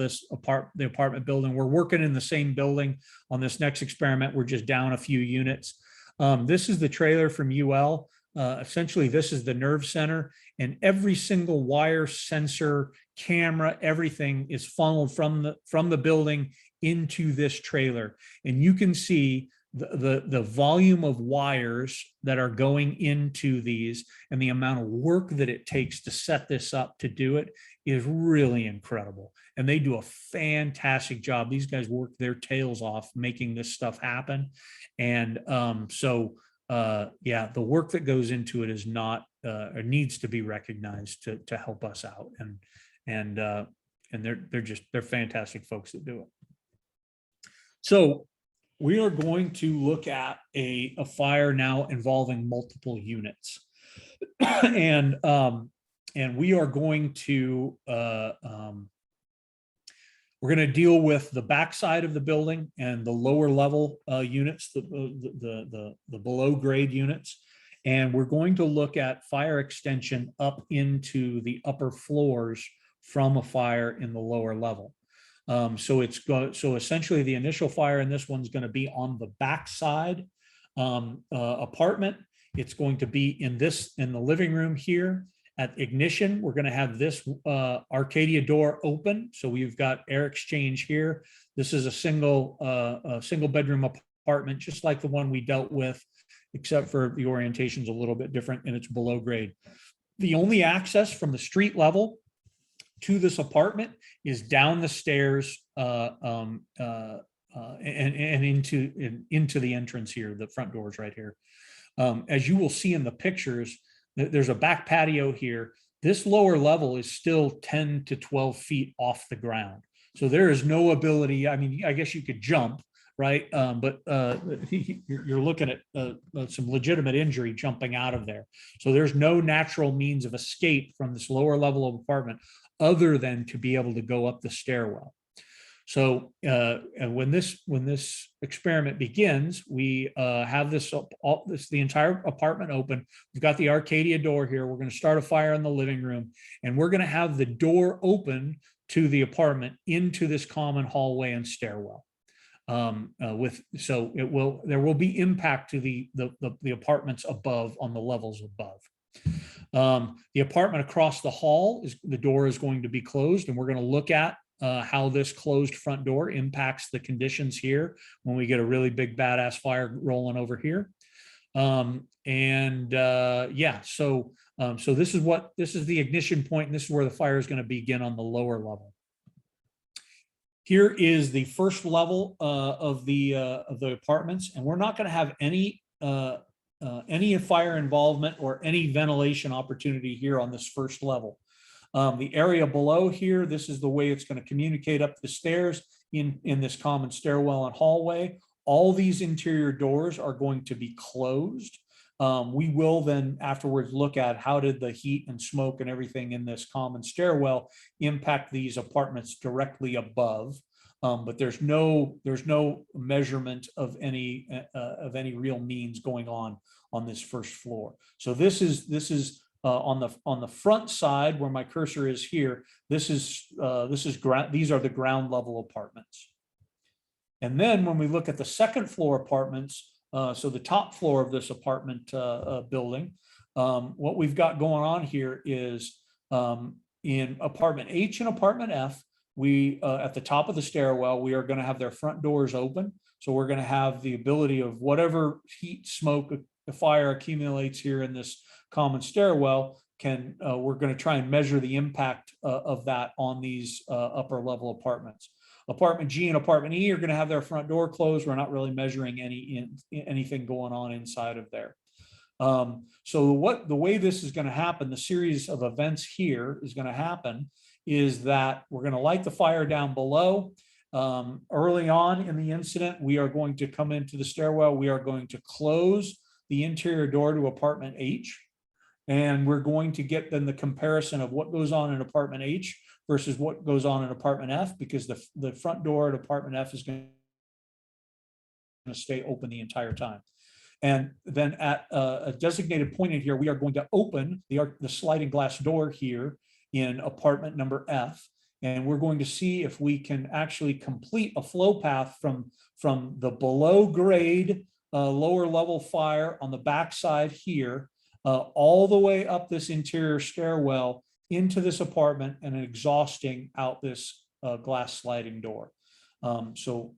the apartment building. We're working in the same building on this next experiment. We're just down a few units. This is the trailer from UL. Essentially, this is the nerve center, and every single wire, sensor, camera, everything is funneled from the building into this trailer. And you can see the volume of wires that are going into these, and the amount of work that it takes to set this up to do it is really incredible. And they do a fantastic job. These guys work their tails off making this stuff happen. And yeah, the work that goes into it is not or needs to be recognized to help us out. And they're fantastic folks that do it. So we are going to look at a fire now involving multiple units. And we are going to we're going to deal with the backside of the building and the lower level units, the below grade units. And we're going to look at fire extension up into the upper floors from a fire in the lower level. So essentially the initial fire in this one's going to be on the backside apartment. It's going to be in the living room here. At ignition, we're going to have this Arcadia door open. So we've got air exchange here. This is a single bedroom apartment, just like the one we dealt with, except for the orientation's a little bit different and it's below grade. The only access from the street level to this apartment is down the stairs and into the entrance here. The front door is right here. As you will see in the pictures, there's a back patio here. This lower level is still 10 to 12 feet off the ground. So there is no ability. I mean, I guess you could jump, right? But you're looking at some legitimate injury jumping out of there. So there's no natural means of escape from this lower level of apartment other than to be able to go up the stairwell. So when this experiment begins, we have the entire apartment open. We've got the Arcadia door here. We're going to start a fire in the living room, and we're going to have the door open to the apartment into this common hallway and stairwell. There will be impact to the apartments above on the levels above. The apartment across the hall the door is going to be closed, and we're going to look at how this closed front door impacts the conditions here when we get a really big badass fire rolling over here. So this is the ignition point, and this is where the fire is going to begin on the lower level. Here is the first level of the apartments, and we're not going to have any fire involvement or any ventilation opportunity here on this first level. The area below here, this is the way it's going to communicate up the stairs in this common stairwell and hallway. All these interior doors are going to be closed. We will then afterwards look at how did the heat and smoke and everything in this common stairwell impact these apartments directly above. But there's no measurement of any real means going on this first floor. So this is on the front side where my cursor is here. These are the ground level apartments. And then when we look at the second floor apartments, so the top floor of this apartment building, what we've got going on here is in apartment H and apartment F, we at the top of the stairwell, we are going to have their front doors open. So we're going to have the ability of whatever heat, smoke, the fire accumulates here in this common stairwell we're going to try and measure the impact of that on these upper level apartments. Apartment G and apartment E are going to have their front door closed. We're not really measuring anything going on inside of there. So the way this is going to happen, the series of events here is going to happen is that we're going to light the fire down below. Early on in the incident, we are going to come into the stairwell. We are going to close the interior door to apartment H. And we're going to get then the comparison of what goes on in apartment H versus what goes on in apartment F, because the front door at apartment F is going to stay open the entire time. And then at a designated point in here, we are going to open the sliding glass door here in apartment number F. And we're going to see if we can actually complete a flow path from the below grade lower level fire on the backside here all the way up this interior stairwell into this apartment and exhausting out this glass sliding door. So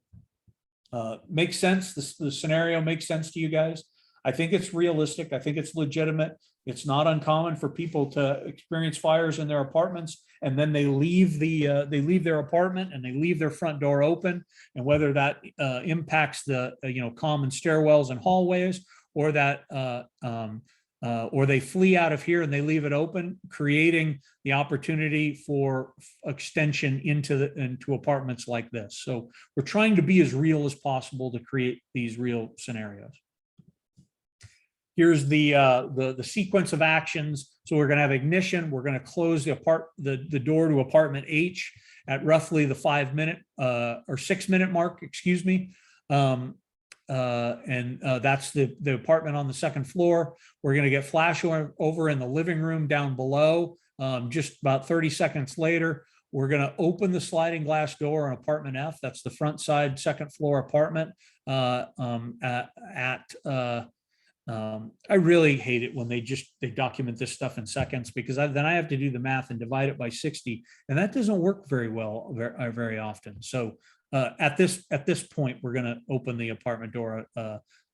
makes sense. The scenario makes sense to you guys. I think it's realistic. I think it's legitimate. It's not uncommon for people to experience fires in their apartments, and then they leave their apartment and they leave their front door open. And whether that impacts the common stairwells and hallways, or that or they flee out of here and they leave it open, creating the opportunity for extension into apartments like this. So we're trying to be as real as possible to create these real scenarios. Here's the sequence of actions. So we're going to have ignition. We're going to close the door to apartment H at roughly the 5 minute or 6 minute mark, excuse me. That's the apartment on the second floor. We're going to get flash over in the living room down below. Just about 30 seconds later, we're going to open the sliding glass door on apartment F. That's the front side, second floor apartment. I really hate it when they document this stuff in seconds, because then I have to do the math and divide it by 60, and that doesn't work very well very often. So at this point, we're going to open the apartment door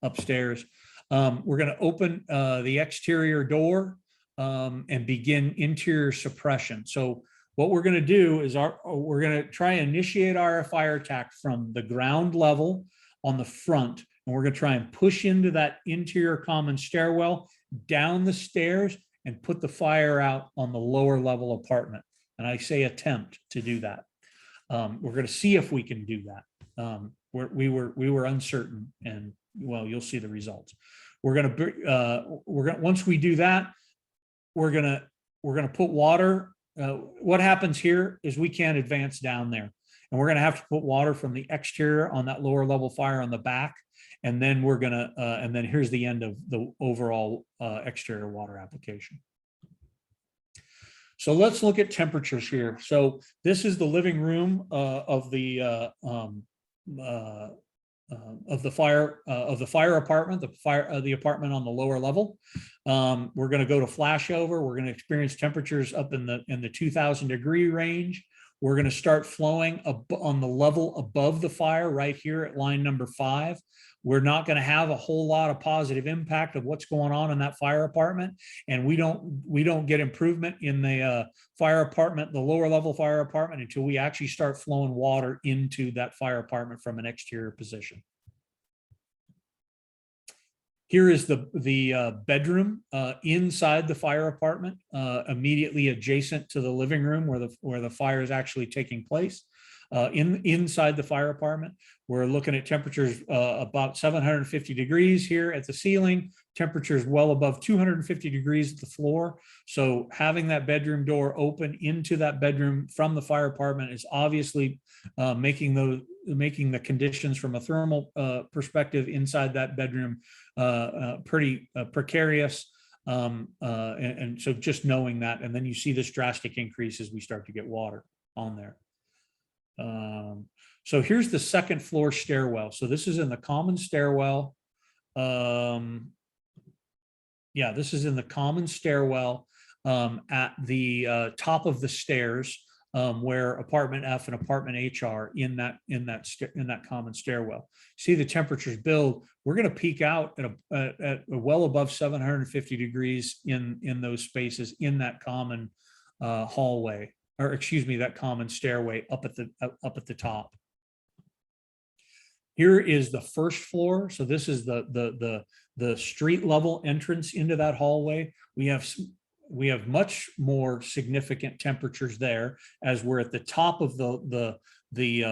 upstairs. We're going to open the exterior door and begin interior suppression. So what we're going to do is we're going to try and initiate our fire attack from the ground level on the front. And we're going to try and push into that interior common stairwell, down the stairs, and put the fire out on the lower level apartment. And I say attempt to do that. We're going to see if we can do that. We were uncertain, and well, you'll see the results. Once we do that, we're going to put water. What happens here is we can't advance down there, and we're going to have to put water from the exterior on that lower level fire on the back. And then we're going to, and then here's the end of the overall exterior water application. So let's look at temperatures here. So this is the living room of the fire apartment, the apartment on the lower level. We're going to go to flashover. We're going to experience temperatures up in the 2000 degree range. We're going to start flowing on the level above the fire right here at line number 5. We're not going to have a whole lot of positive impact of what's going on in that fire apartment, and we don't get improvement in the fire apartment, the lower level fire apartment, until we actually start flowing water into that fire apartment from an exterior position. Here is the bedroom inside the fire apartment, immediately adjacent to the living room where the fire is actually taking place. Inside the fire apartment, we're looking at temperatures about 750 degrees here at the ceiling, temperatures well above 250 degrees at the floor. So having that bedroom door open into that bedroom from the fire apartment is obviously making the conditions from a thermal perspective inside that bedroom pretty precarious. And so just knowing that, and then you see this drastic increase as we start to get water on there. So here's the second floor stairwell. So this is in the common stairwell. Yeah, this is in the common stairwell at the top of the stairs, where apartment F and apartment H are in that common stairwell. See the temperatures build. We're going to peak out at well above 750 degrees in those spaces in that common hallway, or excuse me, that common stairway up at the top. Here is the first floor. So this is the street level entrance into that hallway. We have much more significant temperatures there, as we're at the top of the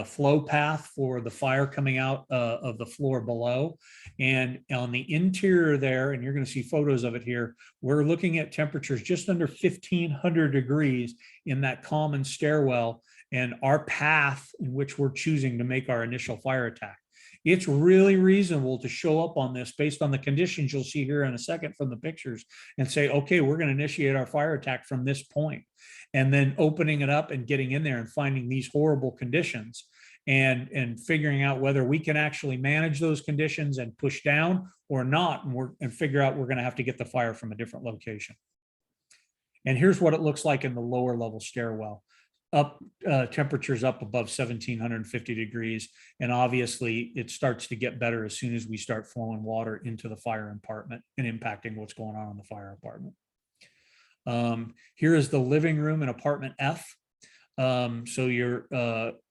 flow path for the fire coming out of the floor below. And on the interior there, and you're going to see photos of it here, we're looking at temperatures just under 1500 degrees in that common stairwell, and our path in which we're choosing to make our initial fire attack. It's really reasonable to show up on this based on the conditions you'll see here in a second from the pictures, and say, okay, we're going to initiate our fire attack from this point, and then opening it up and getting in there and finding these horrible conditions. and figuring out whether we can actually manage those conditions and push down or not, and figure out we're going to have to get the fire from a different location. And here's what it looks like in the lower level stairwell. Up temperatures up above 1750 degrees, and obviously it starts to get better as soon as we start flowing water into the fire apartment and impacting what's going on in the fire apartment. Here is the living room in apartment F. So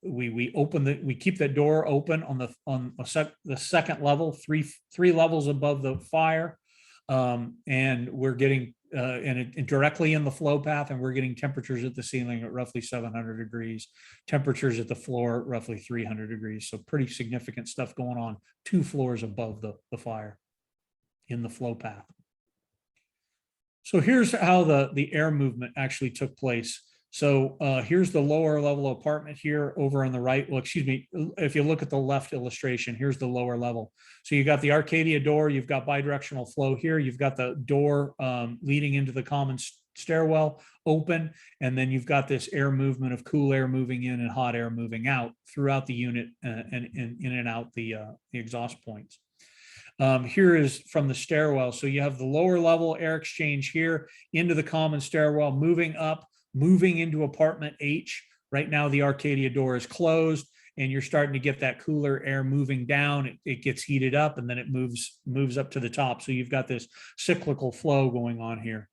we keep that door open on the second level, three levels above the fire, and we're getting and directly in the flow path, and we're getting temperatures at the ceiling at roughly 700 degrees, temperatures at the floor roughly 300 degrees. So pretty significant stuff going on 2 floors above the fire in the flow path. So here's how the air movement actually took place. So here's the lower level apartment here over on the right. Well, excuse me, if you look at the left illustration, here's the lower level. So you got the Arcadia door, you've got bidirectional flow here, you've got the door leading into the common stairwell open, and then you've got this air movement of cool air moving in and hot air moving out throughout the unit and in and out the exhaust points. Here is from the stairwell. So you have the lower level air exchange here into the common stairwell, moving up, moving into apartment H. Right now, the Arcadia door is closed, and you're starting to get that cooler air moving down. It gets heated up, and then it moves up to the top. So you've got this cyclical flow going on here.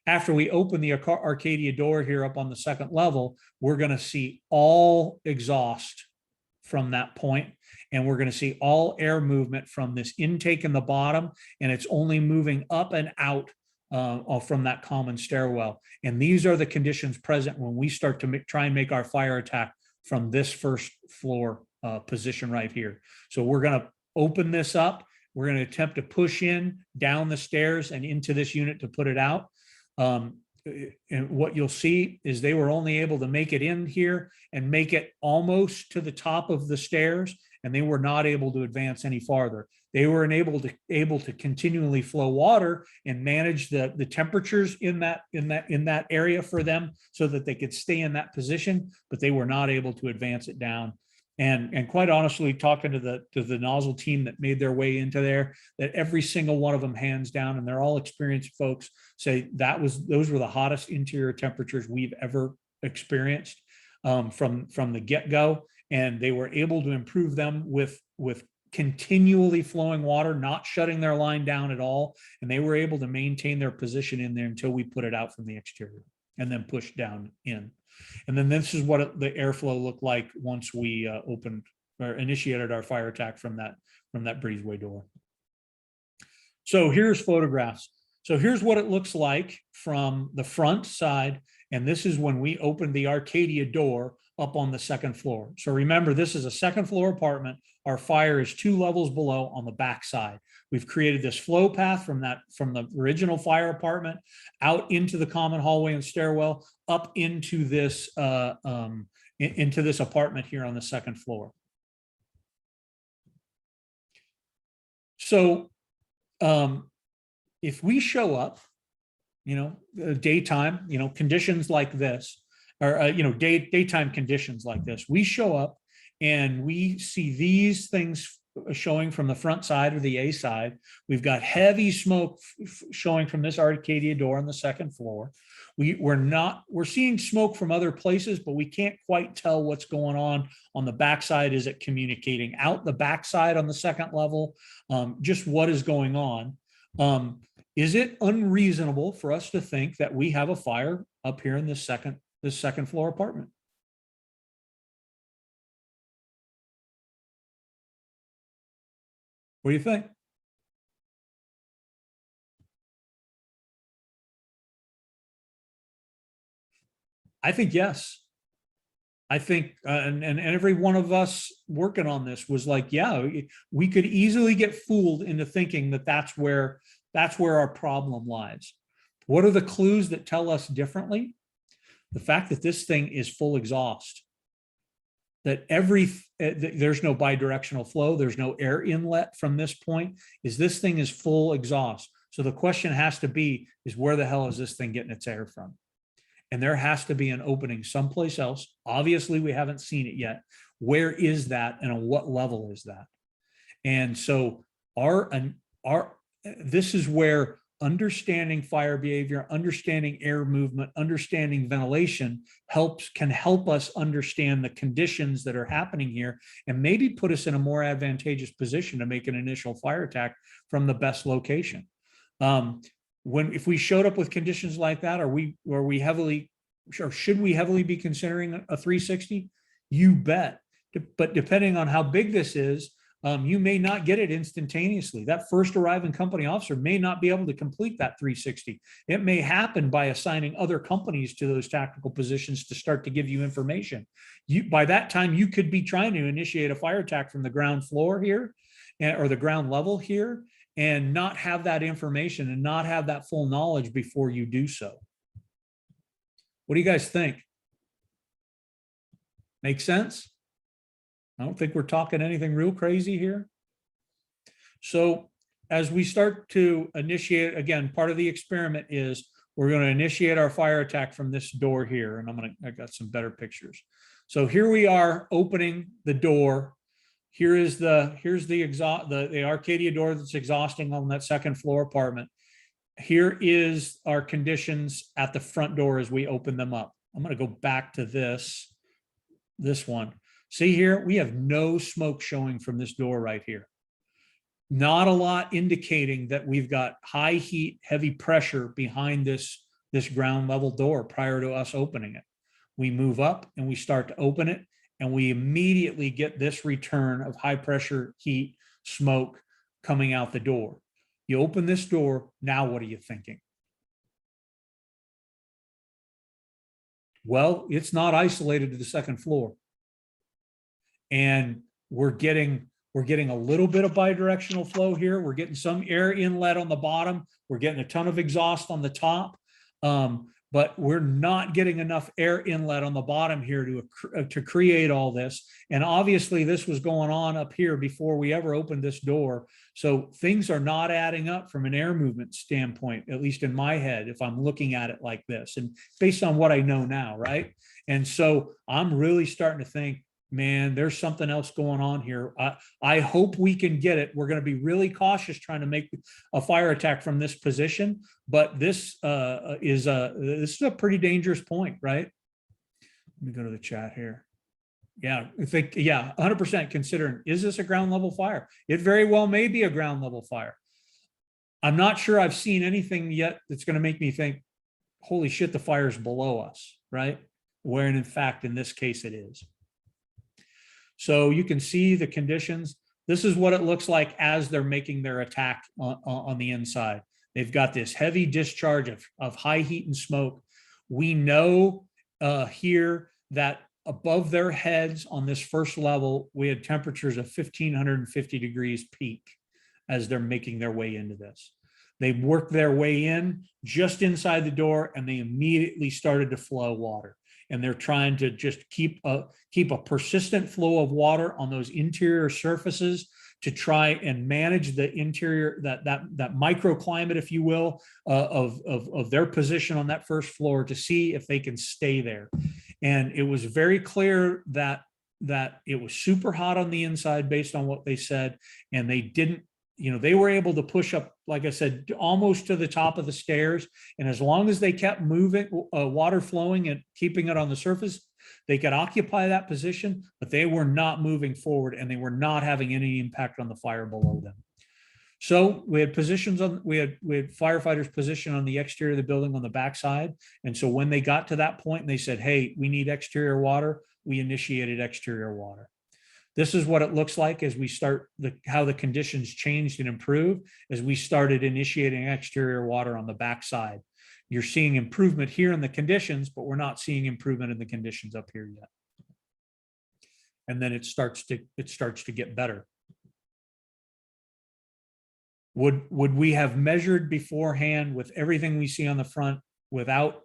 After we open the Arcadia door here up on the second level, we're going to see all exhaust from that point, and we're going to see all air movement from this intake in the bottom, and it's only moving up and out from that common stairwell. And these are the conditions present when we start to try and make our fire attack from this first floor position right here. So we're going to open this up. We're going to attempt to push in down the stairs and into this unit to put it out. And what you'll see is they were only able to make it in here and make it almost to the top of the stairs, and they were not able to advance any farther. They were able to continually flow water and manage the temperatures in that area for them so that they could stay in that position, but they were not able to advance it down. And quite honestly, talking to the nozzle team that made their way into there, that every single one of them, hands down, and they're all experienced folks, say those were the hottest interior temperatures we've ever experienced from the get-go. And they were able to improve them with continually flowing water, not shutting their line down at all. And they were able to maintain their position in there until we put it out from the exterior and then push down in. And then this is what the airflow looked like once we opened or initiated our fire attack from that breezeway door. So here's photographs. So here's what it looks like from the front side. And this is when we opened the Arcadia door up on the second floor. So remember, this is a second floor apartment. Our fire is 2 levels below on the back side. We've created this flow path from the original fire apartment out into the common hallway and stairwell up into this apartment here on the second floor. So if we show up, daytime, conditions like this, or daytime conditions like this, we show up and we see these things showing from the front side or the A side. We've got heavy smoke showing from this Arcadia door on the second floor. We're seeing smoke from other places, but we can't quite tell what's going on the backside. Is it communicating out the backside on the second level? Just what is going on? Is it unreasonable for us to think that we have a fire up here in this second floor apartment? What do you think? I think yes. I think, and every one of us working on this was like, yeah, we could easily get fooled into thinking that that's where our problem lies. What are the clues that tell us differently? The fact that this thing is full exhaust, that there's no bidirectional flow, there's no air inlet from this point, this thing is full exhaust. So the question has to be, is where the hell is this thing getting its air from? And there has to be an opening someplace else. Obviously, we haven't seen it yet. where is that and on what level is that? And so this is where understanding fire behavior, understanding air movement, understanding ventilation can help us understand the conditions that are happening here and maybe put us in a more advantageous position to make an initial fire attack from the best location. If we showed up with conditions like that, should we heavily be considering a 360? You bet. But depending on how big this is, you may not get it instantaneously. That first arriving company officer may not be able to complete that 360. It may happen by assigning other companies to those tactical positions to start to give you information. By that time, you could be trying to initiate a fire attack from the ground floor here or the ground level here and not have that information and not have that full knowledge before you do so. What do you guys think? Make sense? I don't think we're talking anything real crazy here. So as we start to initiate, again, part of the experiment is we're going to initiate our fire attack from this door here. And I got some better pictures. So here we are opening the door. Here's the Arcadia door that's exhausting on that second floor apartment. Here is our conditions at the front door as we open them up. I'm going to go back to this one. See here, we have no smoke showing from this door right here. Not a lot indicating that we've got high heat, heavy pressure behind this ground level door prior to us opening it. We move up and we start to open it, and we immediately get this return of high pressure, heat, smoke coming out the door. You open this door, now what are you thinking? Well, it's not isolated to the second floor. And we're getting a little bit of bidirectional flow here. We're getting some air inlet on the bottom. We're getting a ton of exhaust on the top. But we're not getting enough air inlet on the bottom here to create all this. And obviously this was going on up here before we ever opened this door. So things are not adding up from an air movement standpoint, at least in my head, if I'm looking at it like this and based on what I know now, right? And so I'm really starting to think, man, there's something else going on here. I hope we can get it. We're going to be really cautious trying to make a fire attack from this position, but this is a pretty dangerous point, right? Let me go to the chat here. Yeah, I think, yeah, 100% considering, is this a ground level fire? It very well may be a ground level fire. I'm not sure I've seen anything yet that's going to make me think, holy shit, the fire's below us, right? Where in fact, in this case, it is. So you can see the conditions. This is what it looks like as they're making their attack on the inside. They've got this heavy discharge of high heat and smoke. We know here that above their heads on this first level, we had temperatures of 1,550 degrees peak as they're making their way into this. They worked their way in just inside the door and they immediately started to flow water. And they're trying to just keep a persistent flow of water on those interior surfaces to try and manage the interior, that microclimate, if you will, of their position on that first floor to see if they can stay there. And it was very clear that it was super hot on the inside based on what they said, and they didn't, they were able to push up, like I said, almost to the top of the stairs. And as long as they kept moving, water flowing and keeping it on the surface, they could occupy that position, but they were not moving forward and they were not having any impact on the fire below them. So we had we had firefighters positioned on the exterior of the building on the backside. And so when they got to that point and they said, hey, we need exterior water, we initiated exterior water. This is what it looks like as we start how the conditions changed and improved as we started initiating exterior water on the backside. You're seeing improvement here in the conditions, but we're not seeing improvement in the conditions up here yet. And then it starts to get better. Would we have measured beforehand with everything we see on the front without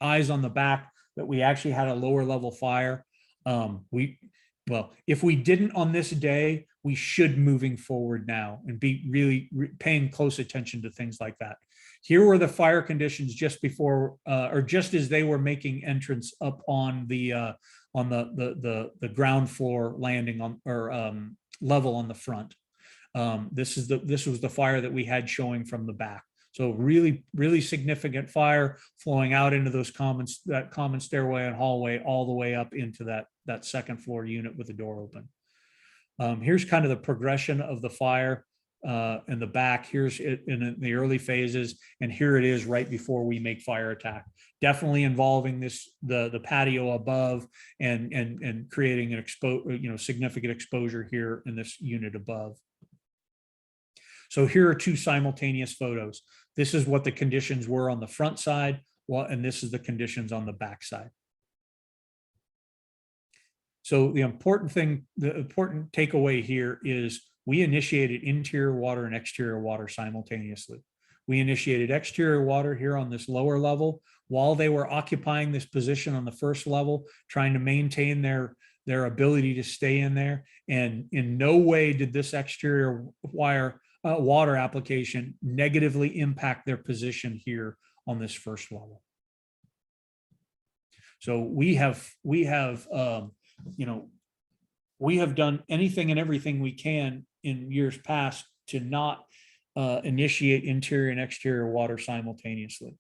eyes on the back that we actually had a lower level fire? Well, if we didn't on this day, we should moving forward now and be really paying close attention to things like that. Here were the fire conditions just before, or just as they were making entrance up on the ground floor landing on, or level on the front. This was the fire that we had showing from the back. So really, really significant fire flowing out into that common stairway and hallway all the way up into that second floor unit with the door open. Here's kind of the progression of the fire in the back. Here's it in the early phases, and here it is right before we make fire attack. Definitely involving the patio above and creating an significant exposure here in this unit above. So here are two simultaneous photos. This is what the conditions were on the front side, and this is the conditions on the back side. So the important takeaway here is we initiated interior water and exterior water simultaneously. We initiated exterior water here on this lower level while they were occupying this position on the first level, trying to maintain their ability to stay in there. And in no way did this exterior water application negatively impact their position here on this first level. So we have done anything and everything we can in years past to not initiate interior and exterior water simultaneously.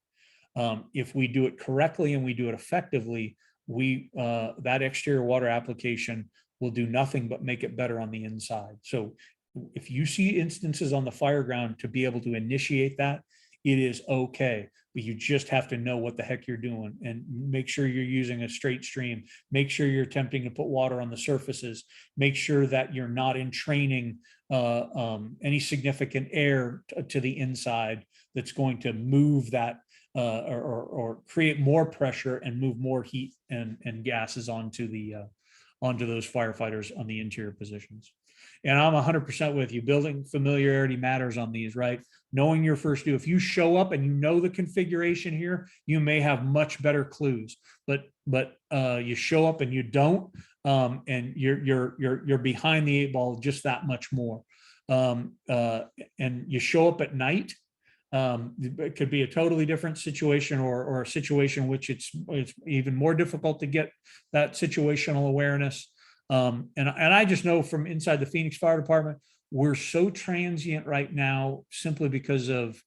If we do it correctly and we do it effectively, that exterior water application will do nothing but make it better on the inside. So if you see instances on the fire ground to be able to initiate that, it is okay, but you just have to know what the heck you're doing and make sure you're using a straight stream. Make sure you're attempting to put water on the surfaces. Make sure that you're not entraining any significant air to the inside that's going to move that or create more pressure and move more heat and gases onto those firefighters on the interior positions. And I'm 100% with you. Building familiarity matters on these, right? Knowing your first due. If you show up and you know the configuration here, you may have much better clues. But you show up and you don't, and you're behind the 8 ball just that much more. And you show up at night. It could be a totally different situation, or a situation in which it's even more difficult to get that situational awareness. And I just know from inside the Phoenix Fire Department, we're so transient right now simply because of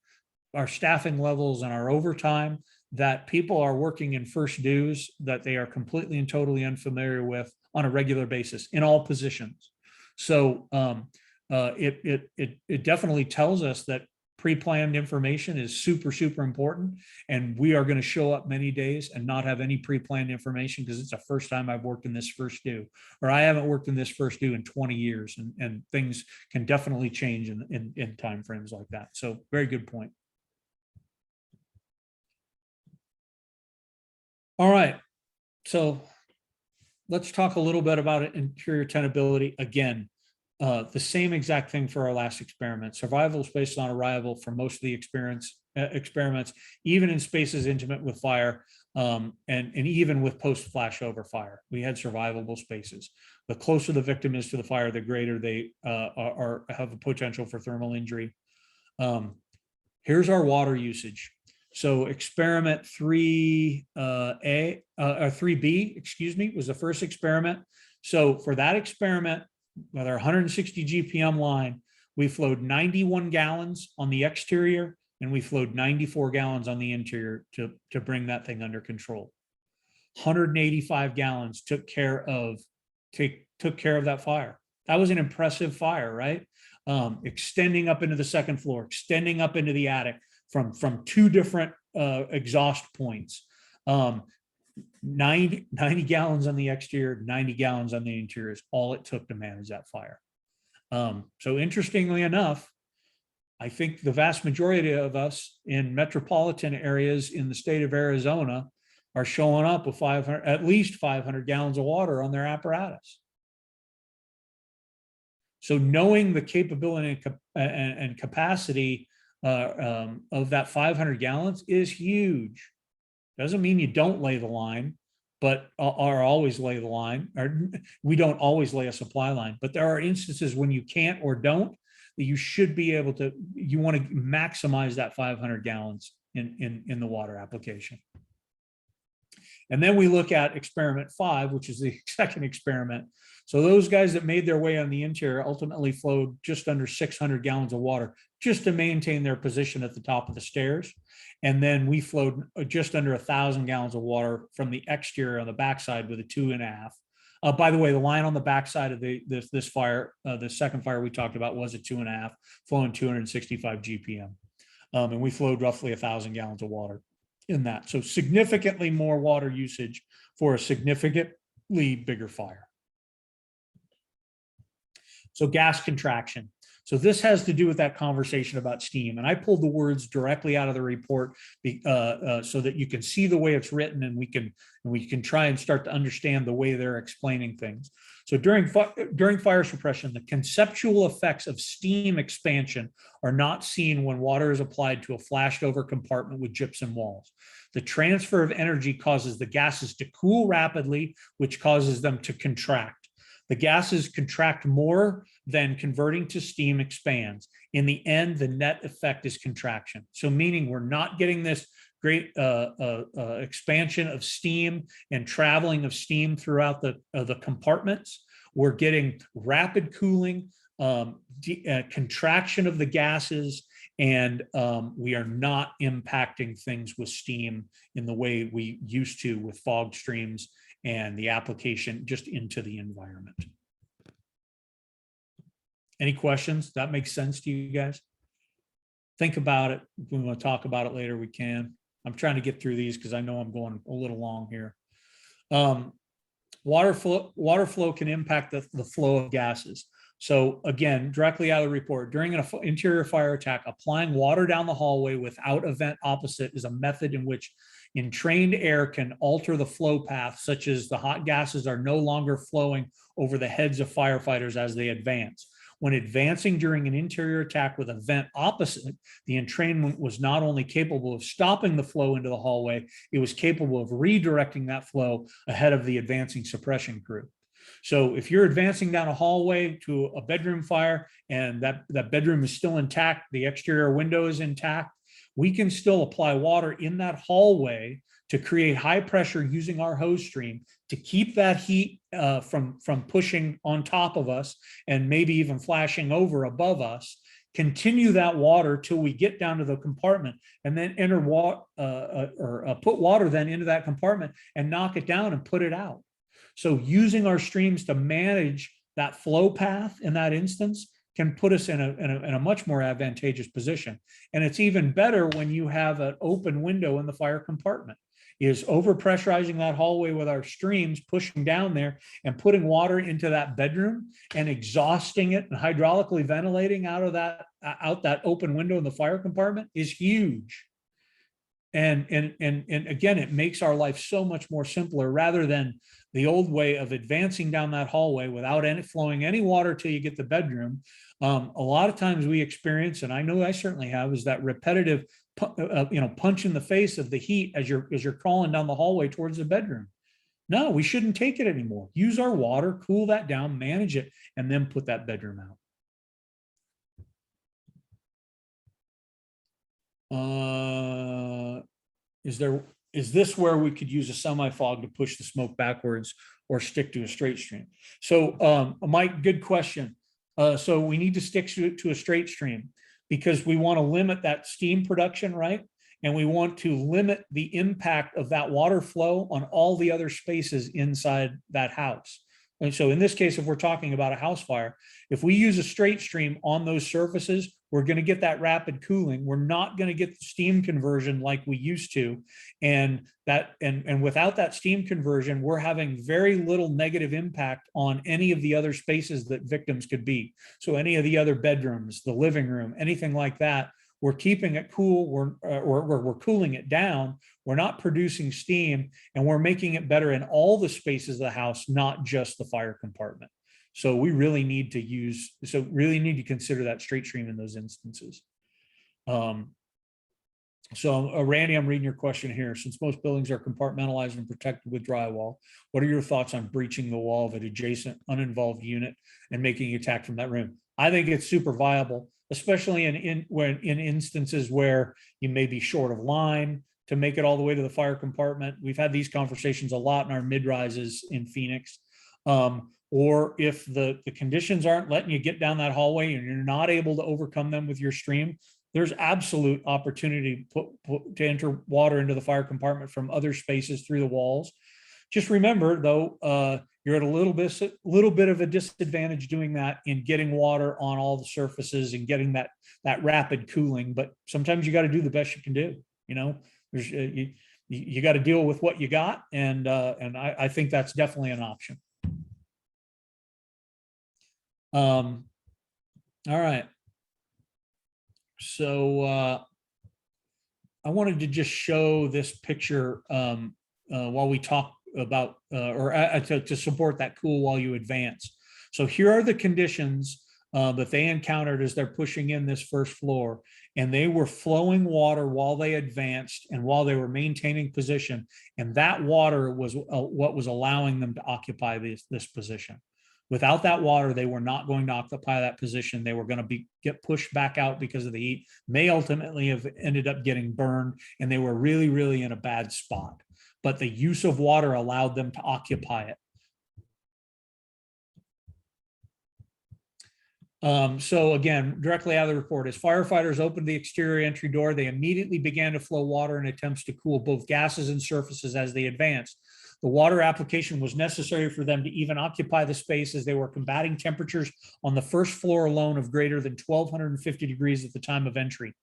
our staffing levels and our overtime that people are working in first dues that they are completely and totally unfamiliar with on a regular basis in all positions. So it definitely tells us that pre-planned information is super, super important. And we are going to show up many days and not have any pre-planned information because it's the first time I've worked in this first due, or I haven't worked in this first due in 20 years. And things can definitely change in timeframes like that. So very good point. All right. So let's talk a little bit about interior tenability. Again, the same exact thing for our last experiment. Survival is based on arrival for most of the experiments, even in spaces intimate with fire, and even with post flashover fire. We had survivable spaces. The closer the victim is to the fire, the greater they have a potential for thermal injury. Here's our water usage. So experiment 3B, excuse me, was the first experiment. So for that experiment, with our 160 GPM line, we flowed 91 gallons on the exterior and we flowed 94 gallons on the interior to bring that thing under control. 185 gallons took care of that fire. That was an impressive fire, right? Extending up into the second floor, extending up into the attic from two different exhaust points. 90 gallons on the exterior, 90 gallons on the interior is all it took to manage that fire. So interestingly enough, I think the vast majority of us in metropolitan areas in the state of Arizona are showing up with at least 500 gallons of water on their apparatus. So knowing the capability and capacity of that 500 gallons is huge. Doesn't mean you don't lay the line, but or always lay the line, or we don't always lay a supply line, but there are instances when you can't or don't, that you should be able to, you want to maximize that 500 gallons in the water application. And then we look at experiment 5, which is the second experiment. So those guys that made their way on the interior ultimately flowed just under 600 gallons of water just to maintain their position at the top of the stairs. And then we flowed just under 1,000 gallons of water from the exterior on the backside with a 2.5. By the way, the line on the backside of this fire, the second fire we talked about, was a 2.5, flowing 265 GPM. And we flowed roughly 1,000 gallons of water in that. So significantly more water usage for a significantly bigger fire. So gas contraction. So this has to do with that conversation about steam. And I pulled the words directly out of the report so that you can see the way it's written, and we can try and start to understand the way they're explaining things. So during fire suppression, the conceptual effects of steam expansion are not seen when water is applied to a flashed over compartment with gypsum walls. The transfer of energy causes the gases to cool rapidly, which causes them to contract. The gases contract more than converting to steam expands. In the end, the net effect is contraction. So meaning we're not getting this great expansion of steam and traveling of steam throughout the compartments. We're getting rapid cooling, contraction of the gases, and we are not impacting things with steam in the way we used to with fog streams and the application just into the environment. Any questions? That makes sense to you guys? Think about it. If we want to talk about it later, we can. I'm trying to get through these because I know I'm going a little long here. Water flow can impact the flow of gases. So again, directly out of the report, during an interior fire attack, applying water down the hallway without a vent opposite is a method in which entrained air can alter the flow path, such as the hot gases are no longer flowing over the heads of firefighters as they advance. When advancing during an interior attack with a vent opposite, the entrainment was not only capable of stopping the flow into the hallway, it was capable of redirecting that flow ahead of the advancing suppression crew. So if you're advancing down a hallway to a bedroom fire and that bedroom is still intact, the exterior window is intact, we can still apply water in that hallway to create high pressure using our hose stream to keep that heat from pushing on top of us and maybe even flashing over above us, continue that water till we get down to the compartment, and then enter put water then into that compartment and knock it down and put it out. So using our streams to manage that flow path in that instance can put us in a much more advantageous position. And it's even better when you have an open window in the fire compartment. Is overpressurizing that hallway with our streams, pushing down there and putting water into that bedroom and exhausting it and hydraulically ventilating out that open window in the fire compartment is huge. And again, it makes our life so much more simpler rather than the old way of advancing down that hallway without flowing any water till you get the bedroom. A lot of times we experience, and I know I certainly have, is that repetitive punch in the face of the heat as you're crawling down the hallway towards the bedroom. No, we shouldn't take it anymore. Use our water, cool that down, manage it, and then put that bedroom out. Is this where we could use a semi-fog to push the smoke backwards or stick to a straight stream? So Mike, good question. So we need to stick to a straight stream because we want to limit that steam production, right? And we want to limit the impact of that water flow on all the other spaces inside that house. And so in this case, if we're talking about a house fire, if we use a straight stream on those surfaces, we're going to get that rapid cooling. We're not going to get the steam conversion like we used to. And without that steam conversion, we're having very little negative impact on any of the other spaces that victims could be. So any of the other bedrooms, the living room, anything like that, we're keeping it cool, we're cooling it down, we're not producing steam, and we're making it better in all the spaces of the house, not just the fire compartment. So we really need to consider that straight stream in those instances. So Randy, I'm reading your question here. Since most buildings are compartmentalized and protected with drywall, what are your thoughts on breaching the wall of an adjacent uninvolved unit and making an attack from that room? I think it's super viable, especially in instances where you may be short of line to make it all the way to the fire compartment. We've had these conversations a lot in our mid-rises in Phoenix. Or if the conditions aren't letting you get down that hallway and you're not able to overcome them with your stream, there's absolute opportunity to enter water into the fire compartment from other spaces through the walls. Just remember, though, you're at a little bit of a disadvantage doing that in getting water on all the surfaces and getting that rapid cooling. But sometimes you got to do the best you can do. You know, there's you got to deal with what you got, and I think that's definitely an option. All right. So I wanted to just show this picture while we talk about to support that cool while you advance. So here are the conditions that they encountered as they're pushing in this first floor, and they were flowing water while they advanced and while they were maintaining position, and that water was what was allowing them to occupy this position. Without that water, they were not going to occupy that position. They were going to get pushed back out because of the heat. May ultimately have ended up getting burned, and they were really, really in a bad spot. But the use of water allowed them to occupy it. So again, directly out of the report, as firefighters opened the exterior entry door, they immediately began to flow water in attempts to cool both gases and surfaces as they advanced. The water application was necessary for them to even occupy the space, as they were combating temperatures on the first floor alone of greater than 1,250 degrees at the time of entry.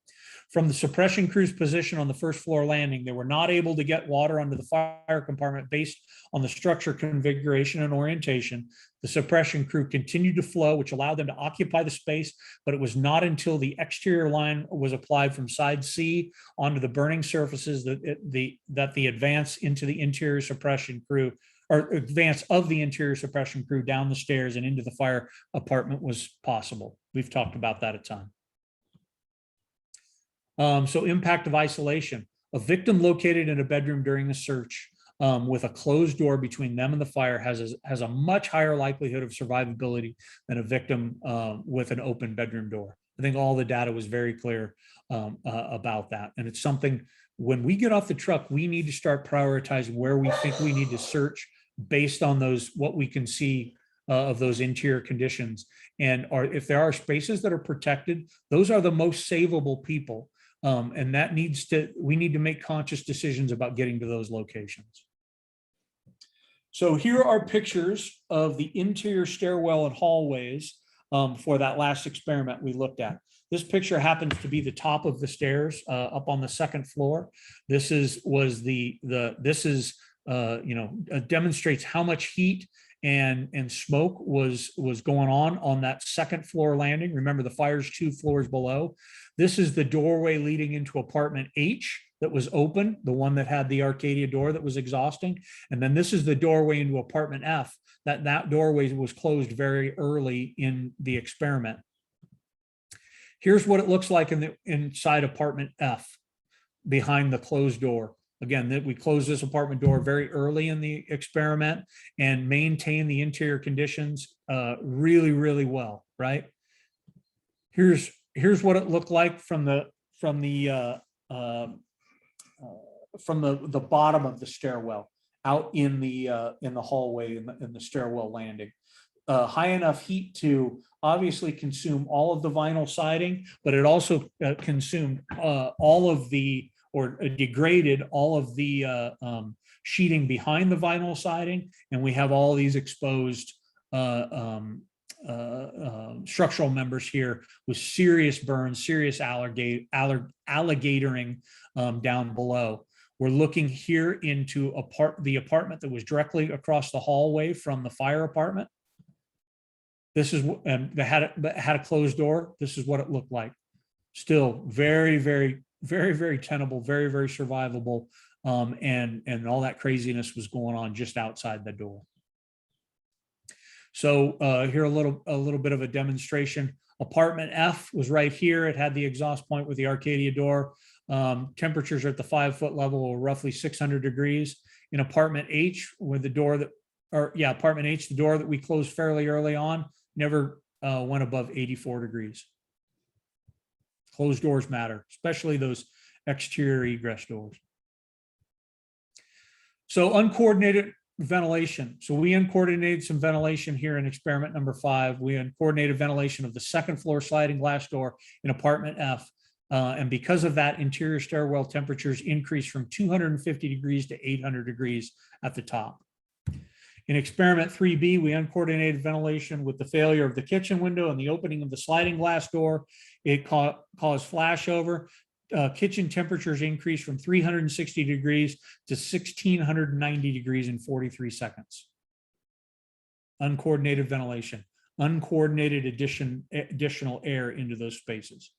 From the suppression crew's position on the first floor landing, they were not able to get water onto the fire compartment based on the structure configuration and orientation. The suppression crew continued to flow, which allowed them to occupy the space, but it was not until the exterior line was applied from side C onto the burning surfaces that the advance into the interior suppression crew, or advance of the interior suppression crew down the stairs and into the fire apartment was possible. We've talked about that a ton. So impact of isolation. A victim located in a bedroom during the search with a closed door between them and the fire has a much higher likelihood of survivability than a victim with an open bedroom door. I think all the data was very clear about that. And it's something, when we get off the truck, we need to start prioritizing where we think we need to search based on what we can see of those interior conditions. And if there are spaces that are protected, those are the most savable people. And we need to make conscious decisions about getting to those locations. So here are pictures of the interior stairwell and hallways for that last experiment we looked at. This picture happens to be the top of the stairs up on the second floor. This demonstrates how much heat and smoke was going on that second floor landing. Remember, the fire's 2 floors below. This is the doorway leading into apartment H that was open, the one that had the Arcadia door that was exhausting. And then this is the doorway into apartment F. That doorway was closed very early in the experiment. Here's what it looks like inside apartment F behind the closed door. Again, that we closed this apartment door very early in the experiment and maintain the interior conditions really, really well, right? Here's what it looked like from the bottom of the stairwell out in the hallway in the stairwell landing. High enough heat to obviously consume all of the vinyl siding, but it also consumed degraded all of the sheeting behind the vinyl siding, and we have all these exposed structural members here with serious burns, serious alligatoring down below. We're looking here into the apartment that was directly across the hallway from the fire apartment. This is, and they had a closed door. This is what it looked like. Still very, very, very, very tenable, very, very survivable. And all that craziness was going on just outside the door. So here a little bit of a demonstration. Apartment F was right here. It had the exhaust point with the Arcadia door. Temperatures at the 5-foot level were roughly 600 degrees. In apartment H, with the door apartment H, the door that we closed fairly early on, never went above 84 degrees. Closed doors matter, especially those exterior egress doors. So uncoordinated ventilation. So we uncoordinated some ventilation here in experiment number 5. We uncoordinated ventilation of the second floor sliding glass door in apartment F. And because of that, interior stairwell temperatures increased from 250 degrees to 800 degrees at the top. In experiment 3B, we uncoordinated ventilation with the failure of the kitchen window and the opening of the sliding glass door. It caused flashover. Kitchen temperatures increased from 360 degrees to 1690 degrees in 43 seconds. Uncoordinated ventilation, uncoordinated additional air into those spaces.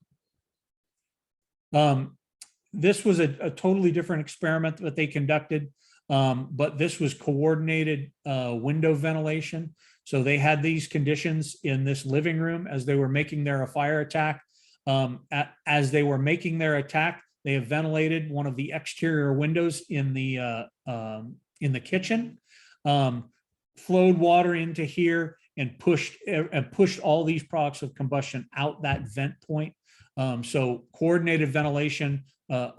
This was a totally different experiment that they conducted, but this was coordinated window ventilation. So they had these conditions in this living room as they were making their fire attack. As they were making their attack, they have ventilated one of the exterior windows in the kitchen, flowed water into here, and pushed all these products of combustion out that vent point. So coordinated ventilation,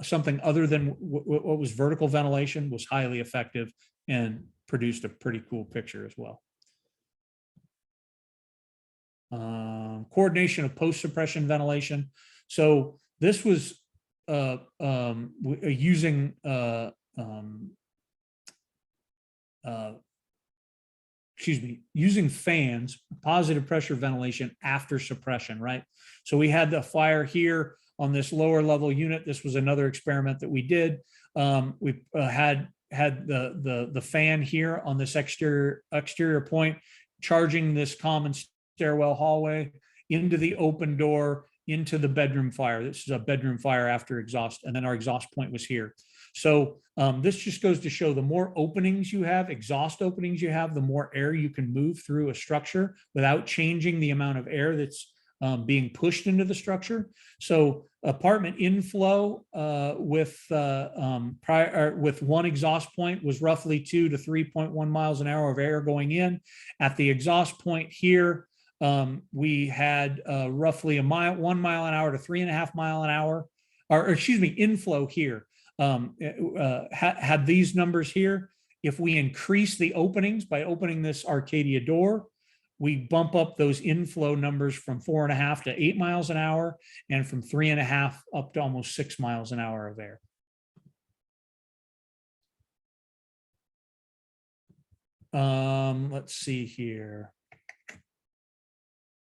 something other than what was vertical ventilation, was highly effective and produced a pretty cool picture as well. Coordination of post-suppression ventilation. So this was using using fans, positive pressure ventilation after suppression, right? So we had the fire here on this lower level unit. This was another experiment that we did. We had the fan here on this exterior point, charging this common stairwell hallway into the open door into the bedroom fire. This is a bedroom fire after exhaust, and then our exhaust point was here. So this just goes to show the more openings you have, exhaust openings you have, the more air you can move through a structure without changing the amount of air that's being pushed into the structure. So apartment inflow with one exhaust point was roughly 2 to 3.1 miles an hour of air going in. At the exhaust point here, we had roughly 1 mile an hour to 3.5 mile an hour, or excuse me, inflow here. Had these numbers here. If we increase the openings by opening this Arcadia door, we bump up those inflow numbers from 4.5 to 8 miles an hour, and from 3.5 up to almost 6 miles an hour of air. Let's see here.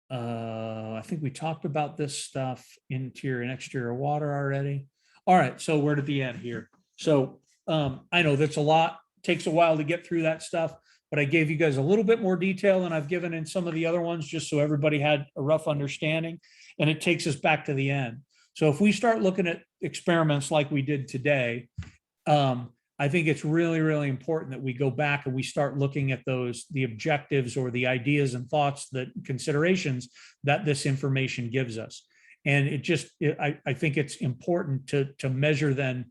I think we talked about this stuff, interior and exterior water already. All right, so we're at the end here. So I know that's a lot, takes a while to get through that stuff, but I gave you guys a little bit more detail than I've given in some of the other ones, just so everybody had a rough understanding, and it takes us back to the end. So if we start looking at experiments like we did today, I think it's really, really important that we go back and we start looking at the objectives or the ideas and thoughts, that considerations that this information gives us. And I think it's important to measure then,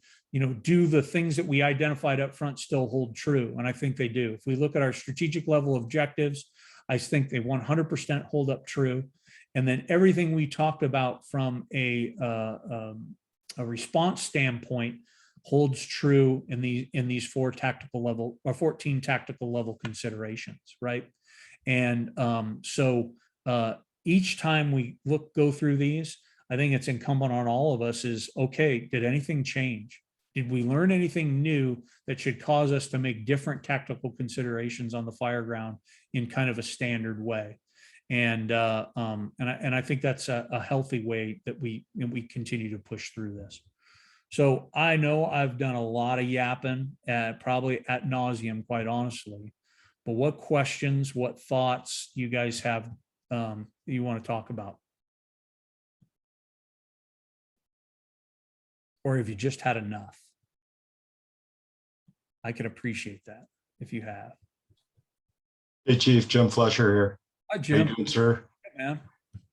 do the things that we identified up front still hold true? And I think they do. If we look at our strategic level objectives, I think they 100% hold up true. And then everything we talked about from a response standpoint holds true in these 14 tactical level considerations, right? And so each time we go through these, I think it's incumbent on all of us is, okay, did anything change? Did we learn anything new that should cause us to make different tactical considerations on the fire ground in kind of a standard way? And I think that's a healthy way that we continue to push through this. So I know I've done a lot of yapping, probably ad nauseum, quite honestly. But what questions, what thoughts you guys have you want to talk about? Or have you just had enough? I can appreciate that if you have. Hey, Chief, Jim Fletcher here. Hi, How Jim. you doing, sir? Hey, man.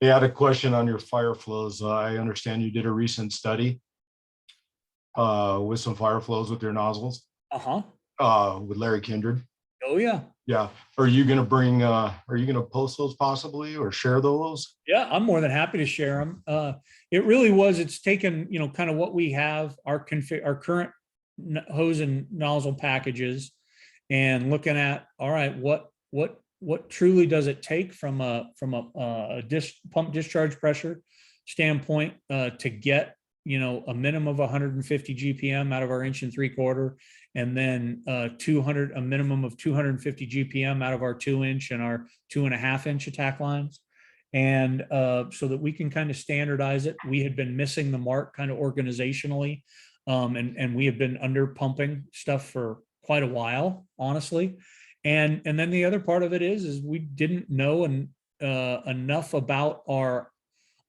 Hey, I had a question on your fire flows. I understand you did a recent study with some fire flows with your nozzles Uh-huh. with Larry Kindred. Oh, yeah. Yeah. Are you gonna bring, are you gonna post those possibly or share those? Yeah, I'm more than happy to share them. It really was, it's taken, kind of what we have, our current hose and nozzle packages, and looking at, all right, what truly does it take from a pump discharge pressure standpoint to get, a minimum of 150 GPM out of our 1.75 inch, and then a minimum of 250 GPM out of our 2-inch and our 2.5 inch attack lines. And so that we can kind of standardize it. We had been missing the mark kind of organizationally, and we have been under pumping stuff for quite a while, honestly. And then the other part of it is we didn't know enough about our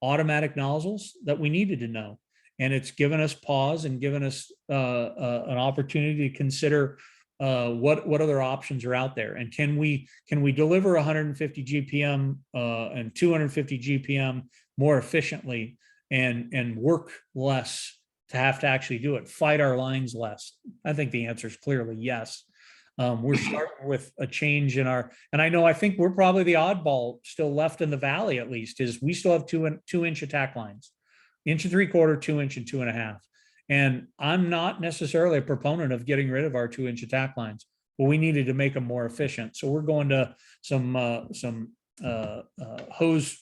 automatic nozzles that we needed to know. And it's given us pause and given us an opportunity to consider what other options are out there, and can we deliver 150 GPM and 250 GPM more efficiently and work less to have to actually do it, fight our lines less? I think the answer is clearly yes. We're starting with a change in our, and I think we're probably the oddball still left in the valley, at least, is we still have 2-inch attack lines, 1.75 inch, 2-inch, and 2.5. And I'm not necessarily a proponent of getting rid of our 2-inch attack lines, but we needed to make them more efficient. So we're going to some hose,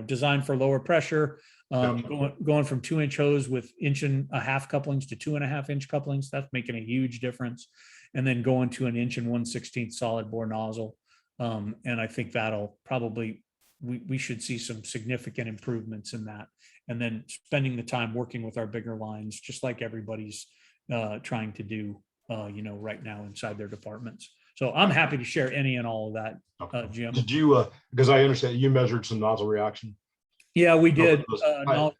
designed for lower pressure, going from 2-inch hose with 1.5 inch couplings to 2.5 inch couplings. That's making a huge difference. And then going to an 1 1/16 solid bore nozzle. And I think that'll probably, we should see some significant improvements in that. And then spending the time working with our bigger lines, just like everybody's trying to do, right now inside their departments. So I'm happy to share any and all of that, Jim. Did you, because I understand you measured some nozzle reaction. Yeah, we did.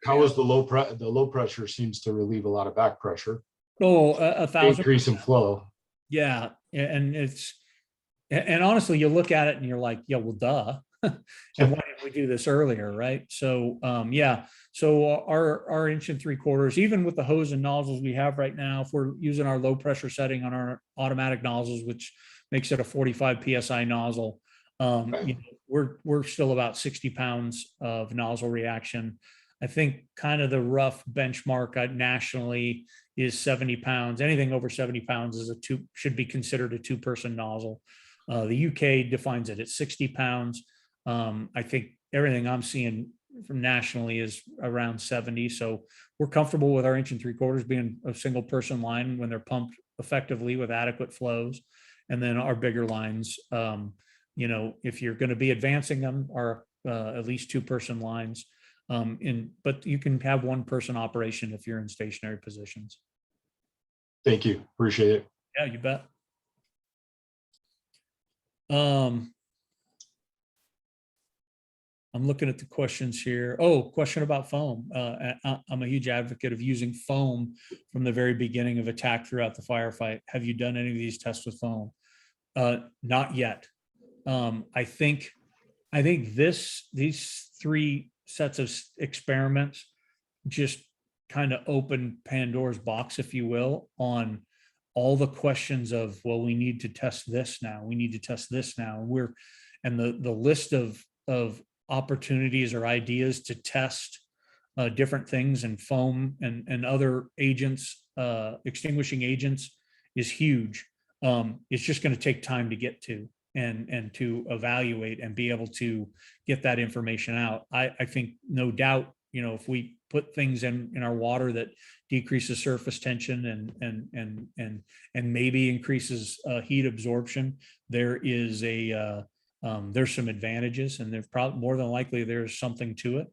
How was the low pressure seems to relieve a lot of back pressure. Oh, 1,000%. Increase in flow. Yeah. And and honestly, you look at it and you're like, yeah, well, duh. And why didn't we do this earlier? Right. So, yeah. So our 1.75 inch, even with the hose and nozzles we have right now, if we're using our low pressure setting on our automatic nozzles, which makes it a 45 PSI nozzle, we're still about 60 pounds of nozzle reaction. I think kind of the rough benchmark nationally is 70 pounds. Anything over 70 pounds should be considered a 2-person nozzle. The UK defines it at 60 pounds. I think everything I'm seeing from nationally is around 70. So we're comfortable with our 1 3/4 being a single person line when they're pumped effectively with adequate flows. And then our bigger lines, if you're going to be advancing them, are at least 2-person lines. But you can have 1-person operation if you're in stationary positions. Thank you. Appreciate it. Yeah, you bet. I'm looking at the questions here. Oh, question about foam. I'm a huge advocate of using foam from the very beginning of attack throughout the firefight. Have you done any of these tests with foam? Not yet. I think these 3 sets of experiments just kind of open Pandora's box, if you will, on all the questions of, well, we need to test this now. We need to test this now. And the list of opportunities or ideas to test different things and foam and other agents, extinguishing agents, is huge. It's just going to take time to get to and to evaluate and be able to get that information out. I think no doubt, if we put things in our water that decreases surface tension and maybe increases heat absorption, there's some advantages, and there's probably more than likely there's something to it.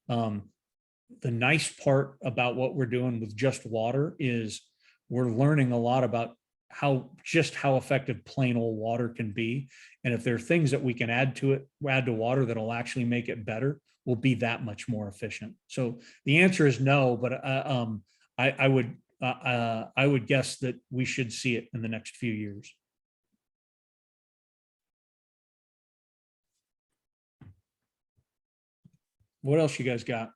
The nice part about what we're doing with just water is we're learning a lot about how effective plain old water can be. And if there are things that we can add to water that'll actually make it better, we'll be that much more efficient. So the answer is no, but I would guess that we should see it in the next few years. What else you guys got?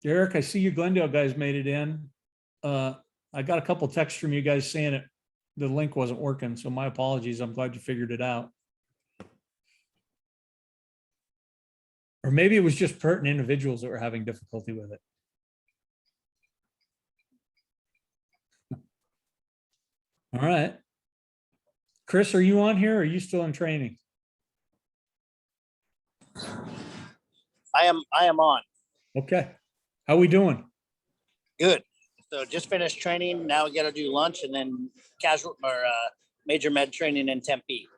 Derek, I see you Glendale guys made it in. I got a couple texts from you guys saying it, the link wasn't working, so my apologies. I'm glad you figured it out. Or maybe it was just certain individuals that were having difficulty with it. All right. Chris, are you on here or are you still in training? I am on. Okay. How we doing? Good. So just finished training. Now we got to do lunch and then casual or major med training in Tempe.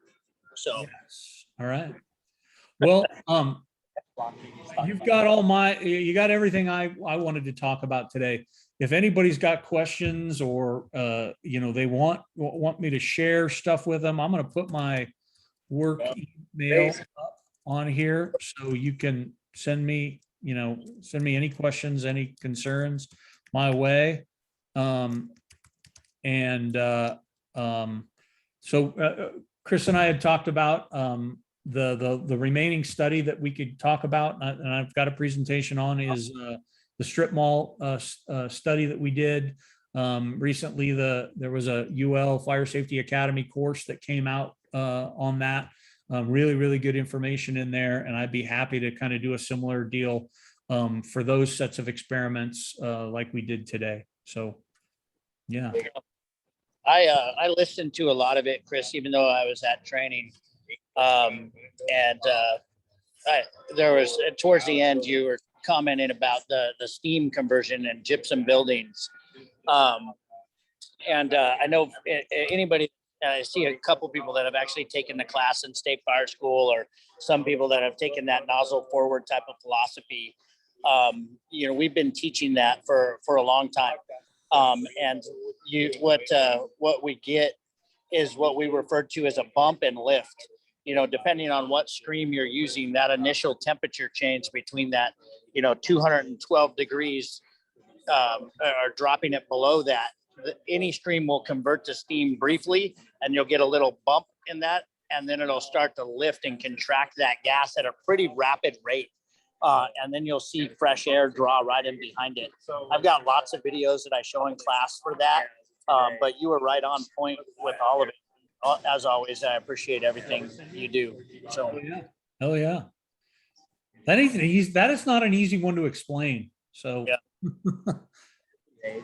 So. Yes. All right. Well, you've got you got everything I wanted to talk about today. If anybody's got questions or, they want me to share stuff with them, I'm going to put my work email up on here so you can send me any questions, any concerns my way. So Chris and I had talked about the remaining study that we could talk about, and I've got a presentation on is the strip mall study that we did recently. There was a UL Fire Safety Academy course that came out on that. Really, really good information in there, and I'd be happy to kind of do a similar deal for those sets of experiments like we did today. So, yeah. I listened to a lot of it, Chris, even though I was at training. There was towards the end, you were commenting about the steam conversion and gypsum buildings. I know anybody, I see a couple people that have actually taken the class in State Fire School, or some people that have taken that nozzle forward type of philosophy. We've been teaching that for a long time. What we get is what we refer to as a bump and lift. Depending on what stream you're using, that initial temperature change between that, 212 degrees or dropping it below that, any stream will convert to steam briefly, and you'll get a little bump in that, and then it'll start to lift and contract that gas at a pretty rapid rate. And then you'll see fresh air draw right in behind it. I've got lots of videos that I show in class for that, but you were right on point with all of it. As always, I appreciate everything you do. So, oh yeah, that is not an easy one to explain. So,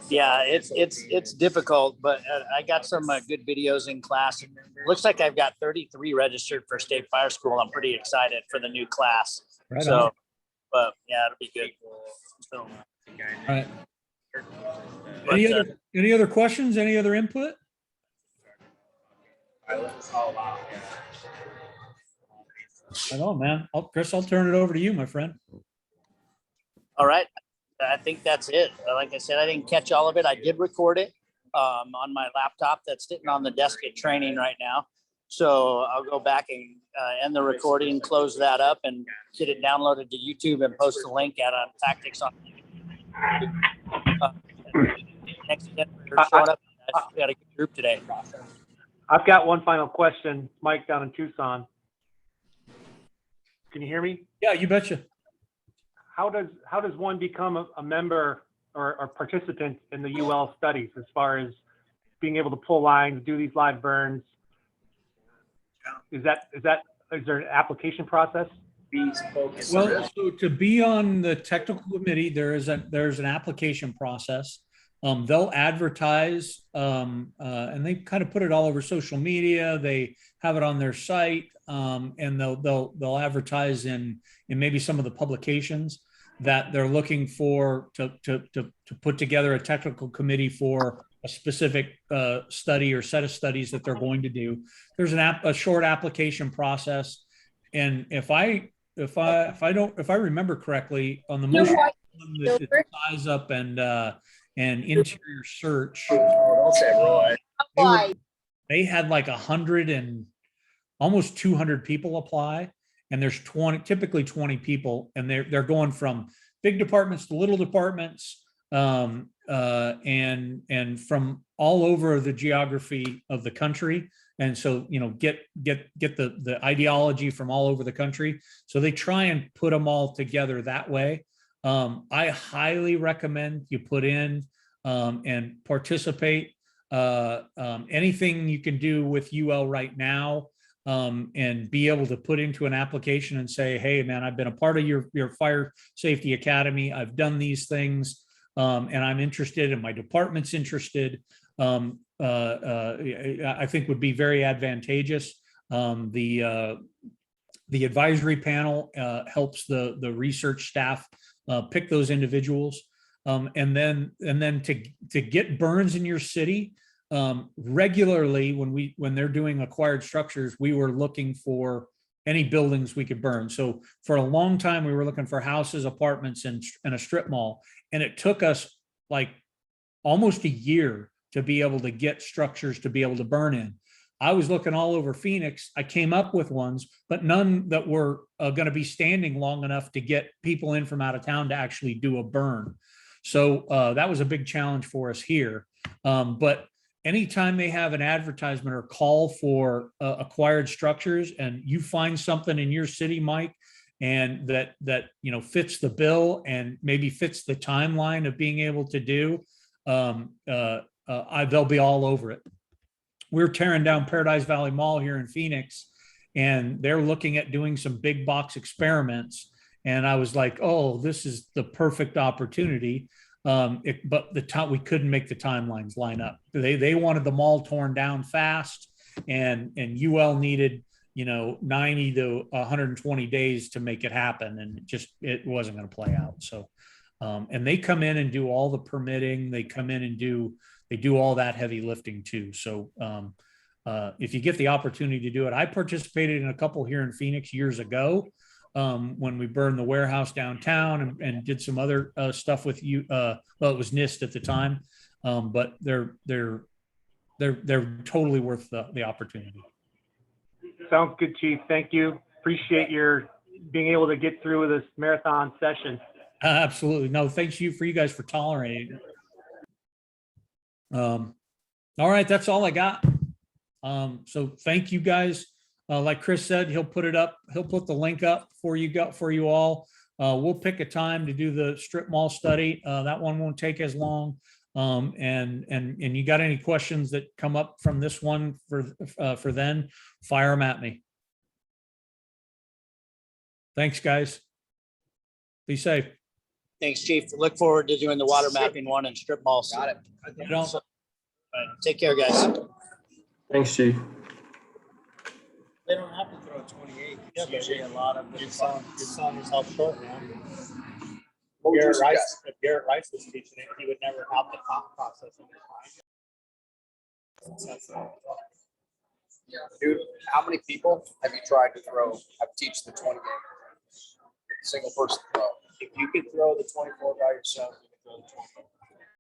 yeah, it's difficult, but I got some good videos in class. Looks like I've got 33 registered for State Fire School. I'm pretty excited for the new class. Right so, on. but yeah, it'll be good. So, all right. Any other questions? Any other input? I know, man. Chris, I'll turn it over to you, my friend. All right. I think that's it. Like I said, I didn't catch all of it. I did record it on my laptop that's sitting on the desk at training right now. So I'll go back and end the recording, close that up, and get it downloaded to YouTube and post the link at Tactics on. Thanks again for showing up. We got a good group today. I've got one final question. Mike down in Tucson. Can you hear me? Yeah, you betcha. How does one become a member or participant in the UL studies as far as being able to pull lines, do these live burns? Is there an application process? Well, so to be on the technical committee, there's an application process. They'll advertise, and they kind of put it all over social media. They have it on their site, and they'll advertise in maybe some of the publications that they're looking for to put together a technical committee for a specific study or set of studies that they're going to do. There's a short application process, and if I remember correctly, on the most size up and interior search, they had like 100 and almost 200 people apply, and there's typically 20 people, and they're going from big departments to little departments, and from all over the geography of the country. And so, get the ideology from all over the country. So they try and put them all together that way. I highly recommend you put in and participate. Anything you can do with UL right now, and be able to put into an application and say, hey, man, I've been a part of your fire safety academy. I've done these things, and I'm interested, and my department's interested. I think would be very advantageous. The advisory panel helps the research staff pick those individuals, and then to get burns in your city. Regularly when they're doing acquired structures, we were looking for any buildings we could burn. So for a long time, we were looking for houses, apartments, and a strip mall. And it took us like almost a year to be able to get structures to be able to burn in. I was looking all over Phoenix. I came up with ones, but none that were going to be standing long enough to get people in from out of town to actually do a burn. So that was a big challenge for us here. But anytime they have an advertisement or call for acquired structures, and you find something in your city, Mike, and that fits the bill and maybe fits the timeline of being able to do, they'll be all over it. We're tearing down Paradise Valley Mall here in Phoenix, and they're looking at doing some big box experiments. And I was like, oh, this is the perfect opportunity. But we couldn't make the timelines line up. They wanted the mall torn down fast, and UL needed 90 to 120 days to make it happen, and it wasn't going to play out. So, and they come in and do all the permitting. They come in and do all that heavy lifting too. So, if you get the opportunity to do it, I participated in a couple here in Phoenix years ago. When we burned the warehouse downtown and did some other stuff with you. Well, it was NIST at the time, but they're totally worth the opportunity. Sounds good, Chief. Thank you. Appreciate your being able to get through this marathon session. Absolutely. No, thanks for you guys for tolerating it. All right, that's all I got. So thank you guys. Like Chris said, he'll put it up. He'll put the link up for you all. We'll pick a time to do the strip mall study. That one won't take as long. And you got any questions that come up from this one for then, fire them at me. Thanks, guys. Be safe. Thanks, Chief. Look forward to doing the water mapping one and strip malls. Got it. Don't. All right, take care, guys. Thanks, Chief. They don't have to throw 28. It's usually a lot of your son is help short, man. If Garrett Rice was teaching it, he would never have the thought process in his mind. Dude, how many people have you tried to teach the 28? Single person throw. If you could throw the 24 by yourself, you could throw the 24.